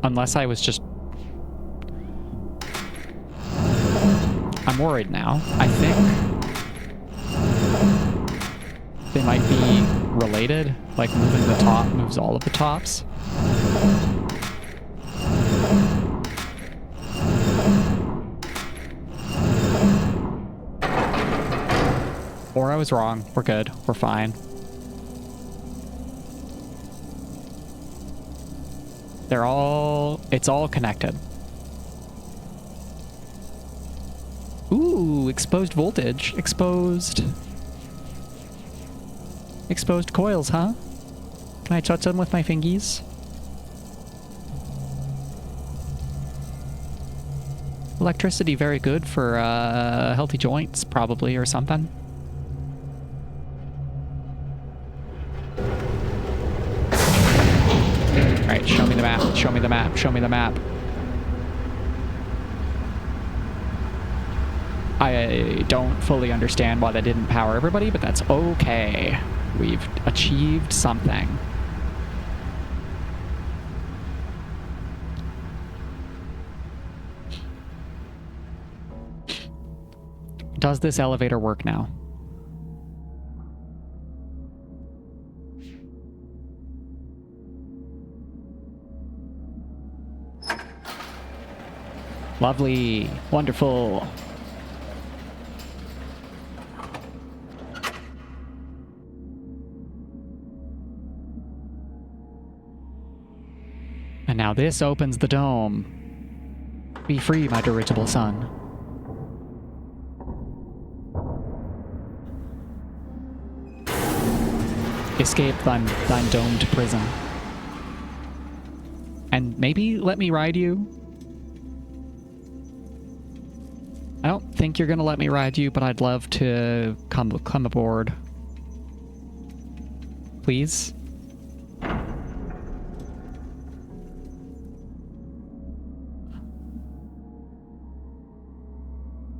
Unless I was just... I'm worried now. I think they might be related. Like, moving the top moves all of the tops. Or I was wrong. We're good. We're fine. They're all... It's all connected. Ooh, exposed voltage. Exposed coils, huh? Can I touch them with my fingies? Electricity, very good for healthy joints, probably, or something. Alright, show me the map, show me the map, show me the map. I don't fully understand why that didn't power everybody, but that's okay. We've achieved something. Does this elevator work now? Lovely. Wonderful. And now this opens the dome. Be free, my dirigible son. Escape thine domed prison. And maybe let me ride you? I don't think you're gonna let me ride you, but I'd love to come aboard. Please?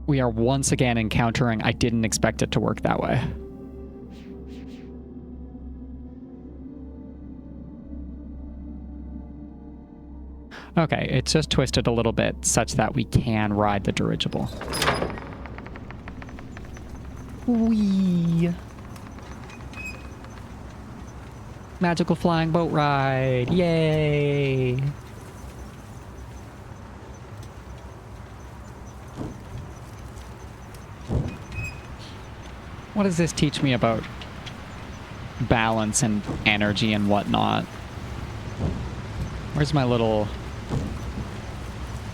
We are once again encountering... I didn't expect it to work that way. Okay, it's just twisted a little bit such that we can ride the dirigible. Whee! Magical flying boat ride! Yay! What does this teach me about balance and energy and whatnot? Where's my little...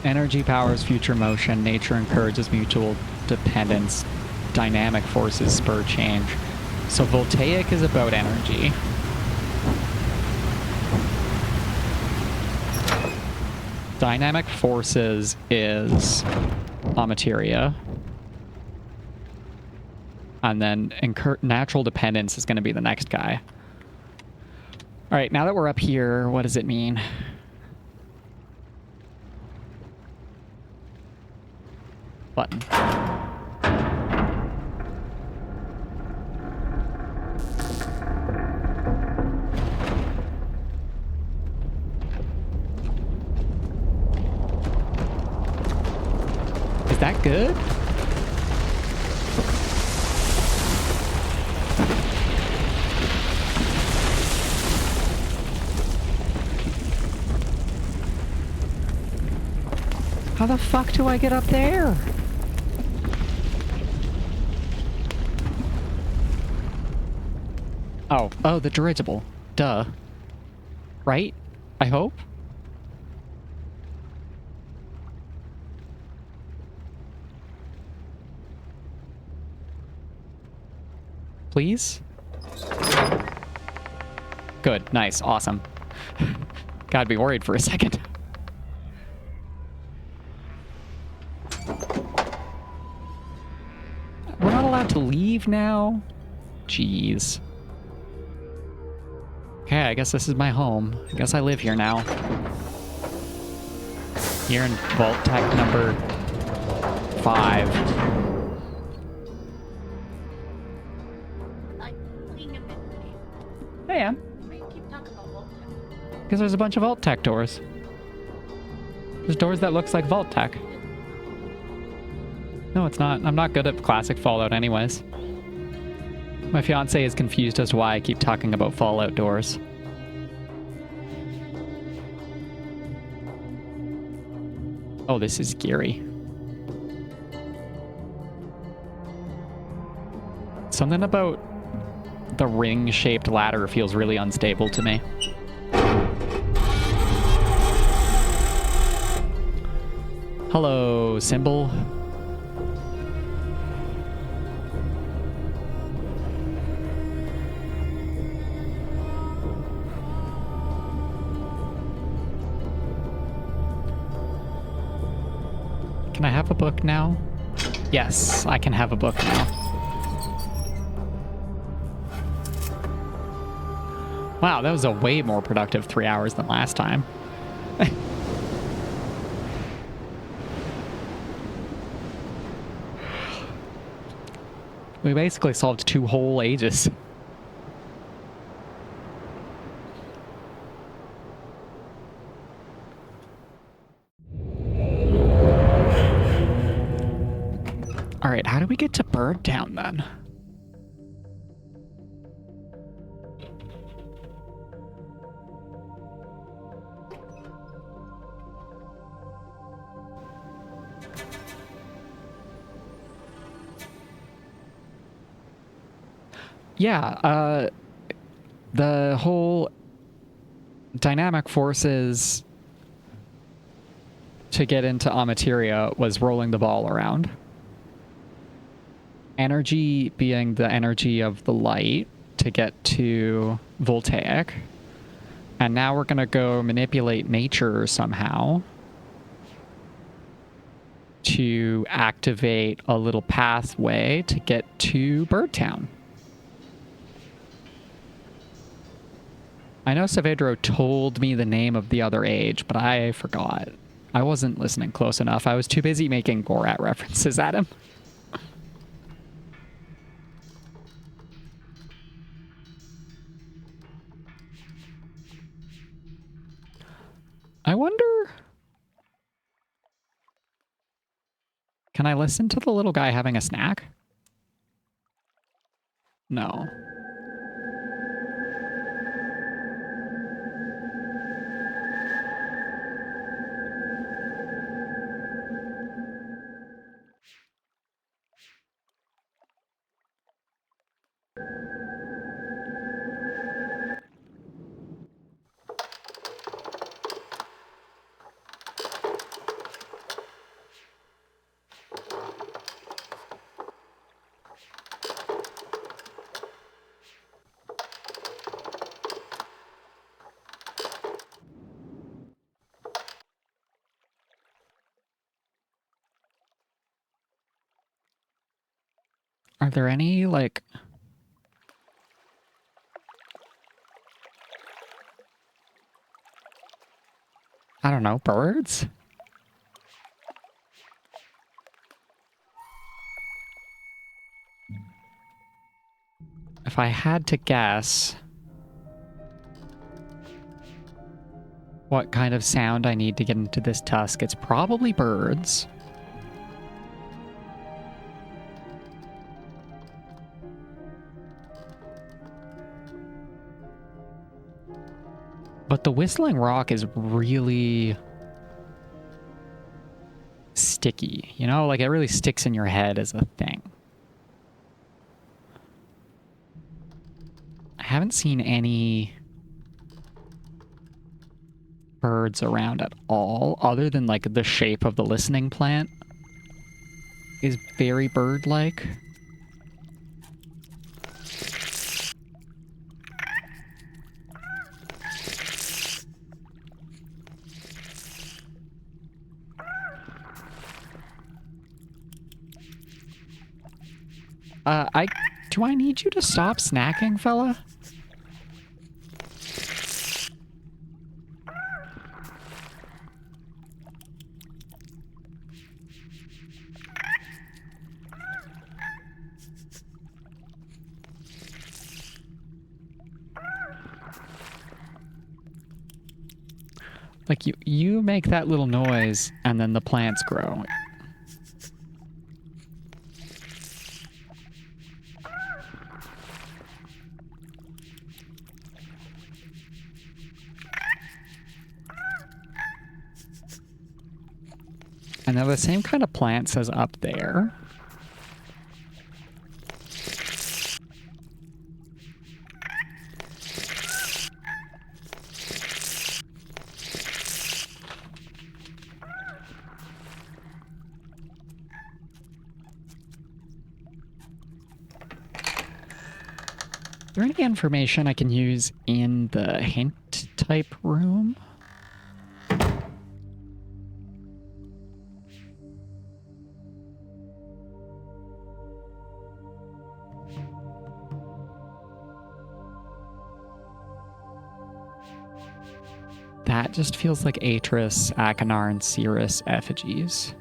Energy powers future motion. Nature encourages mutual dependence. Dynamic forces spur change. So voltaic is about energy. Dynamic forces is materia. And then natural dependence is going to be the next guy. All right, now that we're up here, what does it mean? Button. Is that good? How the fuck do I get up there? Oh, the dirigible. Duh. Right? I hope? Please? Good. Nice. Awesome. Gotta be worried for a second. We're not allowed to leave now? Jeez. Okay, I guess this is my home. I guess I live here now. Here in Vault Tech number 5. Hey, Em. Why you keep talking about Vault Tech? Because there's a bunch of Vault Tech doors. There's doors that looks like Vault Tech. No, it's not. I'm not good at classic Fallout anyways. My fiance is confused as to why I keep talking about Fallout doors. Oh, this is scary. Something about the ring-shaped ladder feels really unstable to me. Hello, Symbol. Can I have a book now? Yes, I can have a book now. Wow, that was a way more productive 3 hours than last time. We basically solved 2 whole ages. Alright, how do we get to Birdtown then? Yeah, the whole dynamic forces to get into Amateria was rolling the ball around. Energy being the energy of the light to get to Voltaic. And now we're going to go manipulate nature somehow to activate a little pathway to get to Birdtown. I know Saavedro told me the name of the other age, but I forgot. I wasn't listening close enough. I was too busy making Borat references at him. I wonder... Can I listen to the little guy having a snack? No. Are there any, like... I don't know, birds? If I had to guess what kind of sound I need to get into this tusk, it's probably birds. But the Whistling Rock is really sticky, you know? Like, it really sticks in your head as a thing. I haven't seen any birds around at all, other than, like, the shape of the listening plant is very bird-like. Do I need you to stop snacking, fella? Like, you make that little noise, and then the plants grow. And they're the same kind of plants as up there. Is there any information I can use in the hint type room? That just feels like achenar, achenar, and sirrus effigies.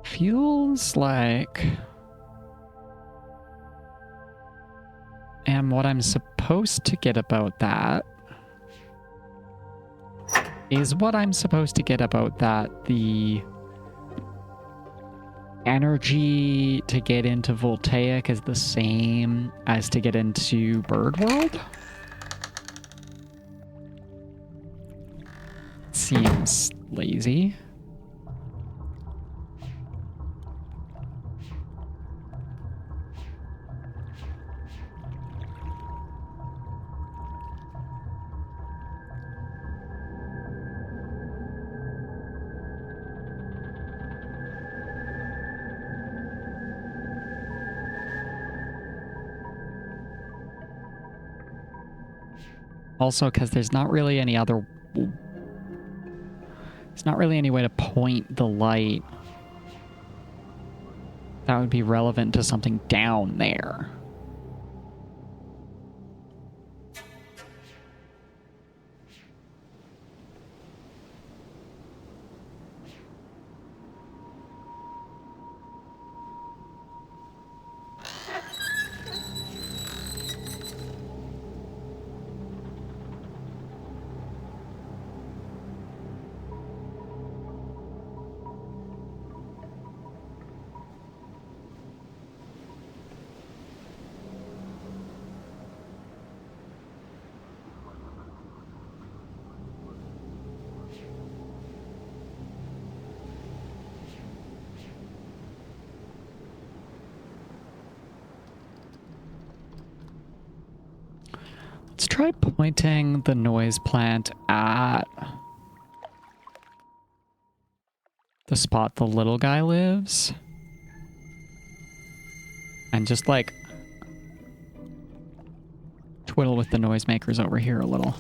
Feels like... And what I'm supposed to get about that... Is what I'm supposed to get about that the... energy to get into Voltaic is the same as to get into Bird World? Seems lazy. Also, because there's not really any other... There's not really any way to point the light that would be relevant to something down there. Let's try pointing the noise plant at the spot the little guy lives. And just like twiddle with the noisemakers over here a little.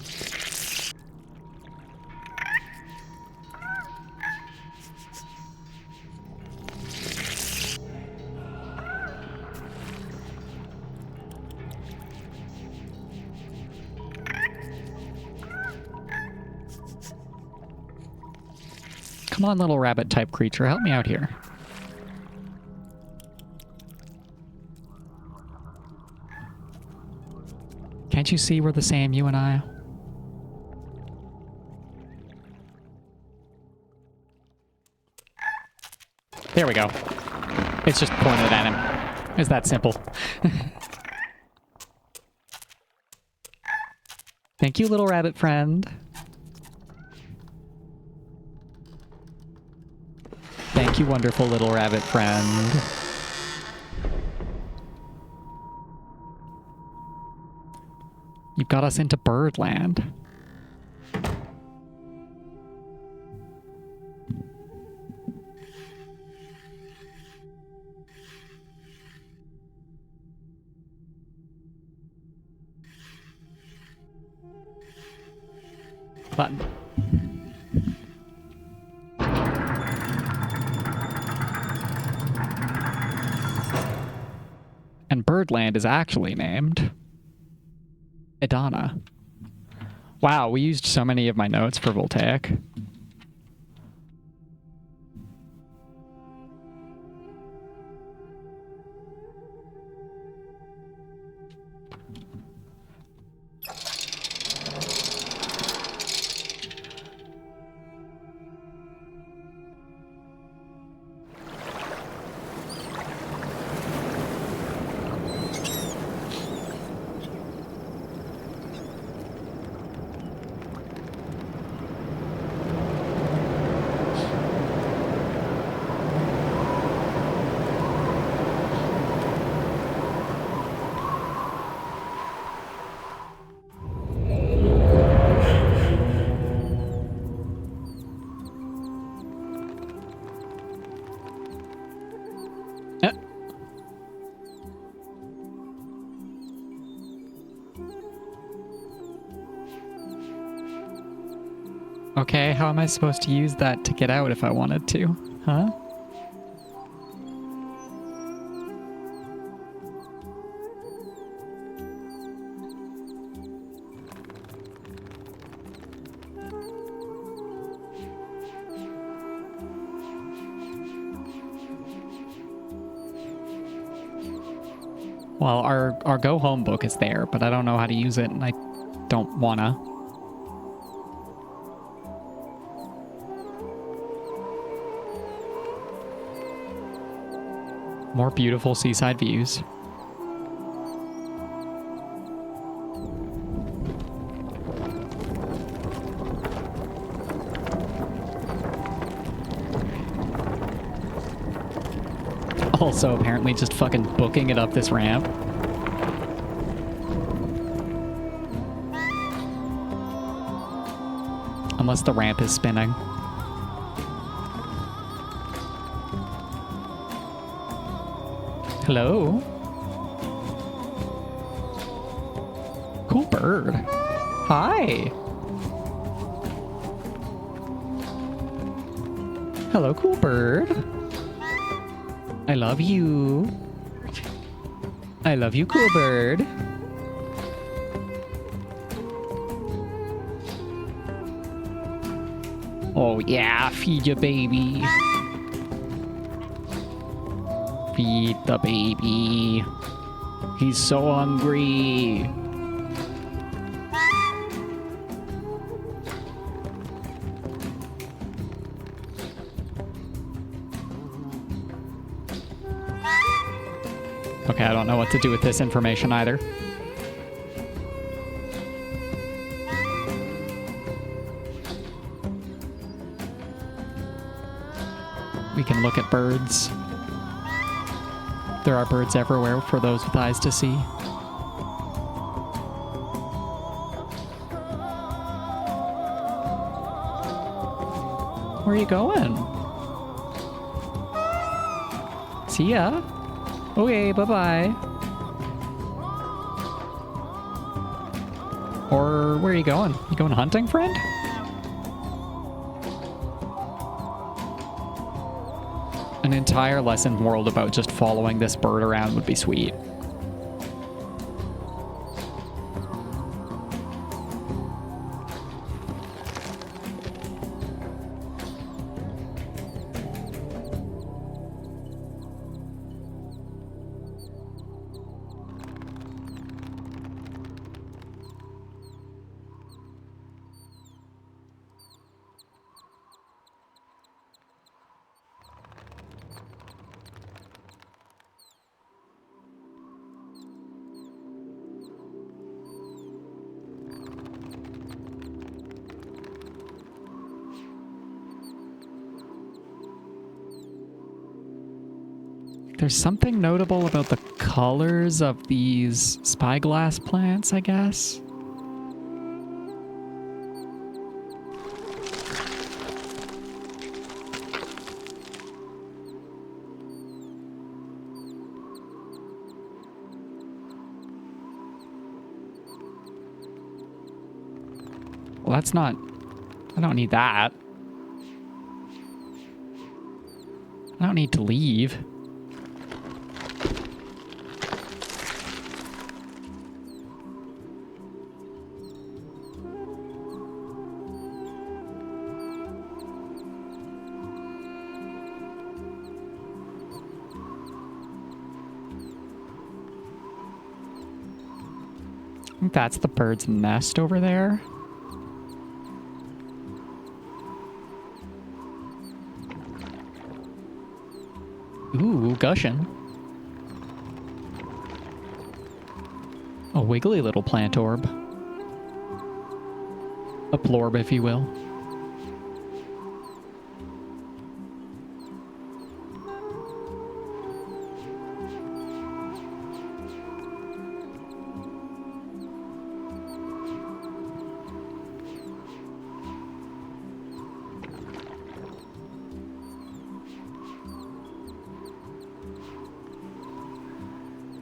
Come on, little rabbit type creature, help me out here. Can't you see we're the same, you and I? There we go. It's just pointed at him. It's that simple. Thank you, little rabbit friend. Thank you, wonderful little rabbit friend. You've got us into Birdland. Button. And Birdland is actually named Idana. Wow, we used so many of my notes for Voltaic. Okay, how am I supposed to use that to get out if I wanted to? Huh? Well, our go home book is there, but I don't know how to use it, and I don't wanna. More beautiful seaside views. Also, apparently just fucking booking it up this ramp. Unless the ramp is spinning. Hello? Cool bird. Hi. Hello, cool bird. I love you. I love you, cool bird. Oh yeah, feed your baby. Feed the baby. He's so hungry. Okay, I don't know what to do with this information either. We can look at birds. There are birds everywhere for those with eyes to see. Where are you going? See ya. Okay, bye-bye. Or where are you going? You going hunting, friend? An entire lesson world about just following this bird around would be sweet. There's something notable about the colors of these spyglass plants, I guess. Well, that's not... I don't need that. I don't need to leave. I think that's the bird's nest over there. Ooh, gushing. A wiggly little plant orb. A plorb, if you will.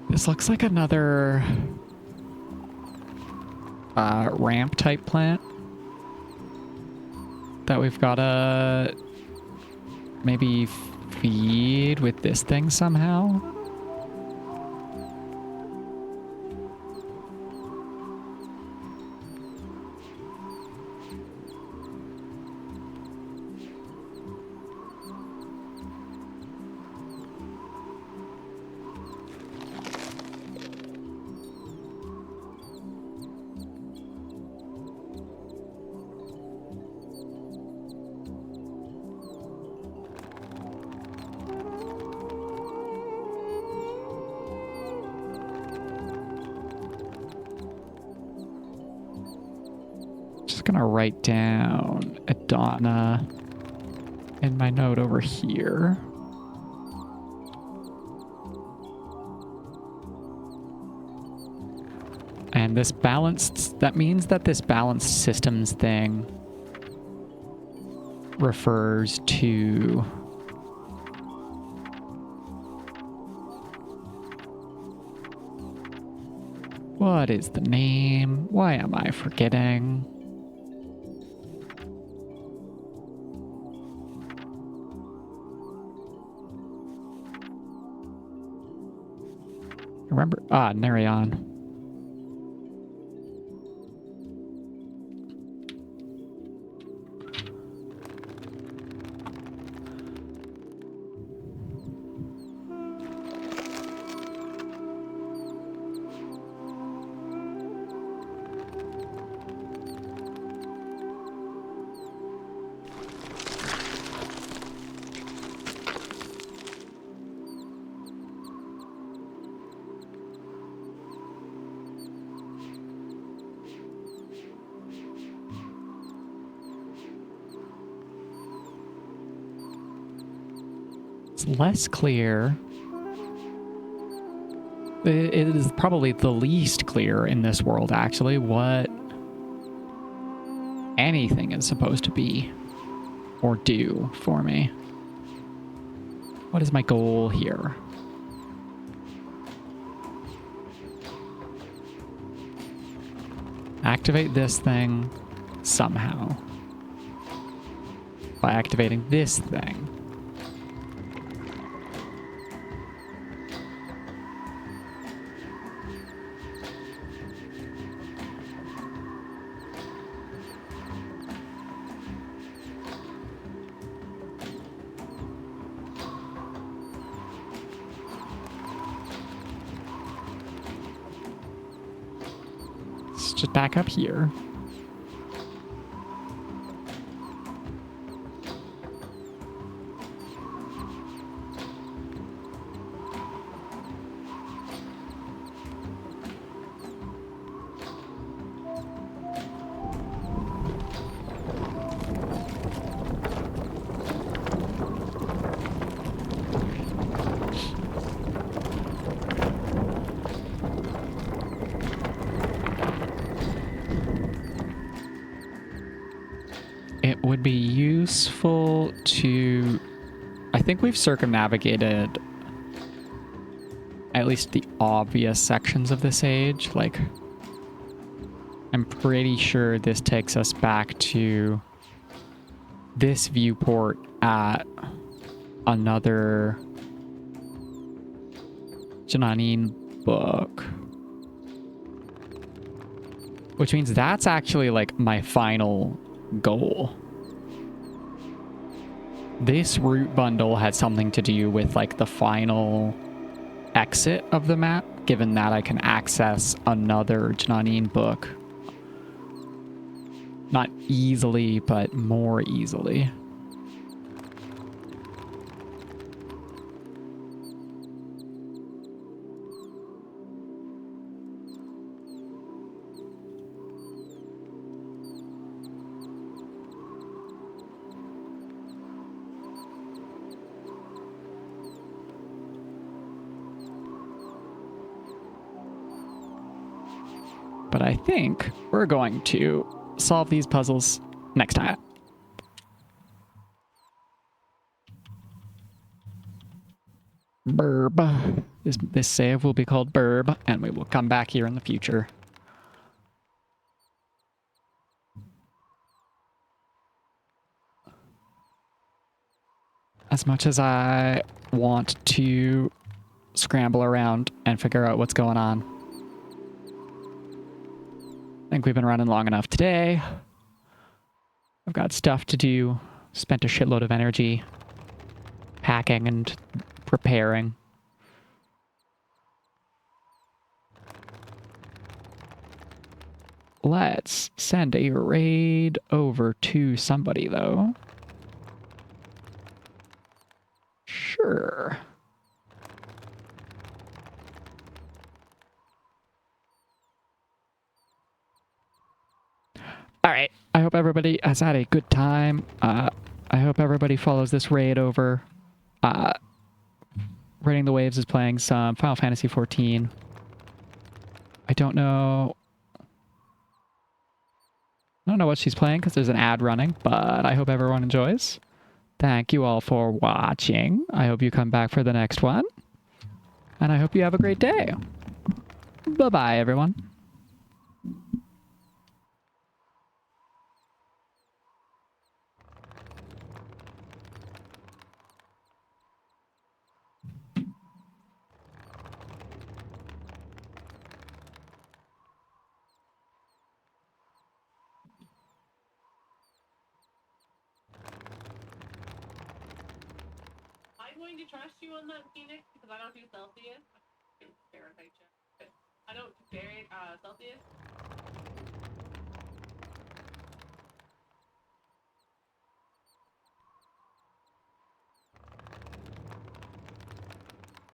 This looks like another ramp type plant that we've got to maybe feed with this thing somehow. Just gonna write down Adana in my note over here. And this balanced, that means that this balanced systems thing refers to what is the name? Why am I forgetting? Remember? Ah, Nerion. It's less clear. It is probably the least clear in this world, actually, what anything is supposed to be or do for me. What is my goal here? Activate this thing somehow by activating this thing. Just back up here. useful to... I think we've circumnavigated at least the obvious sections of this age. Like, I'm pretty sure this takes us back to this viewport at another Janine book. Which means that's actually like my final goal. This route bundle had something to do with like the final exit of the map, given that I can access another Janine book. Not easily, but more easily. But I think we're going to solve these puzzles next time. Burb. This save will be called Burb, and we will come back here in the future. As much as I want to scramble around and figure out what's going on, I think we've been running long enough today. I've got stuff to do. Spent a shitload of energy packing and preparing. Let's send a raid over to somebody, though. Sure. All right. I hope everybody has had a good time. I hope everybody follows this raid over. Raiding the Waves is playing some Final Fantasy XIV. I don't know what she's playing because there's an ad running, but I hope everyone enjoys. Thank you all for watching. I hope you come back for the next one. And I hope you have a great day. Bye-bye, everyone. I'm going to trust you on that, Phoenix, because I don't do Celsius. I don't do Celsius.